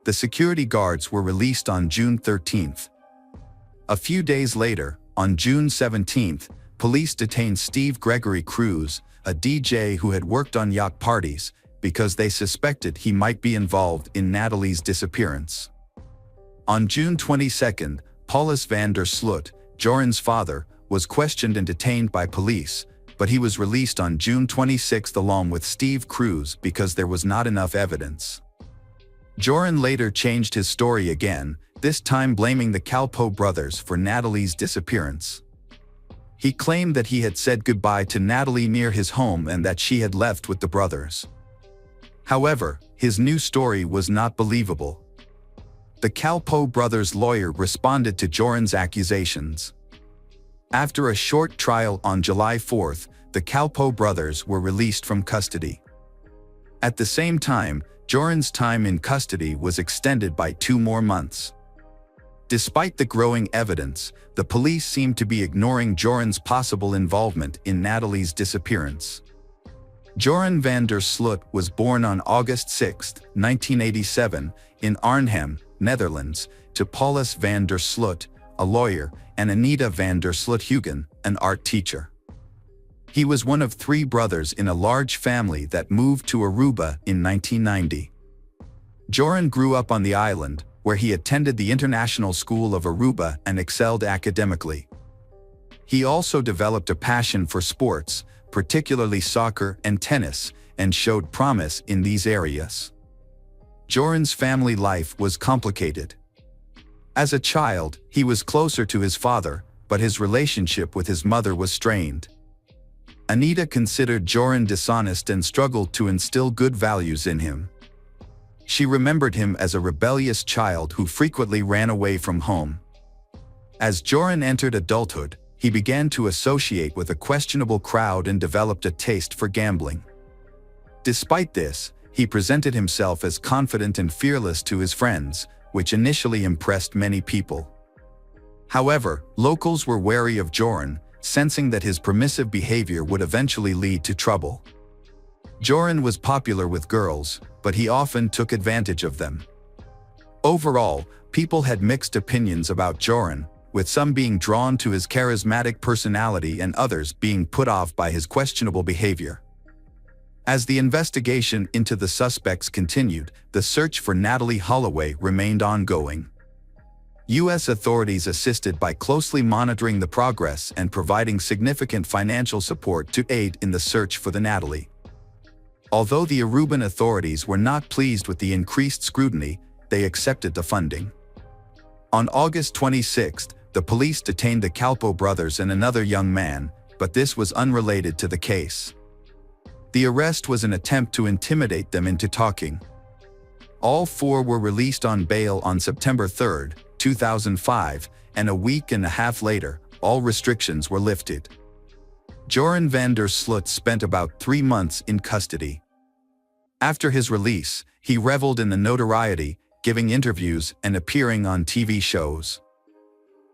The security guards were released on June 13th. A few days later, on June 17th, police detained Steve Gregory Cruz, a DJ who had worked on yacht parties, because they suspected he might be involved in Natalie's disappearance. On June 22nd, Paulus van der Sloot, Joran's father, was questioned and detained by police, but he was released on June 26th along with Steve Cruz because there was not enough evidence. Joran later changed his story again, this time blaming the Kalpoe brothers for Natalie's disappearance. He claimed that he had said goodbye to Natalie near his home and that she had left with the brothers. However, his new story was not believable. The Kalpoe brothers' lawyer responded to Joran's accusations. After a short trial on July 4th, the Kalpoe brothers were released from custody. At the same time, Joran's time in custody was extended by 2 more months. Despite the growing evidence, the police seemed to be ignoring Joran's possible involvement in Natalie's disappearance. Joran van der Sloot was born on August 6, 1987, in Arnhem, Netherlands, to Paulus van der Sloot, a lawyer, and Anita van der Sloot-Hugen, an art teacher. He was one of 3 brothers in a large family that moved to Aruba in 1990. Joran grew up on the island, where he attended the International School of Aruba and excelled academically. He also developed a passion for sports, particularly soccer and tennis, and showed promise in these areas. Joran's family life was complicated. As a child, he was closer to his father, but his relationship with his mother was strained. Anita considered Joran dishonest and struggled to instill good values in him. She remembered him as a rebellious child who frequently ran away from home. As Joran entered adulthood, he began to associate with a questionable crowd and developed a taste for gambling. Despite this, he presented himself as confident and fearless to his friends, which initially impressed many people. However, locals were wary of Joran, sensing that his permissive behavior would eventually lead to trouble. Joran was popular with girls, but he often took advantage of them. Overall, People had mixed opinions about Joran, with some being drawn to his charismatic personality and others being put off by his questionable behavior. As the investigation into the suspects continued, the search for Natalee Holloway remained ongoing. U.S. authorities assisted by closely monitoring the progress and providing significant financial support to aid in the search for the Natalee. Although the Aruban authorities were not pleased with the increased scrutiny, they accepted the funding. On August 26, the police detained the Kalpoe brothers and another young man, but this was unrelated to the case. The arrest was an attempt to intimidate them into talking. All four were released on bail on September 3, 2005, and a week and a half later, all restrictions were lifted. Joran van der Sloot spent about 3 months in custody. After his release, he reveled in the notoriety, giving interviews and appearing on TV shows.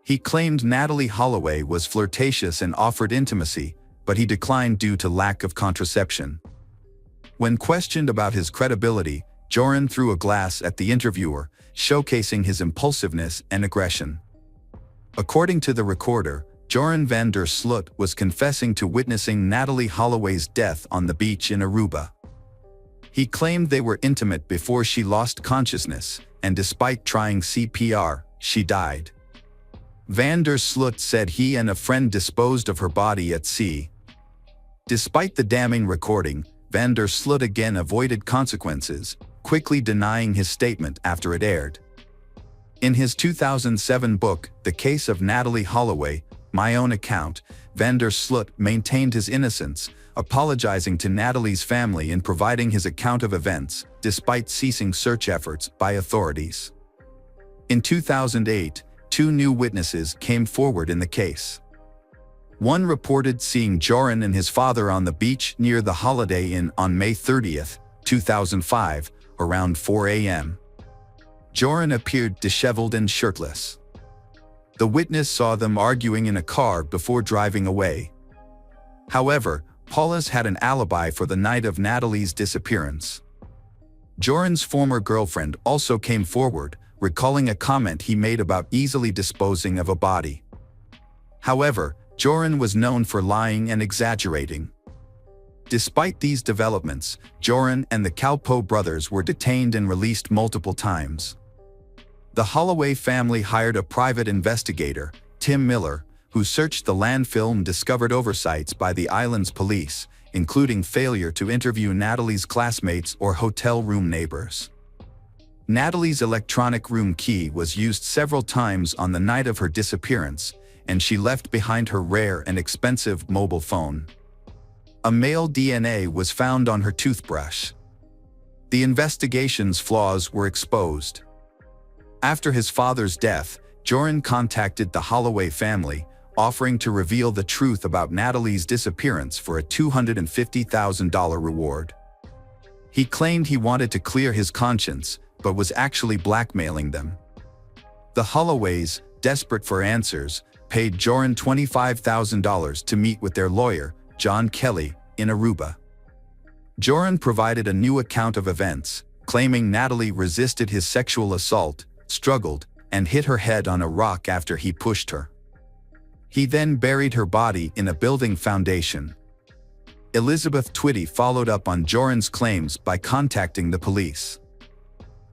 He claimed Natalee Holloway was flirtatious and offered intimacy, but he declined due to lack of contraception. When questioned about his credibility, Joran threw a glass at the interviewer, showcasing his impulsiveness and aggression. According to the recorder, Joran van der Sloot was confessing to witnessing Natalee Holloway's death on the beach in Aruba. He claimed they were intimate before she lost consciousness, and despite trying CPR, she died. Van der Sloot said he and a friend disposed of her body at sea. Despite the damning recording, Van der Sloot again avoided consequences, quickly denying his statement after it aired. In his 2007 book, The Case of Natalee Holloway, My Own Account, Van der Sloot maintained his innocence, apologizing to Natalee's family and providing his account of events, despite ceasing search efforts by authorities. In 2008, 2 new witnesses came forward in the case. One reported seeing Joran and his father on the beach near the Holiday Inn on May 30, 2005, around 4 a.m. Joran appeared disheveled and shirtless. The witness saw them arguing in a car before driving away. However, Paulus had an alibi for the night of Natalee's disappearance. Joran's former girlfriend also came forward, recalling a comment he made about easily disposing of a body. However, Joran was known for lying and exaggerating. Despite these developments, Joran and the Kalpoe brothers were detained and released multiple times. The Holloway family hired a private investigator, Tim Miller, who searched the landfill and discovered oversights by the island's police, including failure to interview Natalee's classmates or hotel room neighbors. Natalee's electronic room key was used several times on the night of her disappearance, and she left behind her rare and expensive mobile phone. A male DNA was found on her toothbrush. The investigation's flaws were exposed. After his father's death, Joran contacted the Holloway family, offering to reveal the truth about Natalee's disappearance for a $250,000 reward. He claimed he wanted to clear his conscience, but was actually blackmailing them. The Holloways, desperate for answers, paid Joran $25,000 to meet with their lawyer, John Kelly, in Aruba. Joran provided a new account of events, claiming Natalee resisted his sexual assault, struggled, and hit her head on a rock after he pushed her. He then buried her body in a building foundation. Elizabeth Twitty followed up on Joran's claims by contacting the police.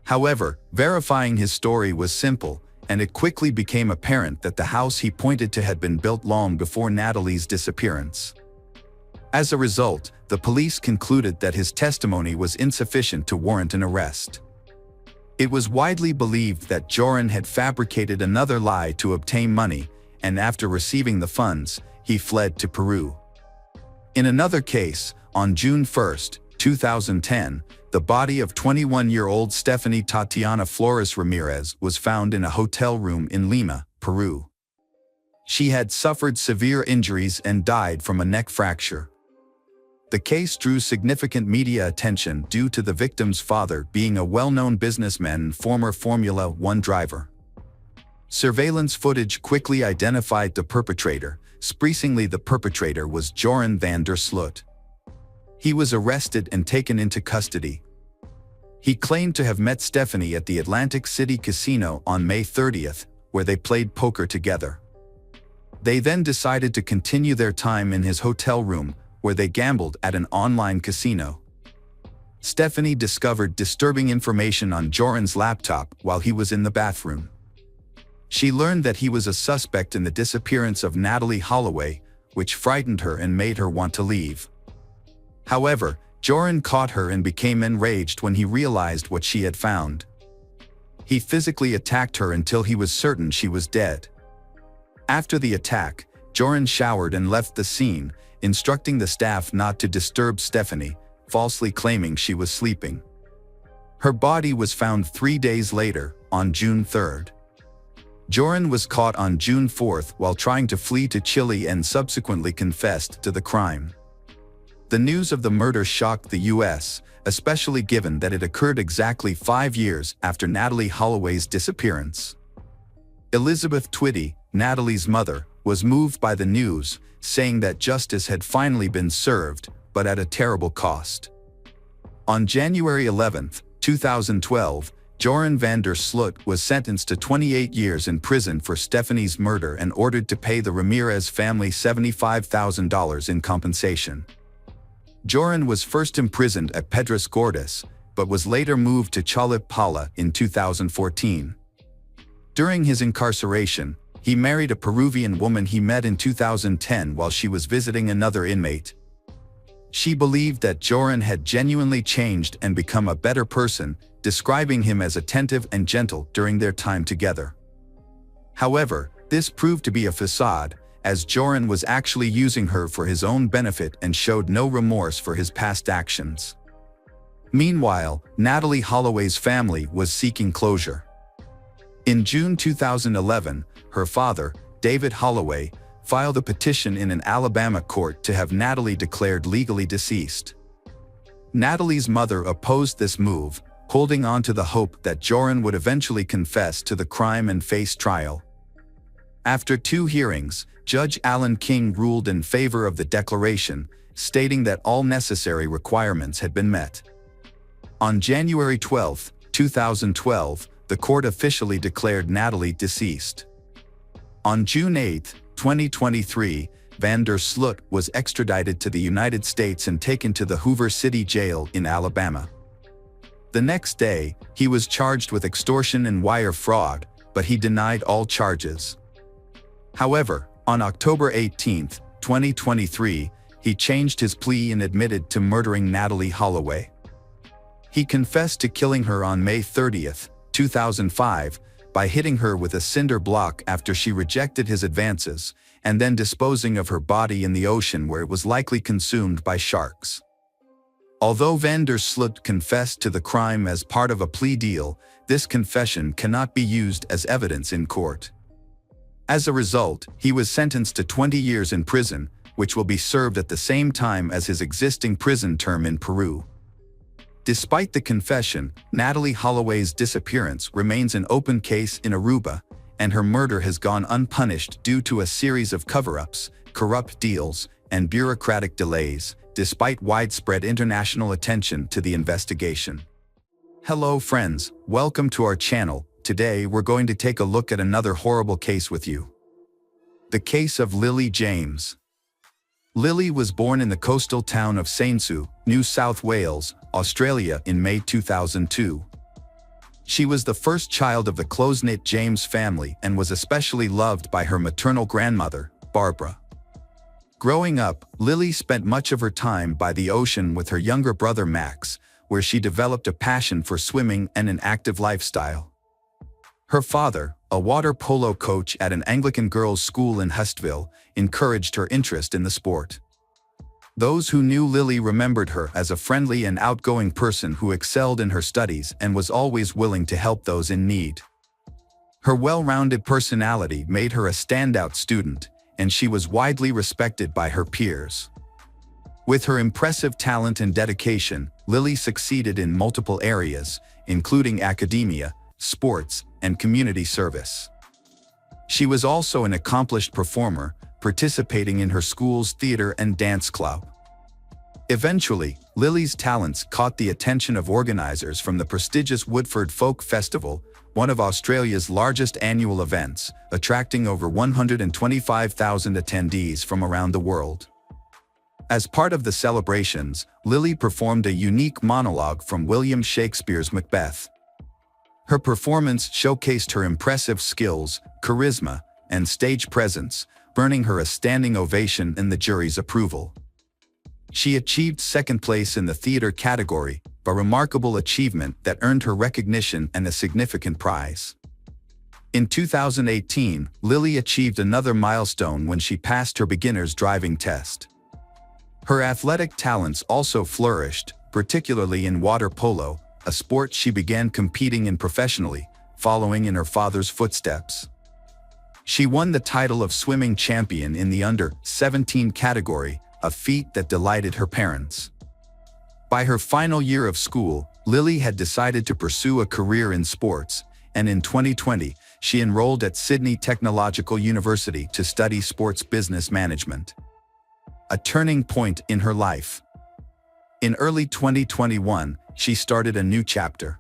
However, verifying his story was simple, and it quickly became apparent that the house he pointed to had been built long before Natalee's disappearance. As a result, the police concluded that his testimony was insufficient to warrant an arrest. It was widely believed that Joran had fabricated another lie to obtain money, and after receiving the funds, he fled to Peru. In another case, on June 1, 2010, the body of 21-year-old Stephanie Tatiana Flores Ramirez was found in a hotel room in Lima, Peru. She had suffered severe injuries and died from a neck fracture. The case drew significant media attention due to the victim's father being a well-known businessman and former Formula One driver. Surveillance footage quickly identified the perpetrator. Surprisingly, the perpetrator was Joran van der Sloot. He was arrested and taken into custody. He claimed to have met Stephanie at the Atlantic City Casino on May 30th, where they played poker together. They then decided to continue their time in his hotel room, where they gambled at an online casino. Stephanie discovered disturbing information on Joran's laptop while he was in the bathroom. She learned that he was a suspect in the disappearance of Natalee Holloway, which frightened her and made her want to leave. However, Joran caught her and became enraged when he realized what she had found. He physically attacked her until he was certain she was dead. After the attack, Joran showered and left the scene, instructing the staff not to disturb Stephanie, falsely claiming she was sleeping. Her body was found 3 days later, on June 3rd. Joran was caught on June 4th while trying to flee to Chile and subsequently confessed to the crime. The news of the murder shocked the U.S., especially given that it occurred exactly 5 years after Natalee Holloway's disappearance. Elizabeth Twitty, Natalee's mother, was moved by the news, saying that justice had finally been served, but at a terrible cost. On January 11, 2012, Joran van der Sloot was sentenced to 28 years in prison for Stephanie's murder and ordered to pay the Ramirez family $75,000 in compensation. Joran was first imprisoned at Pedras Gordas, but was later moved to Chalip Pala in 2014. During his incarceration, he married a Peruvian woman he met in 2010 while she was visiting another inmate. She believed that Joran had genuinely changed and become a better person, describing him as attentive and gentle during their time together. However, this proved to be a facade, as Joran was actually using her for his own benefit and showed no remorse for his past actions. Meanwhile, Natalee Holloway's family was seeking closure. In June 2011, her father, David Holloway, filed a petition in an Alabama court to have Natalee declared legally deceased. Natalee's mother opposed this move, holding on to the hope that Joran would eventually confess to the crime and face trial. After 2 hearings, Judge Alan King ruled in favor of the declaration, stating that all necessary requirements had been met. On January 12, 2012, the court officially declared Natalee deceased. On June 8, 2023, van der Sloot was extradited to the United States and taken to the Hoover City Jail in Alabama. The next day, he was charged with extortion and wire fraud, but he denied all charges. However, on October 18, 2023, he changed his plea and admitted to murdering Natalee Holloway. He confessed to killing her on May 30, 2005, by hitting her with a cinder block after she rejected his advances, and then disposing of her body in the ocean where it was likely consumed by sharks. Although van der Sloot confessed to the crime as part of a plea deal, this confession cannot be used as evidence in court. As a result, he was sentenced to 20 years in prison, which will be served at the same time as his existing prison term in Peru. Despite the confession, Natalee Holloway's disappearance remains an open case in Aruba, and her murder has gone unpunished due to a series of cover-ups, corrupt deals, and bureaucratic delays, despite widespread international attention to the investigation. Hello friends, welcome to our channel. Today we're going to take a look at another horrible case with you. The case of Lily James. Lily was born in the coastal town of Saintsue, New South Wales, Australia in May 2002. She was the first child of the close-knit James family and was especially loved by her maternal grandmother, Barbara. Growing up, Lily spent much of her time by the ocean with her younger brother Max, where she developed a passion for swimming and an active lifestyle. Her father, a water polo coach at an Anglican girls' school in Hustville, encouraged her interest in the sport. Those who knew Lily remembered her as a friendly and outgoing person who excelled in her studies and was always willing to help those in need. Her well-rounded personality made her a standout student, and she was widely respected by her peers. With her impressive talent and dedication, Lily succeeded in multiple areas, including academia, sports, and community service. She was also an accomplished performer, participating in her school's theater and dance club. Eventually, Lily's talents caught the attention of organizers from the prestigious Woodford Folk Festival, one of Australia's largest annual events, attracting over 125,000 attendees from around the world. As part of the celebrations, Lily performed a unique monologue from William Shakespeare's Macbeth. Her performance showcased her impressive skills, charisma, and stage presence, earning her a standing ovation and the jury's approval. She achieved second place in the theater category, a remarkable achievement that earned her recognition and a significant prize. In 2018, Lily achieved another milestone when she passed her beginner's driving test. Her athletic talents also flourished, particularly in water polo, a sport she began competing in professionally, following in her father's footsteps. She won the title of swimming champion in the under-17 category, a feat that delighted her parents. By her final year of school, Lily had decided to pursue a career in sports, and in 2020, she enrolled at Sydney Technological University to study sports business management. A turning point in her life. In early 2021, she started a new chapter.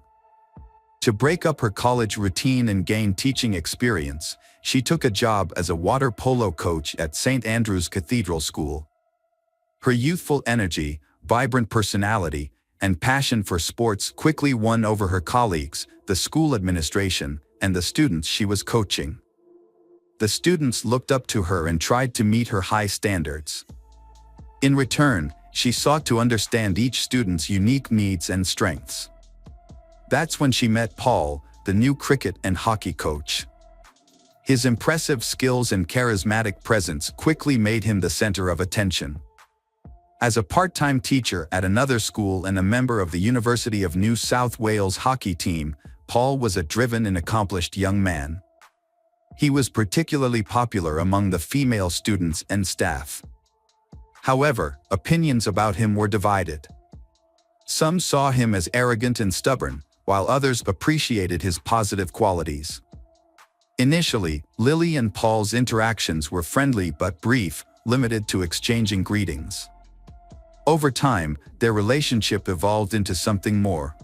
To break up her college routine and gain teaching experience, she took a job as a water polo coach at St. Andrew's Cathedral School. Her youthful energy, vibrant personality, and passion for sports quickly won over her colleagues, the school administration, and the students she was coaching. The students looked up to her and tried to meet her high standards. In return, she sought to understand each student's unique needs and strengths. That's when she met Paul, the new cricket and hockey coach. His impressive skills and charismatic presence quickly made him the center of attention. As a part-time teacher at another school and a member of the University of New South Wales hockey team, Paul was a driven and accomplished young man. He was particularly popular among the female students and staff. However, opinions about him were divided. Some saw him as arrogant and stubborn, while others appreciated his positive qualities. Initially, Lily and Paul's interactions were friendly but brief, limited to exchanging greetings. Over time, their relationship evolved into something more.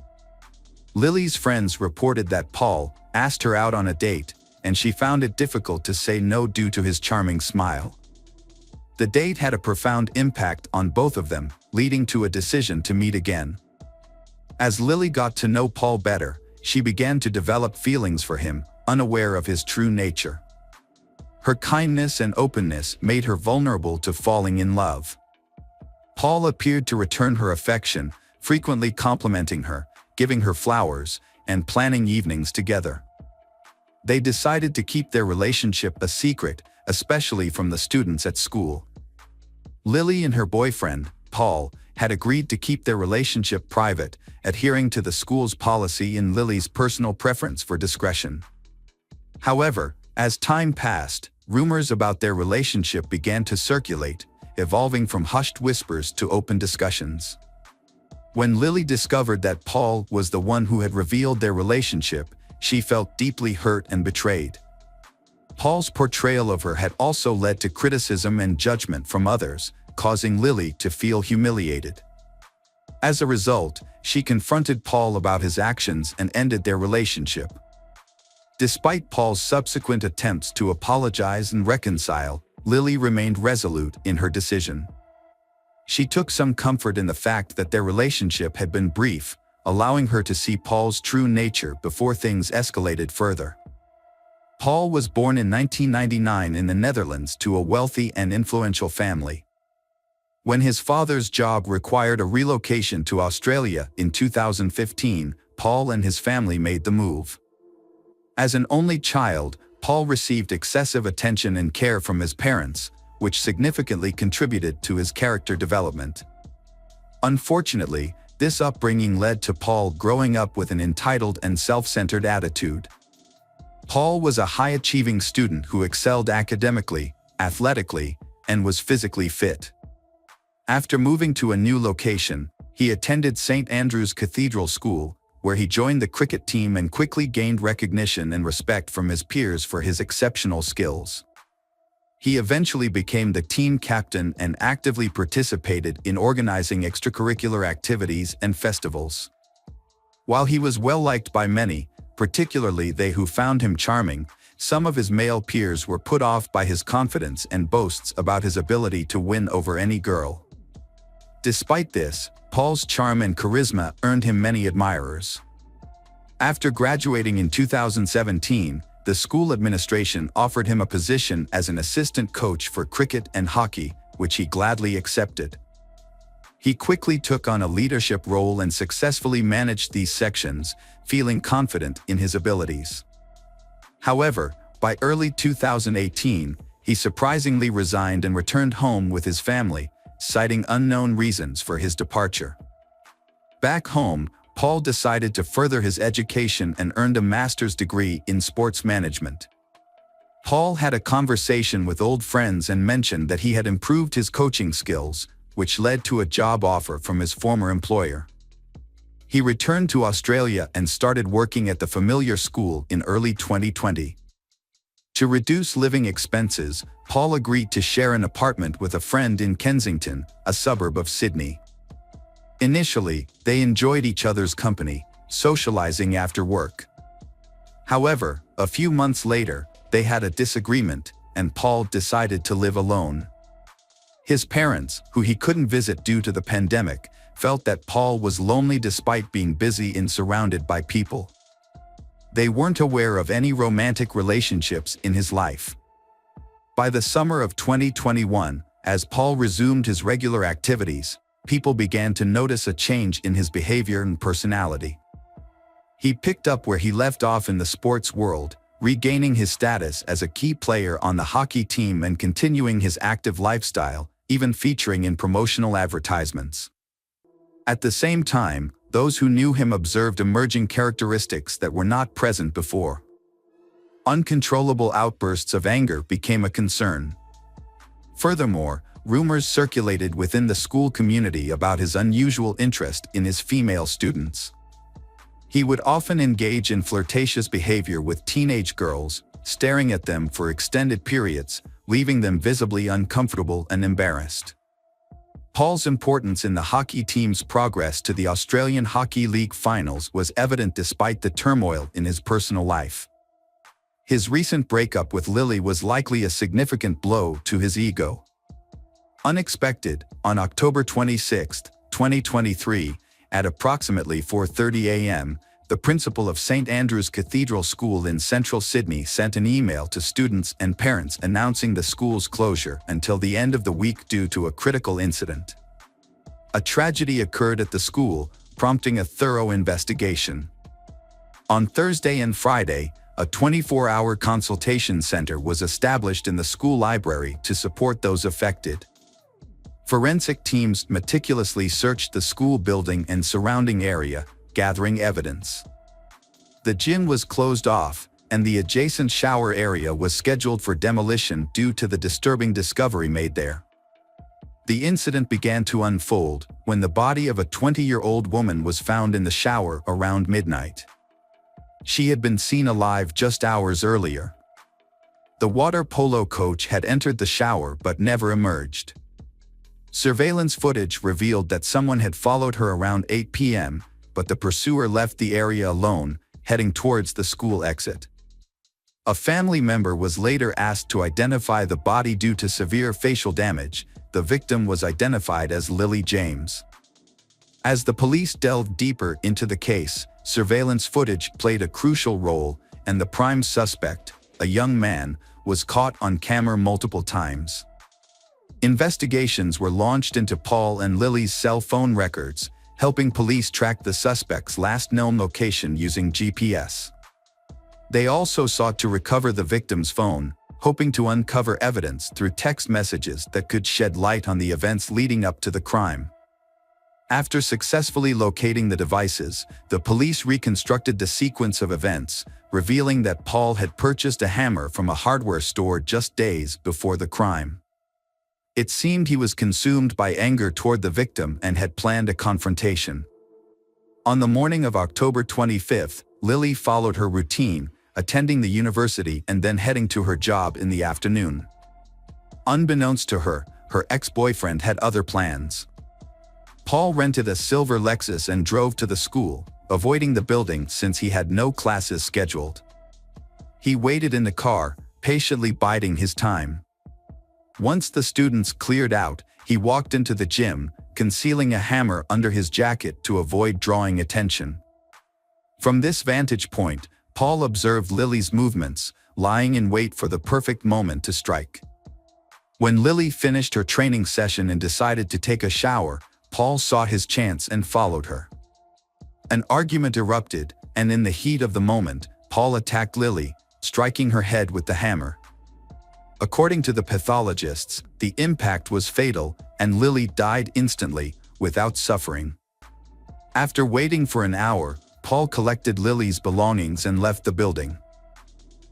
Lily's friends reported that Paul asked her out on a date, and she found it difficult to say no due to his charming smile. The date had a profound impact on both of them, leading to a decision to meet again. As Lily got to know Paul better, she began to develop feelings for him, unaware of his true nature. Her kindness and openness made her vulnerable to falling in love. Paul appeared to return her affection, frequently complimenting her, giving her flowers, and planning evenings together. They decided to keep their relationship a secret, especially from the students at school. Lily and her boyfriend, Paul, had agreed to keep their relationship private, adhering to the school's policy and Lily's personal preference for discretion. However, as time passed, rumors about their relationship began to circulate, evolving from hushed whispers to open discussions. When Lily discovered that Paul was the one who had revealed their relationship, she felt deeply hurt and betrayed. Paul's portrayal of her had also led to criticism and judgment from others, causing Lily to feel humiliated. As a result, she confronted Paul about his actions and ended their relationship. Despite Paul's subsequent attempts to apologize and reconcile, Lily remained resolute in her decision. She took some comfort in the fact that their relationship had been brief, allowing her to see Paul's true nature before things escalated further. Paul was born in 1999 in the Netherlands to a wealthy and influential family. When his father's job required a relocation to Australia in 2015, Paul and his family made the move. As an only child, Paul received excessive attention and care from his parents, which significantly contributed to his character development. Unfortunately, this upbringing led to Paul growing up with an entitled and self-centered attitude. Paul was a high-achieving student who excelled academically, athletically, and was physically fit. After moving to a new location, he attended St. Andrew's Cathedral School, where he joined the cricket team and quickly gained recognition and respect from his peers for his exceptional skills. He eventually became the team captain and actively participated in organizing extracurricular activities and festivals. While he was well liked by many, particularly they who found him charming, some of his male peers were put off by his confidence and boasts about his ability to win over any girl. Despite this, Paul's charm and charisma earned him many admirers. After graduating in 2017, the school administration offered him a position as an assistant coach for cricket and hockey, which he gladly accepted. He quickly took on a leadership role and successfully managed these sections, feeling confident in his abilities. However, by early 2018, he surprisingly resigned and returned home with his family, citing unknown reasons for his departure. Back home, Paul decided to further his education and earned a master's degree in sports management. Paul had a conversation with old friends and mentioned that he had improved his coaching skills, which led to a job offer from his former employer. He returned to Australia and started working at the familiar school in early 2020. To reduce living expenses, Paul agreed to share an apartment with a friend in Kensington, a suburb of Sydney. Initially, they enjoyed each other's company, socializing after work. However, a few months later, they had a disagreement, and Paul decided to live alone. His parents, who he couldn't visit due to the pandemic, felt that Paul was lonely despite being busy and surrounded by people. They weren't aware of any romantic relationships in his life. By the summer of 2021, as Paul resumed his regular activities, people began to notice a change in his behavior and personality. He picked up where he left off in the sports world, regaining his status as a key player on the hockey team and continuing his active lifestyle, even featuring in promotional advertisements. At the same time, those who knew him observed emerging characteristics that were not present before. Uncontrollable outbursts of anger became a concern. Furthermore, rumors circulated within the school community about his unusual interest in his female students. He would often engage in flirtatious behavior with teenage girls, staring at them for extended periods, leaving them visibly uncomfortable and embarrassed. Paul's importance in the hockey team's progress to the Australian Hockey League finals was evident despite the turmoil in his personal life. His recent breakup with Lily was likely a significant blow to his ego. Unexpected, on October 26, 2023, at approximately 4:30 a.m., the principal of St. Andrew's Cathedral School in central Sydney sent an email to students and parents announcing the school's closure until the end of the week due to a critical incident. A tragedy occurred at the school, prompting a thorough investigation. On Thursday and Friday, a 24-hour consultation center was established in the school library to support those affected. Forensic teams meticulously searched the school building and surrounding area, gathering evidence. The gym was closed off, and the adjacent shower area was scheduled for demolition due to the disturbing discovery made there. The incident began to unfold when the body of a 20-year-old woman was found in the shower around midnight. She had been seen alive just hours earlier. The water polo coach had entered the shower but never emerged. Surveillance footage revealed that someone had followed her around 8 p.m., but the pursuer left the area alone, heading towards the school exit. A family member was later asked to identify the body due to severe facial damage. The victim was identified as Lily James. As the police delved deeper into the case, surveillance footage played a crucial role, and the prime suspect, a young man, was caught on camera multiple times. Investigations were launched into Paul and Lily's cell phone records, helping police track the suspect's last known location using GPS. They also sought to recover the victim's phone, hoping to uncover evidence through text messages that could shed light on the events leading up to the crime. After successfully locating the devices, the police reconstructed the sequence of events, revealing that Paul had purchased a hammer from a hardware store just days before the crime. It seemed he was consumed by anger toward the victim and had planned a confrontation. On the morning of October 25, Lily followed her routine, attending the university and then heading to her job in the afternoon. Unbeknownst to her, her ex-boyfriend had other plans. Paul rented a silver Lexus and drove to the school, avoiding the building since he had no classes scheduled. He waited in the car, patiently biding his time. Once the students cleared out, he walked into the gym, concealing a hammer under his jacket to avoid drawing attention. From this vantage point, Paul observed Lily's movements, lying in wait for the perfect moment to strike. When Lily finished her training session and decided to take a shower, Paul saw his chance and followed her. An argument erupted, and in the heat of the moment, Paul attacked Lily, striking her head with the hammer. According to the pathologists, the impact was fatal, and Lily died instantly, without suffering. After waiting for an hour, Paul collected Lily's belongings and left the building.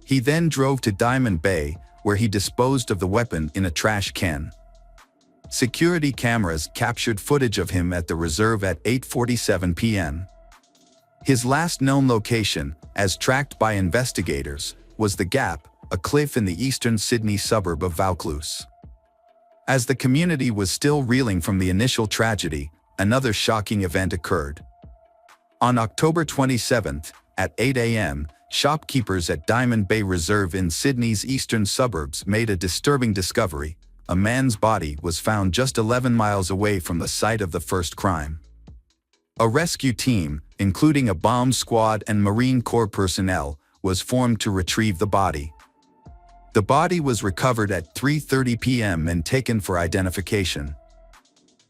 He then drove to Diamond Bay, where he disposed of the weapon in a trash can. Security cameras captured footage of him at the reserve at 8:47 p.m. His last known location, as tracked by investigators, was the Gap, a cliff in the eastern Sydney suburb of Vaucluse. As the community was still reeling from the initial tragedy, another shocking event occurred. On October 27th, at 8 a.m., shopkeepers at Diamond Bay Reserve in Sydney's eastern suburbs made a disturbing discovery. A man's body was found just 11 miles away from the site of the first crime. A rescue team, including a bomb squad and Marine Corps personnel, was formed to retrieve the body. The body was recovered at 3:30 p.m. and taken for identification.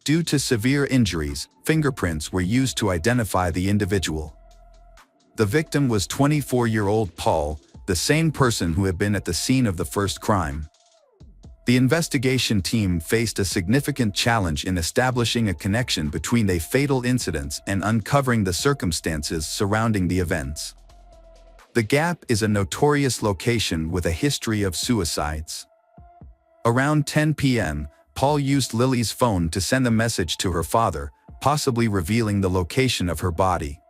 Due to severe injuries, fingerprints were used to identify the individual. The victim was 24-year-old Paul, the same person who had been at the scene of the first crime. The investigation team faced a significant challenge in establishing a connection between the fatal incidents and uncovering the circumstances surrounding the events. The Gap is a notorious location with a history of suicides. Around 10 p.m., Paul used Lily's phone to send a message to her father, possibly revealing the location of her body.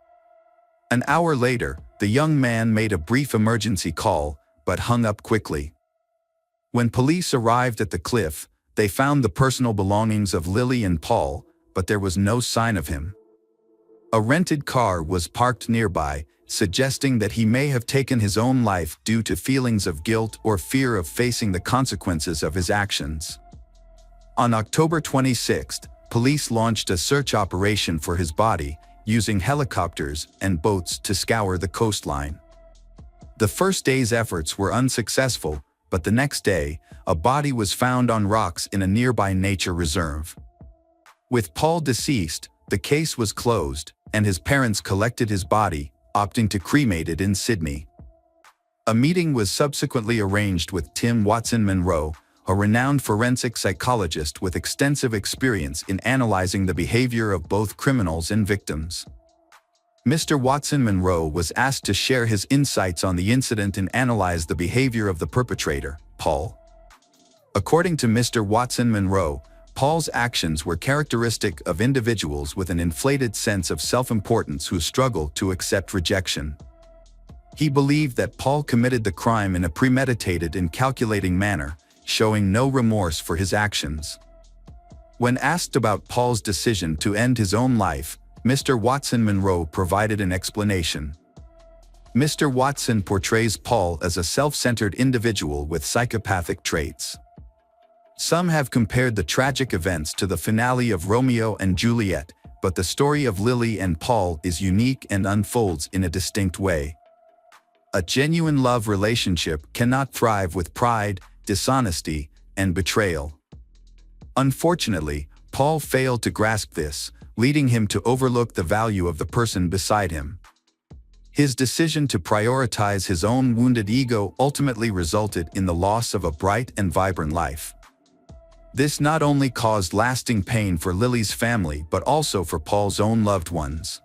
An hour later, the young man made a brief emergency call, but hung up quickly. When police arrived at the cliff, they found the personal belongings of Lily and Paul, but there was no sign of him. A rented car was parked nearby, suggesting that he may have taken his own life due to feelings of guilt or fear of facing the consequences of his actions. On October 26th, police launched a search operation for his body, using helicopters and boats to scour the coastline. The first day's efforts were unsuccessful, but the next day, a body was found on rocks in a nearby nature reserve. With Paul deceased, the case was closed, and his parents collected his body, opting to cremate it in Sydney. A meeting was subsequently arranged with Tim Watson-Monro, a renowned forensic psychologist with extensive experience in analyzing the behavior of both criminals and victims. Mr. Watson-Monro was asked to share his insights on the incident and analyze the behavior of the perpetrator, Paul. According to Mr. Watson-Monro, Paul's actions were characteristic of individuals with an inflated sense of self-importance who struggle to accept rejection. He believed that Paul committed the crime in a premeditated and calculating manner, showing no remorse for his actions. When asked about Paul's decision to end his own life, Mr. Watson-Monro provided an explanation. Mr. Watson portrays Paul as a self-centered individual with psychopathic traits. Some have compared the tragic events to the finale of Romeo and Juliet, but the story of Lily and Paul is unique and unfolds in a distinct way. A genuine love relationship cannot thrive with pride, dishonesty, and betrayal. Unfortunately, Paul failed to grasp this, leading him to overlook the value of the person beside him. His decision to prioritize his own wounded ego ultimately resulted in the loss of a bright and vibrant life. This not only caused lasting pain for Lily's family but also for Paul's own loved ones.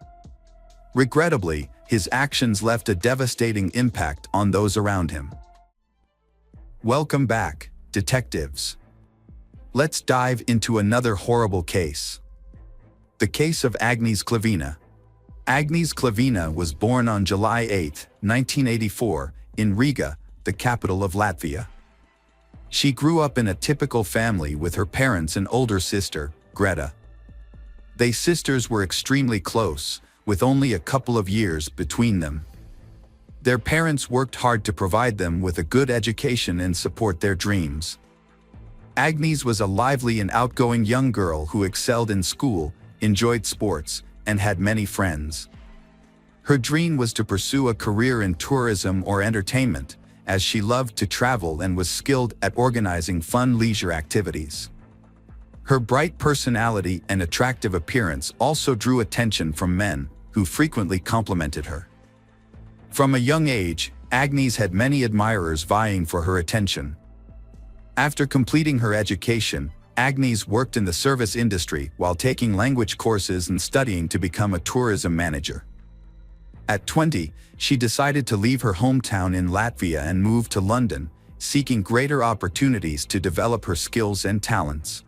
Regrettably, his actions left a devastating impact on those around him. Welcome back, detectives. Let's dive into another horrible case. The case of Agnieszka Klavina. Agnieszka Klavina was born on July 8, 1984, in Riga, the capital of Latvia. She grew up in a typical family with her parents and older sister, Greta. They sisters were extremely close, with only a couple of years between them. Their parents worked hard to provide them with a good education and support their dreams. Agnes was a lively and outgoing young girl who excelled in school, enjoyed sports, and had many friends. Her dream was to pursue a career in tourism or entertainment, as she loved to travel and was skilled at organizing fun leisure activities. Her bright personality and attractive appearance also drew attention from men, who frequently complimented her. From a young age, Agnes had many admirers vying for her attention. After completing her education, Agnes worked in the service industry while taking language courses and studying to become a tourism manager. At 20, she decided to leave her hometown in Latvia and move to London, seeking greater opportunities to develop her skills and talents.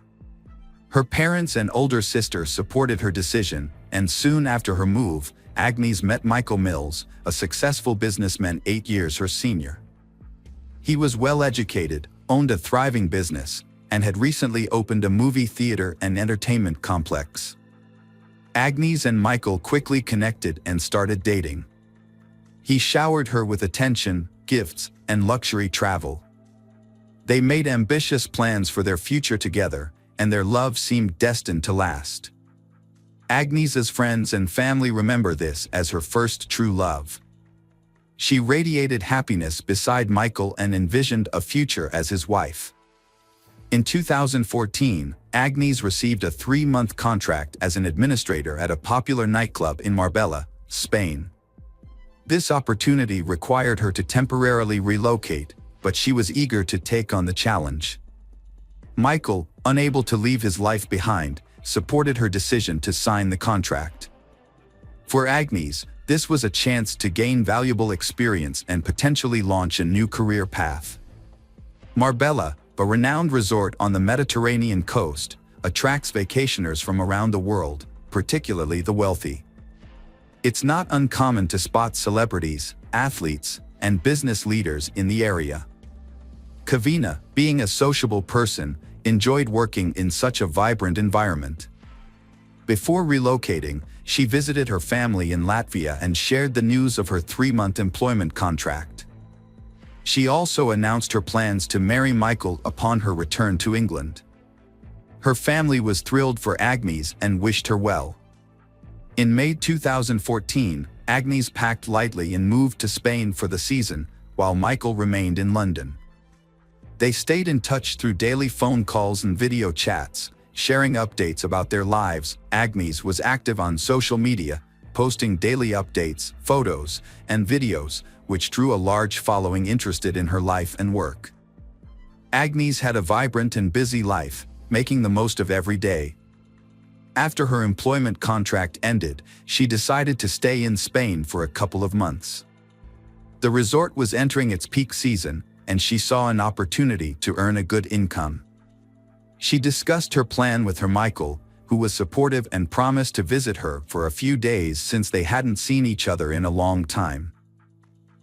Her parents and older sister supported her decision, and soon after her move, Agnes met Michael Mills, a successful businessman 8 years her senior. He was well-educated, owned a thriving business, and had recently opened a movie theater and entertainment complex. Agnes and Michael quickly connected and started dating. He showered her with attention, gifts, and luxury travel. They made ambitious plans for their future together, and their love seemed destined to last. Agnes's friends and family remember this as her first true love. She radiated happiness beside Michael and envisioned a future as his wife. In 2014, Agnes received a 3-month contract as an administrator at a popular nightclub in Marbella, Spain. This opportunity required her to temporarily relocate, but she was eager to take on the challenge. Michael, unable to leave his life behind, supported her decision to sign the contract. For Agnes, this was a chance to gain valuable experience and potentially launch a new career path. Marbella, a renowned resort on the Mediterranean coast, attracts vacationers from around the world, particularly the wealthy. It's not uncommon to spot celebrities, athletes, and business leaders in the area. Kavina, being a sociable person, enjoyed working in such a vibrant environment. Before relocating, she visited her family in Latvia and shared the news of her 3-month employment contract. She also announced her plans to marry Michael upon her return to England. Her family was thrilled for Agnes and wished her well. In May 2014, Agnes packed lightly and moved to Spain for the season, while Michael remained in London. They stayed in touch through daily phone calls and video chats, sharing updates about their lives. Agnes was active on social media, posting daily updates, photos, and videos, which drew a large following interested in her life and work. Agnes had a vibrant and busy life, making the most of every day. After her employment contract ended, she decided to stay in Spain for a couple of months. The resort was entering its peak season, and she saw an opportunity to earn a good income. She discussed her plan with her Michael, who was supportive and promised to visit her for a few days since they hadn't seen each other in a long time.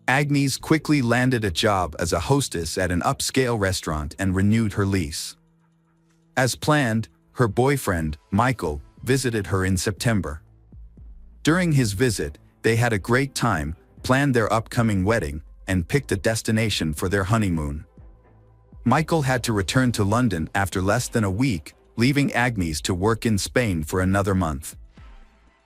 Agnes quickly landed a job as a hostess at an upscale restaurant and renewed her lease. As planned, her boyfriend, Michael, visited her in September. During his visit, they had a great time, planned their upcoming wedding, and picked a destination for their honeymoon. Michael had to return to London after less than a week, leaving Agnes to work in Spain for another month.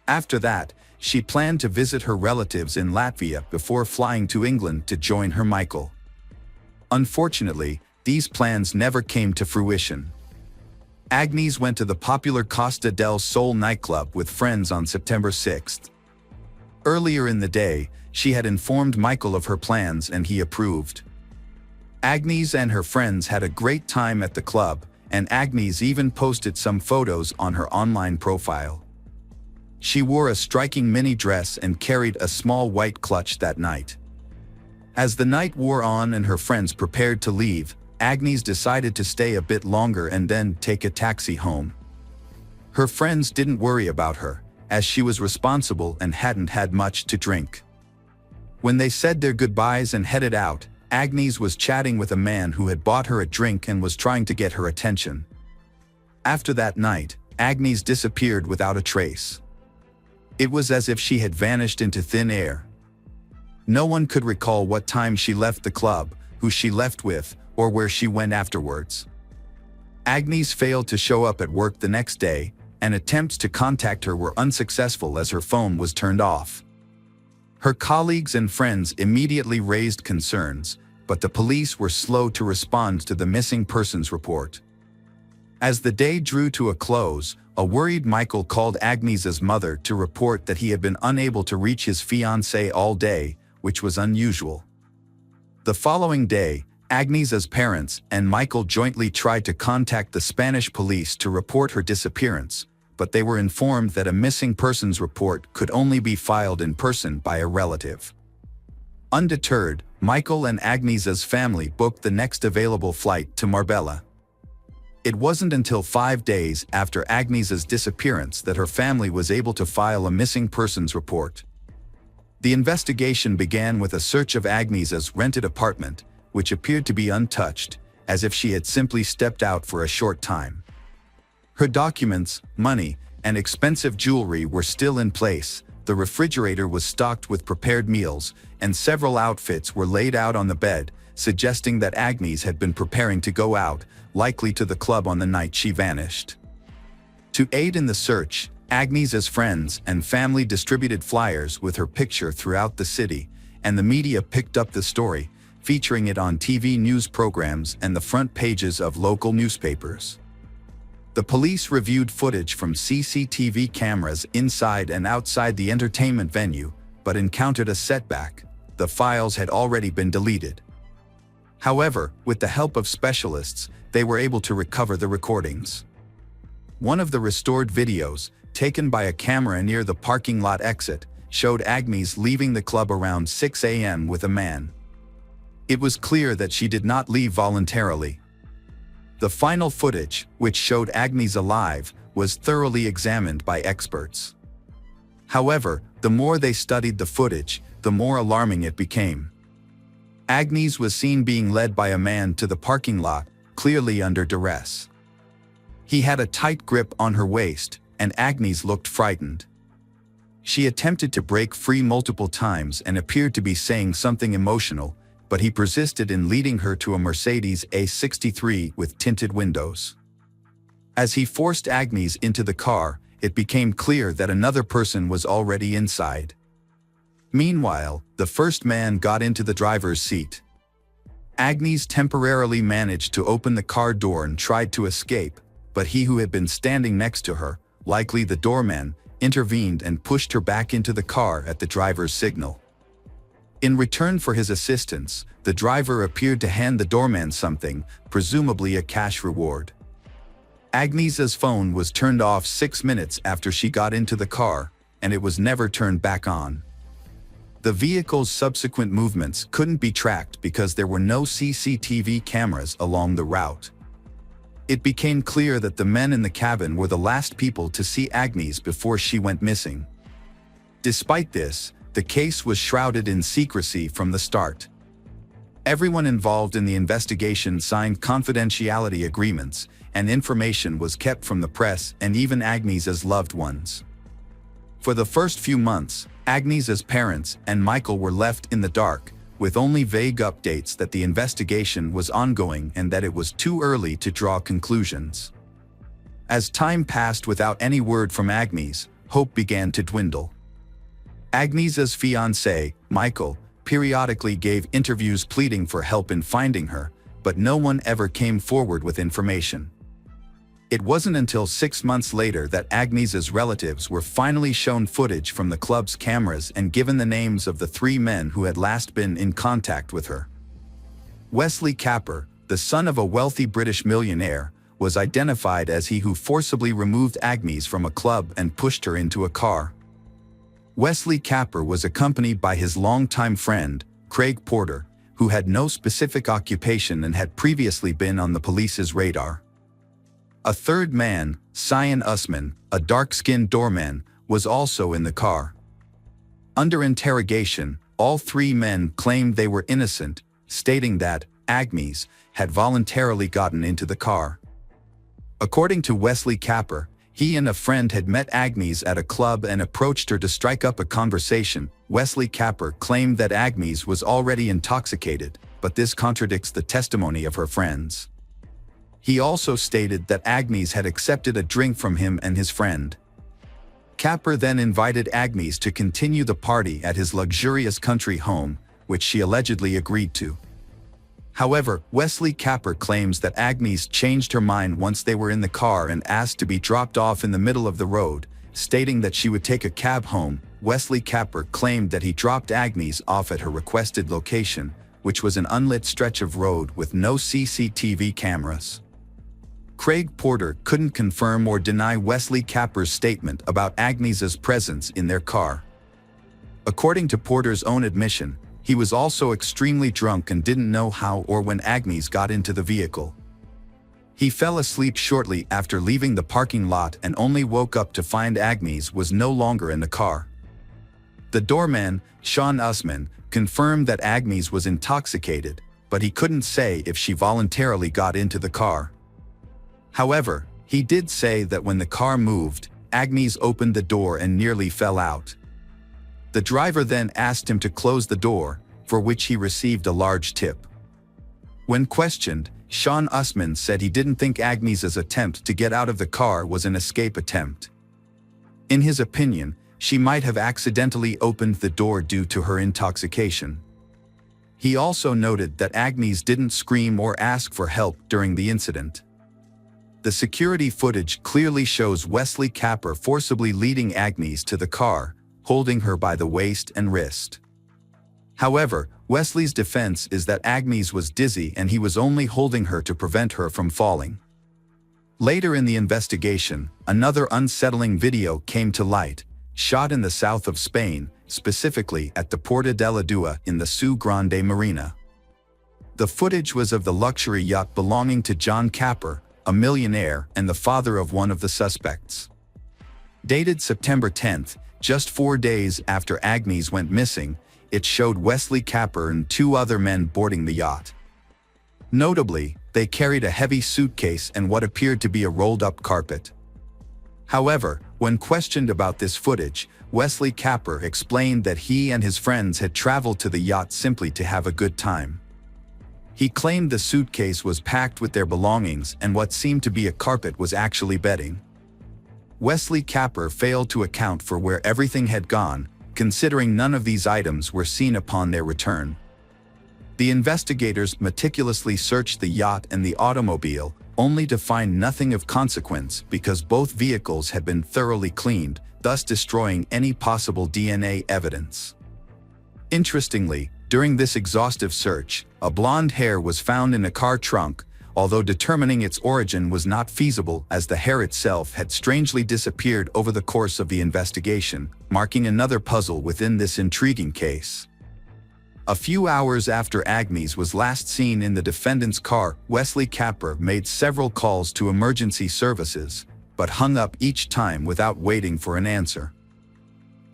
After that, she planned to visit her relatives in Latvia before flying to England to join her Michael. Unfortunately, these plans never came to fruition. Agnes went to the popular Costa del Sol nightclub with friends on September 6th. Earlier in the day, she had informed Michael of her plans and he approved. Agnes and her friends had a great time at the club, and Agnes even posted some photos on her online profile. She wore a striking mini dress and carried a small white clutch that night. As the night wore on and her friends prepared to leave, Agnes decided to stay a bit longer and then take a taxi home. Her friends didn't worry about her, as she was responsible and hadn't had much to drink. When they said their goodbyes and headed out, Agnes was chatting with a man who had bought her a drink and was trying to get her attention. After that night, Agnes disappeared without a trace. It was as if she had vanished into thin air. No one could recall what time she left the club, who she left with, or where she went afterwards. Agnes failed to show up at work the next day, and attempts to contact her were unsuccessful as her phone was turned off. Her colleagues and friends immediately raised concerns, but the police were slow to respond to the missing persons report. As the day drew to a close, a worried Michael called Agnes's mother to report that he had been unable to reach his fiancée all day, which was unusual. The following day, Agnes's parents and Michael jointly tried to contact the Spanish police to report her disappearance, but they were informed that a missing persons report could only be filed in person by a relative. Undeterred, Michael and Agnes's family booked the next available flight to Marbella. It wasn't until 5 days after Agnes's disappearance that her family was able to file a missing persons report. The investigation began with a search of Agnes's rented apartment, which appeared to be untouched, as if she had simply stepped out for a short time. Her documents, money, and expensive jewelry were still in place, the refrigerator was stocked with prepared meals, and several outfits were laid out on the bed, suggesting that Agnes had been preparing to go out, likely to the club on the night she vanished. To aid in the search, Agnes's friends and family distributed flyers with her picture throughout the city, and the media picked up the story, featuring it on TV news programs and the front pages of local newspapers. The police reviewed footage from CCTV cameras inside and outside the entertainment venue, but encountered a setback. The files had already been deleted. However, with the help of specialists, they were able to recover the recordings. One of the restored videos, taken by a camera near the parking lot exit, showed Agnes leaving the club around 6 a.m. with a man. It was clear that she did not leave voluntarily. The final footage, which showed Agnes alive, was thoroughly examined by experts. However, the more they studied the footage, the more alarming it became. Agnes was seen being led by a man to the parking lot, clearly under duress. He had a tight grip on her waist, and Agnes looked frightened. She attempted to break free multiple times and appeared to be saying something emotional, but he persisted in leading her to a Mercedes A63 with tinted windows. As he forced Agnes into the car, it became clear that another person was already inside. Meanwhile, the first man got into the driver's seat. Agnes temporarily managed to open the car door and tried to escape, but he who had been standing next to her, likely the doorman, intervened and pushed her back into the car at the driver's signal. In return for his assistance, the driver appeared to hand the doorman something, presumably a cash reward. Agnes's phone was turned off 6 minutes after she got into the car, and it was never turned back on. The vehicle's subsequent movements couldn't be tracked because there were no CCTV cameras along the route. It became clear that the men in the cabin were the last people to see Agnes before she went missing. Despite this, the case was shrouded in secrecy from the start. Everyone involved in the investigation signed confidentiality agreements, and information was kept from the press and even Agnes's loved ones. For the first few months, Agnes's parents and Michael were left in the dark, with only vague updates that the investigation was ongoing and that it was too early to draw conclusions. As time passed without any word from Agnes, hope began to dwindle. Agnes's fiancé, Michael, periodically gave interviews pleading for help in finding her, but no one ever came forward with information. It wasn't until 6 months later that Agnes's relatives were finally shown footage from the club's cameras and given the names of the 3 men who had last been in contact with her. Wesley Capper, the son of a wealthy British millionaire, was identified as he who forcibly removed Agnes from a club and pushed her into a car. Wesley Capper was accompanied by his longtime friend, Craig Porter, who had no specific occupation and had previously been on the police's radar. A third man, Cyan Usman, a dark-skinned doorman, was also in the car. Under interrogation, all 3 men claimed they were innocent, stating that Agnes had voluntarily gotten into the car. According to Wesley Capper, he and a friend had met Agnes at a club and approached her to strike up a conversation. Wesley Capper claimed that Agnes was already intoxicated, but this contradicts the testimony of her friends. He also stated that Agnes had accepted a drink from him and his friend. Capper then invited Agnes to continue the party at his luxurious country home, which she allegedly agreed to. However, Wesley Capper claims that Agnes changed her mind once they were in the car and asked to be dropped off in the middle of the road, stating that she would take a cab home. Wesley Capper claimed that he dropped Agnes off at her requested location, which was an unlit stretch of road with no CCTV cameras. Craig Porter couldn't confirm or deny Wesley Capper's statement about Agnes's presence in their car. According to Porter's own admission, he was also extremely drunk and didn't know how or when Agnes got into the vehicle. He fell asleep shortly after leaving the parking lot and only woke up to find Agnes was no longer in the car. The doorman, Sean Usman, confirmed that Agnes was intoxicated, but he couldn't say if she voluntarily got into the car. However, he did say that when the car moved, Agnes opened the door and nearly fell out. The driver then asked him to close the door, for which he received a large tip. When questioned, Sean Usman said he didn't think Agnes's attempt to get out of the car was an escape attempt. In his opinion, she might have accidentally opened the door due to her intoxication. He also noted that Agnes didn't scream or ask for help during the incident. The security footage clearly shows Wesley Capper forcibly leading Agnes to the car, holding her by the waist and wrist. However, Wesley's defense is that Agnes was dizzy and he was only holding her to prevent her from falling. Later in the investigation, another unsettling video came to light, shot in the south of Spain, specifically at the Porta de la Dua in the Seu Grande Marina. The footage was of the luxury yacht belonging to John Capper, a millionaire and the father of one of the suspects. Dated September 10th, just 4 days after Agnes went missing, it showed Wesley Capper and 2 other men boarding the yacht. Notably, they carried a heavy suitcase and what appeared to be a rolled-up carpet. However, when questioned about this footage, Wesley Capper explained that he and his friends had traveled to the yacht simply to have a good time. He claimed the suitcase was packed with their belongings and what seemed to be a carpet was actually bedding. Wesley Capper failed to account for where everything had gone, considering none of these items were seen upon their return. The investigators meticulously searched the yacht and the automobile, only to find nothing of consequence because both vehicles had been thoroughly cleaned, thus destroying any possible DNA evidence. Interestingly, during this exhaustive search, a blonde hair was found in a car trunk, although determining its origin was not feasible as the hair itself had strangely disappeared over the course of the investigation, marking another puzzle within this intriguing case. A few hours after Agnes was last seen in the defendant's car, Wesley Capper made several calls to emergency services, but hung up each time without waiting for an answer.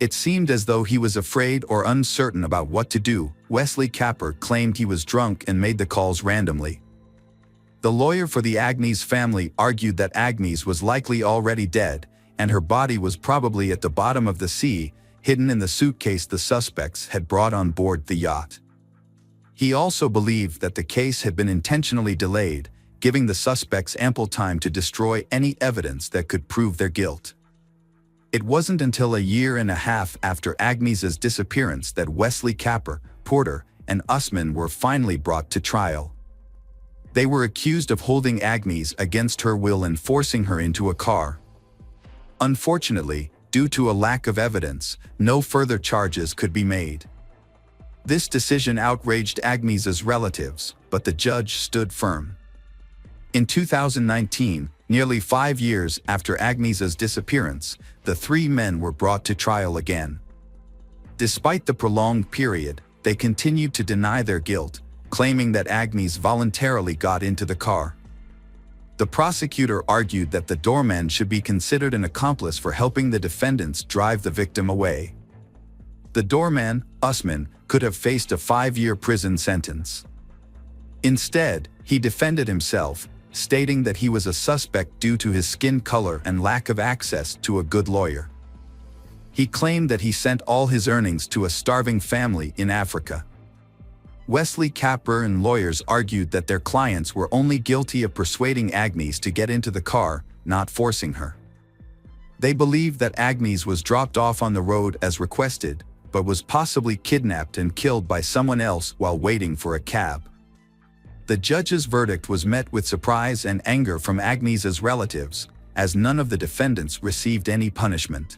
It seemed as though he was afraid or uncertain about what to do. Wesley Capper claimed he was drunk and made the calls randomly. The lawyer for the Agnes family argued that Agnes was likely already dead, and her body was probably at the bottom of the sea, hidden in the suitcase the suspects had brought on board the yacht. He also believed that the case had been intentionally delayed, giving the suspects ample time to destroy any evidence that could prove their guilt. It wasn't until a year and a half after Agnes's disappearance that Wesley Capper, Porter, and Usman were finally brought to trial. They were accused of holding Agnes against her will and forcing her into a car. Unfortunately, due to a lack of evidence, no further charges could be made. This decision outraged Agnes's relatives, but the judge stood firm. In 2019, nearly 5 years after Agnes's disappearance, the 3 men were brought to trial again. Despite the prolonged period, they continued to deny their guilt, claiming that Agnes voluntarily got into the car. The prosecutor argued that the doorman should be considered an accomplice for helping the defendants drive the victim away. The doorman, Usman, could have faced a 5-year prison sentence. Instead, he defended himself, stating that he was a suspect due to his skin color and lack of access to a good lawyer. He claimed that he sent all his earnings to a starving family in Africa. Wesley Capper and lawyers argued that their clients were only guilty of persuading Agnes to get into the car, not forcing her. They believed that Agnes was dropped off on the road as requested, but was possibly kidnapped and killed by someone else while waiting for a cab. The judge's verdict was met with surprise and anger from Agnes's relatives, as none of the defendants received any punishment.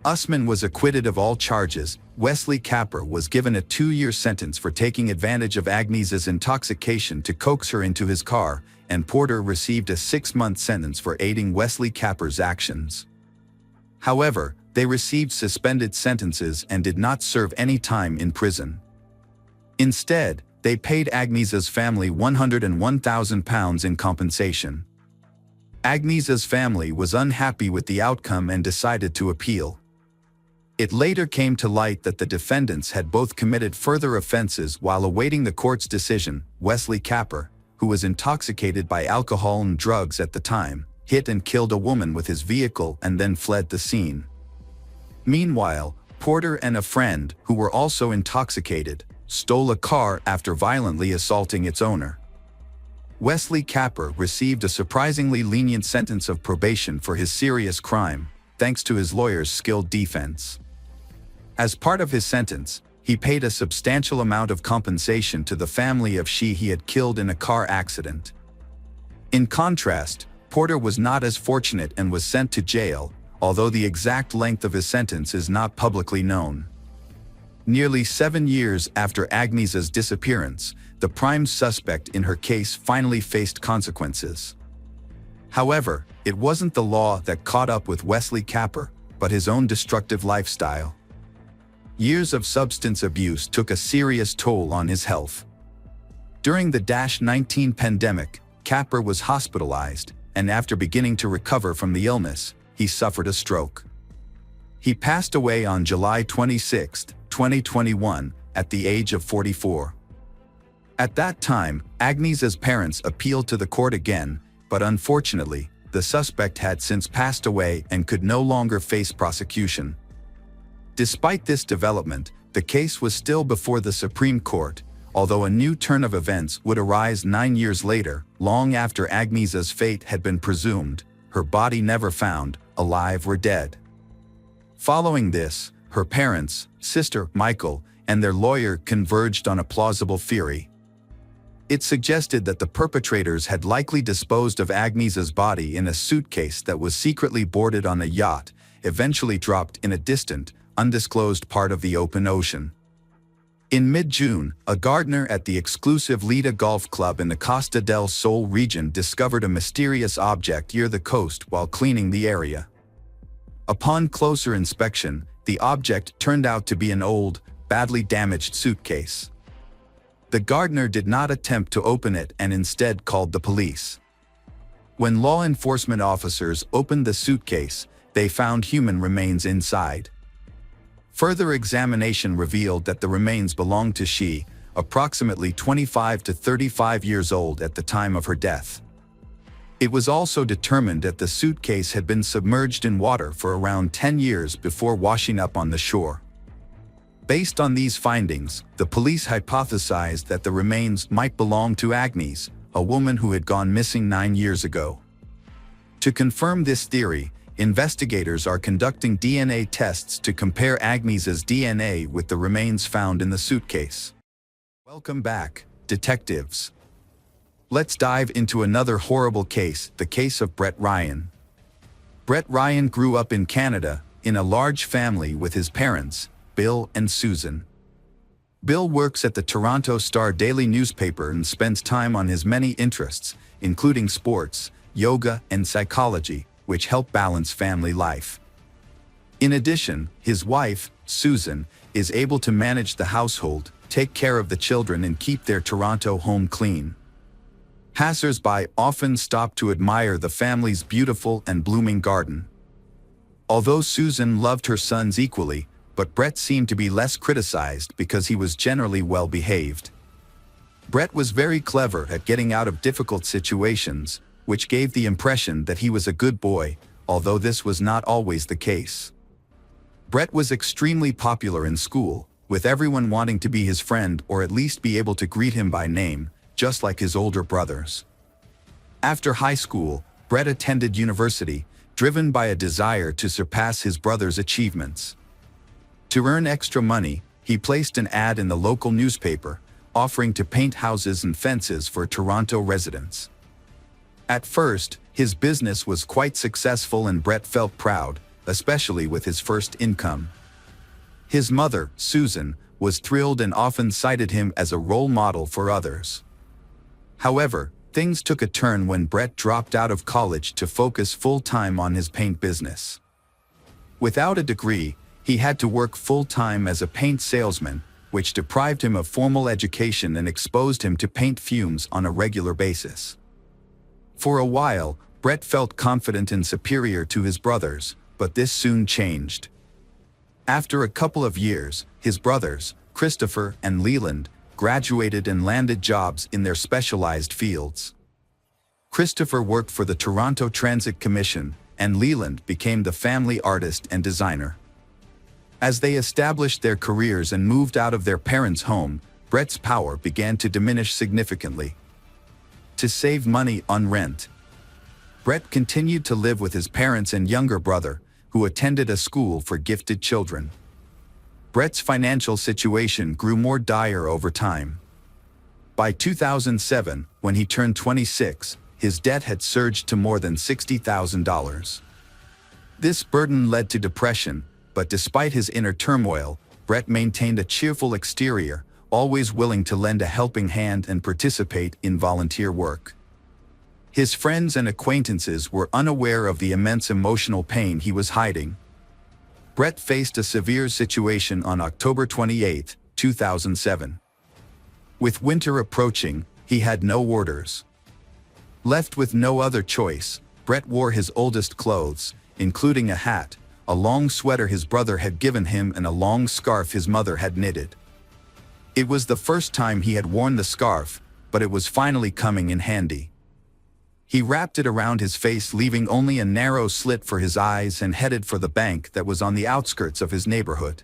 Usman was acquitted of all charges. Wesley Capper was given a 2-year sentence for taking advantage of Agnes's intoxication to coax her into his car, and Porter received a 6-month sentence for aiding Wesley Capper's actions. However, they received suspended sentences and did not serve any time in prison. Instead, they paid Agnes's family £101,000 in compensation. Agnes's family was unhappy with the outcome and decided to appeal. It later came to light that the defendants had both committed further offenses while awaiting the court's decision. Wesley Capper, who was intoxicated by alcohol and drugs at the time, hit and killed a woman with his vehicle and then fled the scene. Meanwhile, Porter and a friend, who were also intoxicated, stole a car after violently assaulting its owner. Wesley Capper received a surprisingly lenient sentence of probation for his serious crime, thanks to his lawyer's skilled defense. As part of his sentence, he paid a substantial amount of compensation to the family of she he had killed in a car accident. In contrast, Porter was not as fortunate and was sent to jail, although the exact length of his sentence is not publicly known. Nearly 7 years after Agnes's disappearance, the prime suspect in her case finally faced consequences. However, it wasn't the law that caught up with Wesley Capper, but his own destructive lifestyle. Years of substance abuse took a serious toll on his health. During the -19 pandemic, Capper was hospitalized, and after beginning to recover from the illness, he suffered a stroke. He passed away on July 26, 2021, at the age of 44. At that time, Agnes's parents appealed to the court again, but unfortunately, the suspect had since passed away and could no longer face prosecution. Despite this development, the case was still before the Supreme Court, although a new turn of events would arise 9 years later, long after Agnes's fate had been presumed, her body never found, alive or dead. Following this, her parents, sister Michael, and their lawyer converged on a plausible theory. It suggested that the perpetrators had likely disposed of Agnes's body in a suitcase that was secretly boarded on a yacht, eventually dropped in a distant, undisclosed part of the open ocean. In mid-June, a gardener at the exclusive Lida Golf Club in the Costa del Sol region discovered a mysterious object near the coast while cleaning the area. Upon closer inspection, the object turned out to be an old, badly damaged suitcase. The gardener did not attempt to open it and instead called the police. When law enforcement officers opened the suitcase, they found human remains inside. Further examination revealed that the remains belonged to she, approximately 25 to 35 years old at the time of her death. It was also determined that the suitcase had been submerged in water for around 10 years before washing up on the shore. Based on these findings, the police hypothesized that the remains might belong to Agnes, a woman who had gone missing 9 years ago. To confirm this theory, investigators are conducting DNA tests to compare Agnes's DNA with the remains found in the suitcase. Welcome back, detectives. Let's dive into another horrible case, the case of Brett Ryan. Brett Ryan grew up in Canada, in a large family with his parents, Bill and Susan. Bill works at the Toronto Star Daily newspaper and spends time on his many interests, including sports, yoga, and psychology, which help balance family life. In addition, his wife, Susan, is able to manage the household, take care of the children, and keep their Toronto home clean. Passers-by often stop to admire the family's beautiful and blooming garden. Although Susan loved her sons equally, but Brett seemed to be less criticized because he was generally well-behaved. Brett was very clever at getting out of difficult situations, which gave the impression that he was a good boy, although this was not always the case. Brett was extremely popular in school, with everyone wanting to be his friend or at least be able to greet him by name, just like his older brothers. After high school, Brett attended university, driven by a desire to surpass his brother's achievements. To earn extra money, he placed an ad in the local newspaper, offering to paint houses and fences for Toronto residents. At first, his business was quite successful and Brett felt proud, especially with his first income. His mother, Susan, was thrilled and often cited him as a role model for others. However, things took a turn when Brett dropped out of college to focus full-time on his paint business. Without a degree, he had to work full-time as a paint salesman, which deprived him of formal education and exposed him to paint fumes on a regular basis. For a while, Brett felt confident and superior to his brothers, but this soon changed. After a couple of years, his brothers, Christopher and Leland, graduated and landed jobs in their specialized fields. Christopher worked for the Toronto Transit Commission, and Leland became the family artist and designer. As they established their careers and moved out of their parents' home, Brett's power began to diminish significantly. To save money on rent, Brett continued to live with his parents and younger brother, who attended a school for gifted children. Brett's financial situation grew more dire over time. By 2007, when he turned 26, his debt had surged to more than $60,000. This burden led to depression, but despite his inner turmoil, Brett maintained a cheerful exterior, always willing to lend a helping hand and participate in volunteer work. His friends and acquaintances were unaware of the immense emotional pain he was hiding. Brett faced a severe situation on October 28, 2007. With winter approaching, he had no orders. Left with no other choice, Brett wore his oldest clothes, including a hat, a long sweater his brother had given him and a long scarf his mother had knitted. It was the first time he had worn the scarf, but it was finally coming in handy. He wrapped it around his face, leaving only a narrow slit for his eyes, and headed for the bank that was on the outskirts of his neighborhood.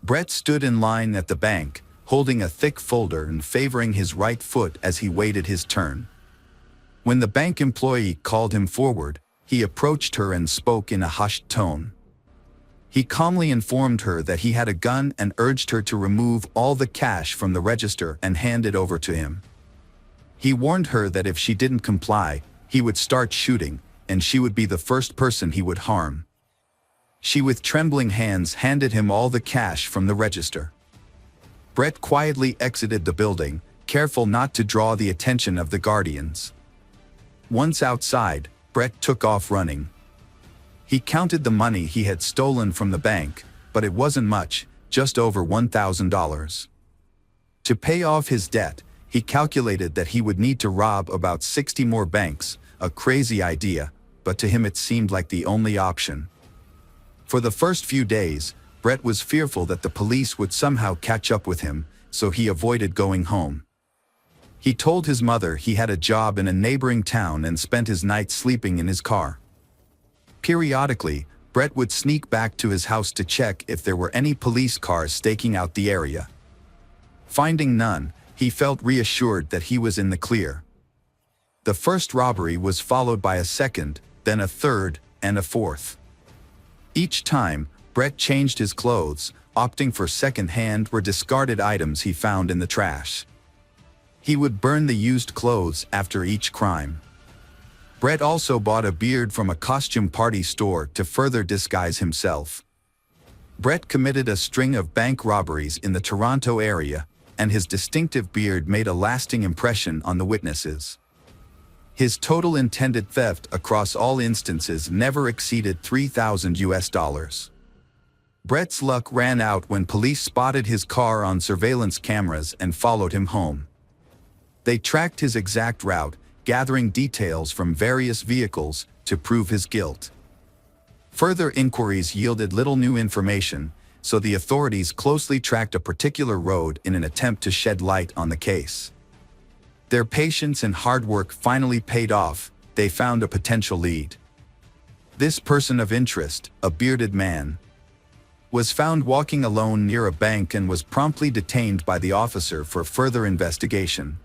Brett stood in line at the bank, holding a thick folder and favoring his right foot as he waited his turn. When the bank employee called him forward, he approached her and spoke in a hushed tone. He calmly informed her that he had a gun and urged her to remove all the cash from the register and hand it over to him. He warned her that if she didn't comply, he would start shooting, and she would be the first person he would harm. She, with trembling hands, handed him all the cash from the register. Brett quietly exited the building, careful not to draw the attention of the guardians. Once outside, Brett took off running. He counted the money he had stolen from the bank, but it wasn't much, just over $1,000. To pay off his debt, he calculated that he would need to rob about 60 more banks, a crazy idea, but to him it seemed like the only option. For the first few days, Brett was fearful that the police would somehow catch up with him, so he avoided going home. He told his mother he had a job in a neighboring town and spent his nights sleeping in his car. Periodically, Brett would sneak back to his house to check if there were any police cars staking out the area. Finding none, he felt reassured that he was in the clear. The first robbery was followed by a second, then a third, and a fourth. Each time, Brett changed his clothes, opting for second-hand or discarded items he found in the trash. He would burn the used clothes after each crime. Brett also bought a beard from a costume party store to further disguise himself. Brett committed a string of bank robberies in the Toronto area, and his distinctive beard made a lasting impression on the witnesses. His total intended theft across all instances never exceeded $3,000. Brett's luck ran out when police spotted his car on surveillance cameras and followed him home. They tracked his exact route, gathering details from various vehicles to prove his guilt. Further inquiries yielded little new information, so the authorities closely tracked a particular road in an attempt to shed light on the case. Their patience and hard work finally paid off. They found a potential lead. This person of interest, a bearded man, was found walking alone near a bank and was promptly detained by the officer for further investigation.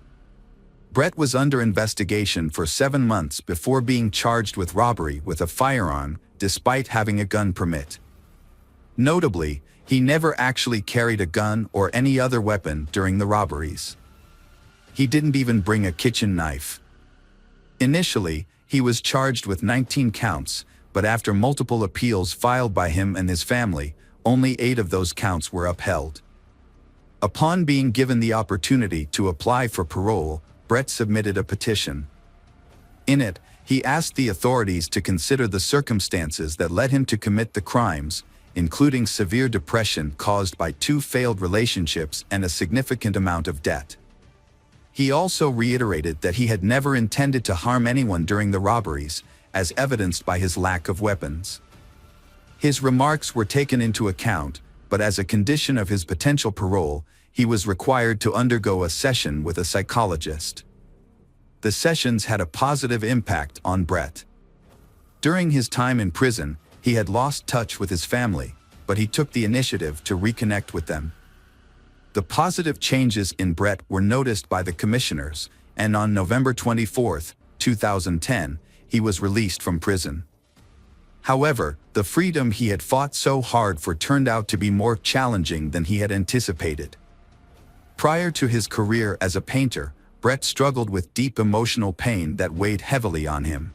Brett was under investigation for 7 months before being charged with robbery with a firearm, despite having a gun permit. Notably, he never actually carried a gun or any other weapon during the robberies. He didn't even bring a kitchen knife. Initially, he was charged with 19 counts, but after multiple appeals filed by him and his family, only 8 of those counts were upheld. Upon being given the opportunity to apply for parole, Brett submitted a petition. In it, he asked the authorities to consider the circumstances that led him to commit the crimes, including severe depression caused by 2 failed relationships and a significant amount of debt. He also reiterated that he had never intended to harm anyone during the robberies, as evidenced by his lack of weapons. His remarks were taken into account, but as a condition of his potential parole, he was required to undergo a session with a psychologist. The sessions had a positive impact on Brett. During his time in prison, he had lost touch with his family, but he took the initiative to reconnect with them. The positive changes in Brett were noticed by the commissioners, and on November 24, 2010, he was released from prison. However, the freedom he had fought so hard for turned out to be more challenging than he had anticipated. Prior to his career as a painter, Brett struggled with deep emotional pain that weighed heavily on him.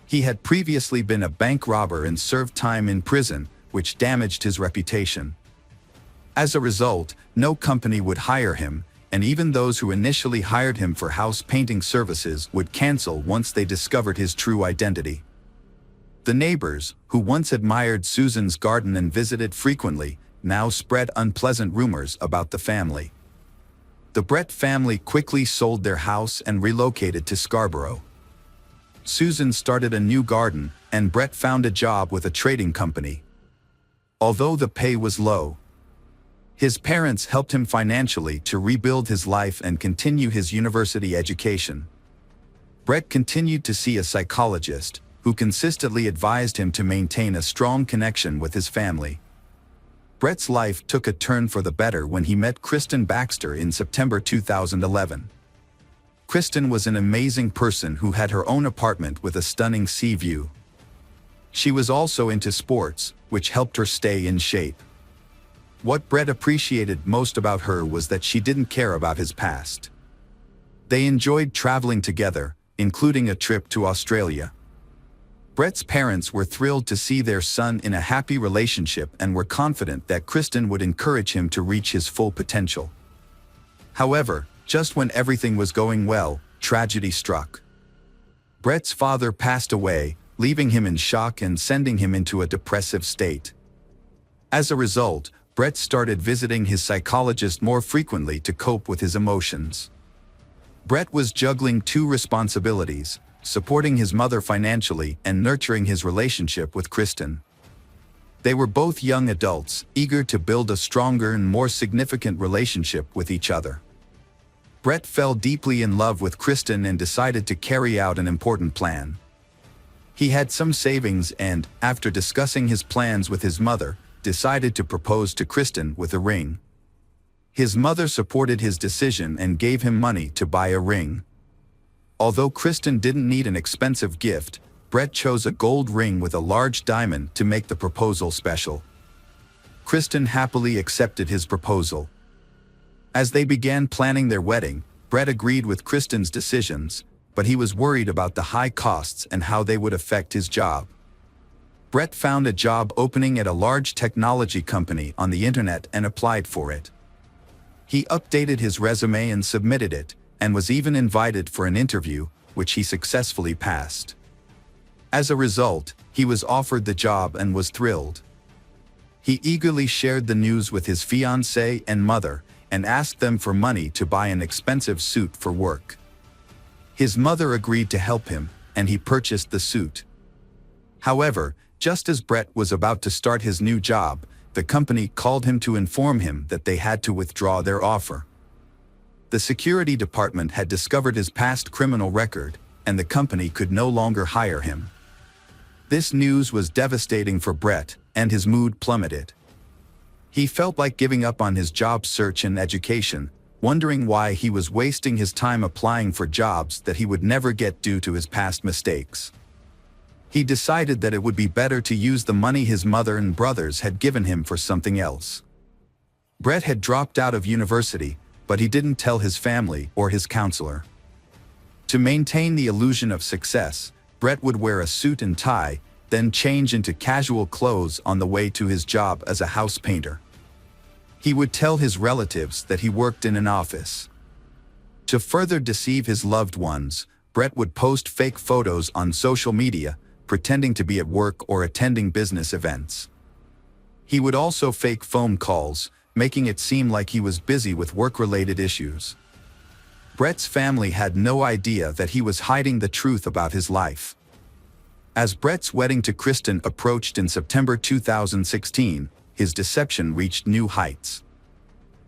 He had previously been a bank robber and served time in prison, which damaged his reputation. As a result, no company would hire him, and even those who initially hired him for house painting services would cancel once they discovered his true identity. The neighbors, who once admired Susan's garden and visited frequently, now spread unpleasant rumors about the family. The Brett family quickly sold their house and relocated to Scarborough. Susan started a new garden, and Brett found a job with a trading company. Although the pay was low, his parents helped him financially to rebuild his life and continue his university education. Brett continued to see a psychologist, who consistently advised him to maintain a strong connection with his family. Brett's life took a turn for the better when he met Kristen Baxter in September 2011. Kristen was an amazing person who had her own apartment with a stunning sea view. She was also into sports, which helped her stay in shape. What Brett appreciated most about her was that she didn't care about his past. They enjoyed traveling together, including a trip to Australia. Brett's parents were thrilled to see their son in a happy relationship and were confident that Kristen would encourage him to reach his full potential. However, just when everything was going well, tragedy struck. Brett's father passed away, leaving him in shock and sending him into a depressive state. As a result, Brett started visiting his psychologist more frequently to cope with his emotions. Brett was juggling 2 responsibilities: supporting his mother financially and nurturing his relationship with Kristen. They were both young adults, eager to build a stronger and more significant relationship with each other. Brett fell deeply in love with Kristen and decided to carry out an important plan. He had some savings and, after discussing his plans with his mother, decided to propose to Kristen with a ring. His mother supported his decision and gave him money to buy a ring. Although Kristen didn't need an expensive gift, Brett chose a gold ring with a large diamond to make the proposal special. Kristen happily accepted his proposal. As they began planning their wedding, Brett agreed with Kristen's decisions, but he was worried about the high costs and how they would affect his job. Brett found a job opening at a large technology company on the internet and applied for it. He updated his resume and submitted it, and was even invited for an interview, which he successfully passed. As a result, he was offered the job and was thrilled. He eagerly shared the news with his fiancée and mother, and asked them for money to buy an expensive suit for work. His mother agreed to help him, and he purchased the suit. However, just as Brett was about to start his new job, the company called him to inform him that they had to withdraw their offer. The security department had discovered his past criminal record, and the company could no longer hire him. This news was devastating for Brett, and his mood plummeted. He felt like giving up on his job search and education, wondering why he was wasting his time applying for jobs that he would never get due to his past mistakes. He decided that it would be better to use the money his mother and brothers had given him for something else. Brett had dropped out of university, but he didn't tell his family or his counselor. To maintain the illusion of success, Brett would wear a suit and tie, then change into casual clothes on the way to his job as a house painter. He would tell his relatives that he worked in an office. To further deceive his loved ones, Brett would post fake photos on social media, pretending to be at work or attending business events. He would also fake phone calls, making it seem like he was busy with work-related issues. Brett's family had no idea that he was hiding the truth about his life. As Brett's wedding to Kristen approached in September 2016, his deception reached new heights.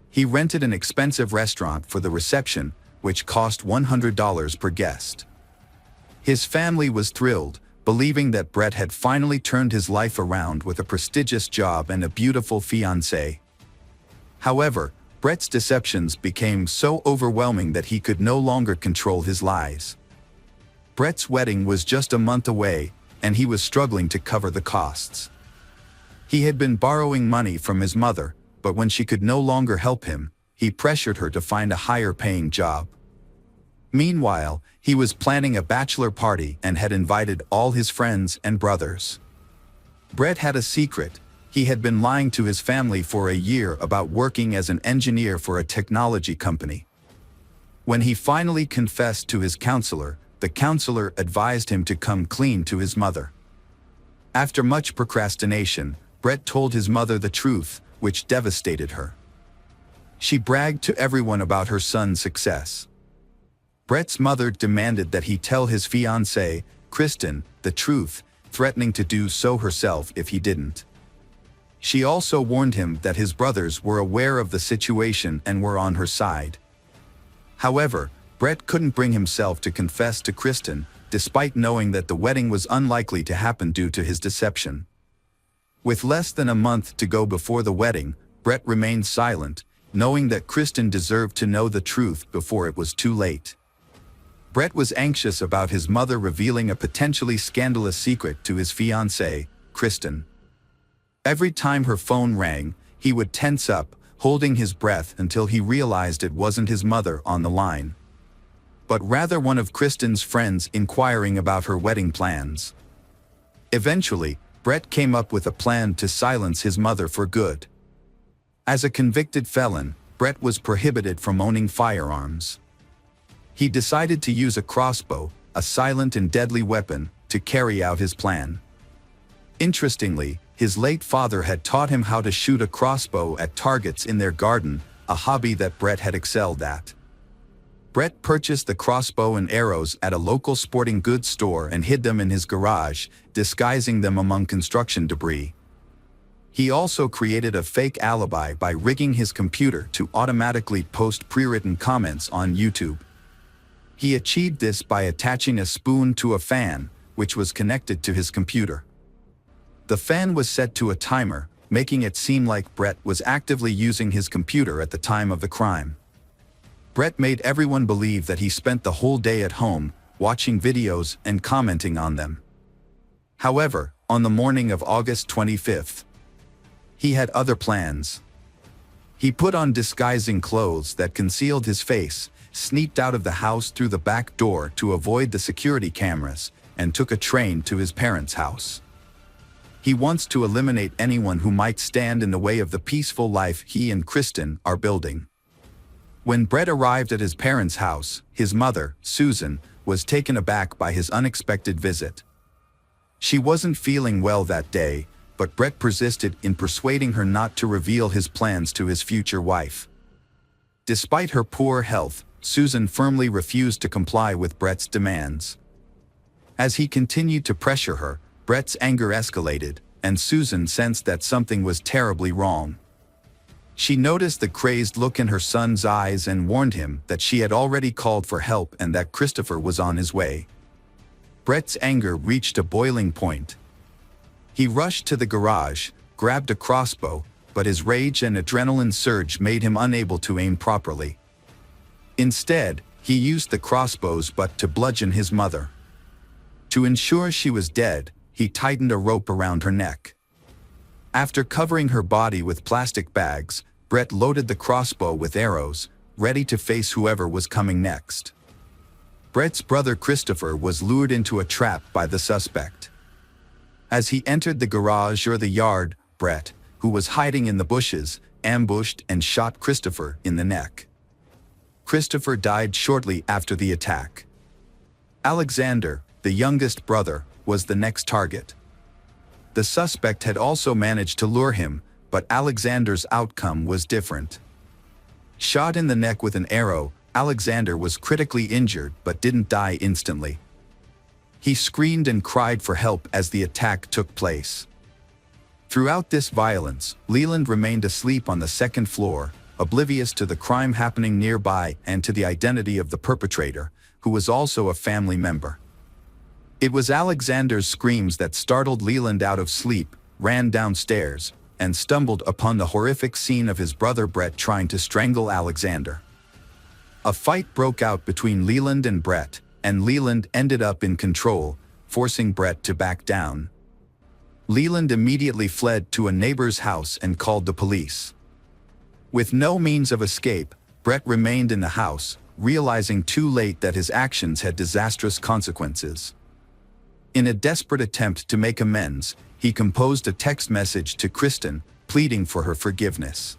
He rented an expensive restaurant for the reception, which cost $100 per guest. His family was thrilled, believing that Brett had finally turned his life around with a prestigious job and a beautiful fiancée. However, Brett's deceptions became so overwhelming that he could no longer control his lies. Brett's wedding was just a month away, and he was struggling to cover the costs. He had been borrowing money from his mother, but when she could no longer help him, he pressured her to find a higher-paying job. Meanwhile, he was planning a bachelor party and had invited all his friends and brothers. Brett had a secret. He had been lying to his family for a year about working as an engineer for a technology company. When he finally confessed to his counselor, the counselor advised him to come clean to his mother. After much procrastination, Brett told his mother the truth, which devastated her. She bragged to everyone about her son's success. Brett's mother demanded that he tell his fiancée, Kristen, the truth, threatening to do so herself if he didn't. She also warned him that his brothers were aware of the situation and were on her side. However, Brett couldn't bring himself to confess to Kristen, despite knowing that the wedding was unlikely to happen due to his deception. With less than a month to go before the wedding, Brett remained silent, knowing that Kristen deserved to know the truth before it was too late. Brett was anxious about his mother revealing a potentially scandalous secret to his fiancée, Kristen. Every time her phone rang, he would tense up, holding his breath until he realized it wasn't his mother on the line, but rather one of Kristen's friends inquiring about her wedding plans. Eventually, Brett came up with a plan to silence his mother for good. As a convicted felon, Brett was prohibited from owning firearms. He decided to use a crossbow, a silent and deadly weapon, to carry out his plan. Interestingly, his late father had taught him how to shoot a crossbow at targets in their garden, a hobby that Brett had excelled at. Brett purchased the crossbow and arrows at a local sporting goods store and hid them in his garage, disguising them among construction debris. He also created a fake alibi by rigging his computer to automatically post pre-written comments on YouTube. He achieved this by attaching a spoon to a fan, which was connected to his computer. The fan was set to a timer, making it seem like Brett was actively using his computer at the time of the crime. Brett made everyone believe that he spent the whole day at home, watching videos and commenting on them. However, on the morning of August 25th, he had other plans. He put on disguising clothes that concealed his face, sneaked out of the house through the back door to avoid the security cameras, and took a train to his parents' house. He wants to eliminate anyone who might stand in the way of the peaceful life he and Kristen are building. When Brett arrived at his parents' house, his mother, Susan, was taken aback by his unexpected visit. She wasn't feeling well that day, but Brett persisted in persuading her not to reveal his plans to his future wife. Despite her poor health, Susan firmly refused to comply with Brett's demands. As he continued to pressure her, Brett's anger escalated, and Susan sensed that something was terribly wrong. She noticed the crazed look in her son's eyes and warned him that she had already called for help and that Christopher was on his way. Brett's anger reached a boiling point. He rushed to the garage, grabbed a crossbow, but his rage and adrenaline surge made him unable to aim properly. Instead, he used the crossbow's butt to bludgeon his mother. To ensure she was dead, he tightened a rope around her neck. After covering her body with plastic bags, Brett loaded the crossbow with arrows, ready to face whoever was coming next. Brett's brother Christopher was lured into a trap by the suspect. As he entered the garage or the yard, Brett, who was hiding in the bushes, ambushed and shot Christopher in the neck. Christopher died shortly after the attack. Alexander, the youngest brother, was the next target. The suspect had also managed to lure him, but Alexander's outcome was different. Shot in the neck with an arrow, Alexander was critically injured but didn't die instantly. He screamed and cried for help as the attack took place. Throughout this violence, Leland remained asleep on the second floor, oblivious to the crime happening nearby and to the identity of the perpetrator, who was also a family member. It was Alexander's screams that startled Leland out of sleep, ran downstairs, and stumbled upon the horrific scene of his brother Brett trying to strangle Alexander. A fight broke out between Leland and Brett, and Leland ended up in control, forcing Brett to back down. Leland immediately fled to a neighbor's house and called the police. With no means of escape, Brett remained in the house, realizing too late that his actions had disastrous consequences. In a desperate attempt to make amends, he composed a text message to Kristen, pleading for her forgiveness.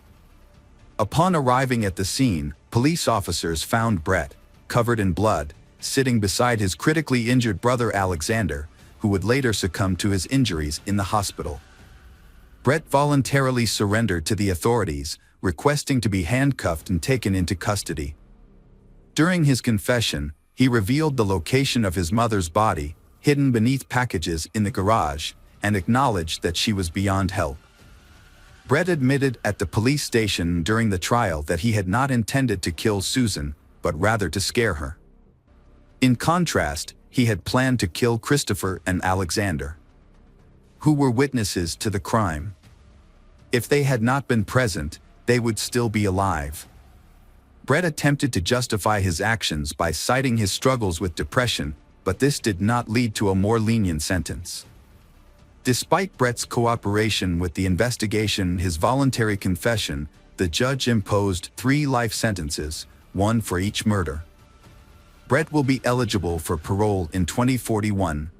Upon arriving at the scene, police officers found Brett, covered in blood, sitting beside his critically injured brother Alexander, who would later succumb to his injuries in the hospital. Brett voluntarily surrendered to the authorities, requesting to be handcuffed and taken into custody. During his confession, he revealed the location of his mother's body, hidden beneath packages in the garage, and acknowledged that she was beyond help. Brett admitted at the police station during the trial that he had not intended to kill Susan, but rather to scare her. In contrast, he had planned to kill Christopher and Alexander, who were witnesses to the crime. If they had not been present, they would still be alive. Brett attempted to justify his actions by citing his struggles with depression, but this did not lead to a more lenient sentence. Despite Brett's cooperation with the investigation and his voluntary confession, the judge imposed 3 life sentences, 1 for each murder. Brett will be eligible for parole in 2041.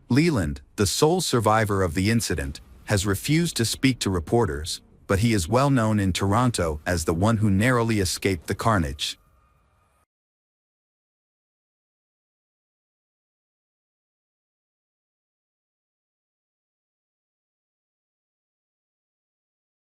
Leland, the sole survivor of the incident, has refused to speak to reporters, but he is well known in Toronto as the one who narrowly escaped the carnage.